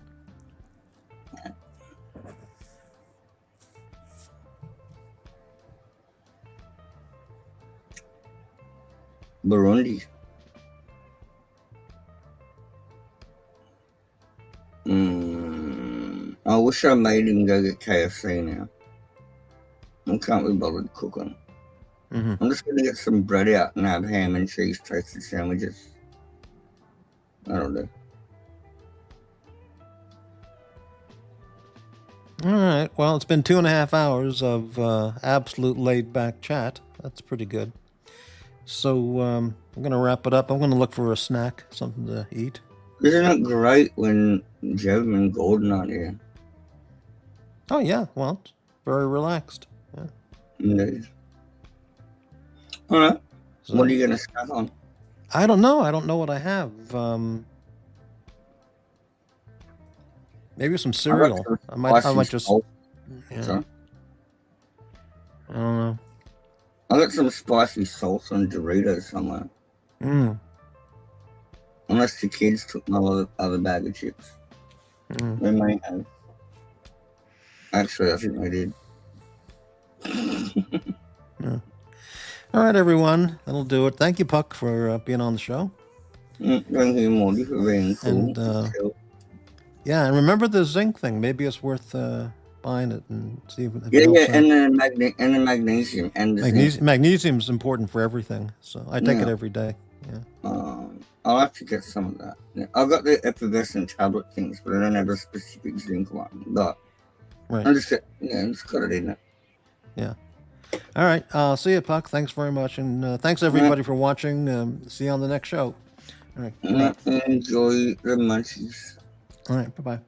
Burundi. I wish I made him go get KFC now. I can't be bothered cooking. Mm-hmm. I'm just gonna get some bread out and have ham and cheese toasted sandwiches. That'll do. All right. Well, it's been 2.5 hours of absolute laid-back chat. That's pretty good. So I'm going to wrap it up. I'm going to look for a snack, something to eat. Isn't it great when Jim and Gordon aren't here? Oh, yeah. Well, it's very relaxed. Yeah. Indeed. All right. So, What are you going to snack on? I don't know. I don't know what I have. Maybe some cereal. I might just. Yeah. Sorry? I don't know. I got some spicy salsa and Doritos somewhere. Unless the kids took my other bag of chips. They may have. Actually, I think they did. Yeah. All right, everyone. That'll do it. Thank you, Puck, for being on the show. Thank you, Morty, for being cool. And, yeah, and remember the zinc thing. Maybe it's worth buying it and see if it helps out. And the magnesium. And the Magnesium is important for everything, so I take it every day. Yeah. I'll have to get some of that. Yeah, I've got the effervescent tablet things, but I don't have a specific zinc one. But right. I just got it in it. Yeah. All right. See you, Puck. Thanks very much, and thanks everybody for watching. See you on the next show. All right. Enjoy the munchies. All right. Bye-bye.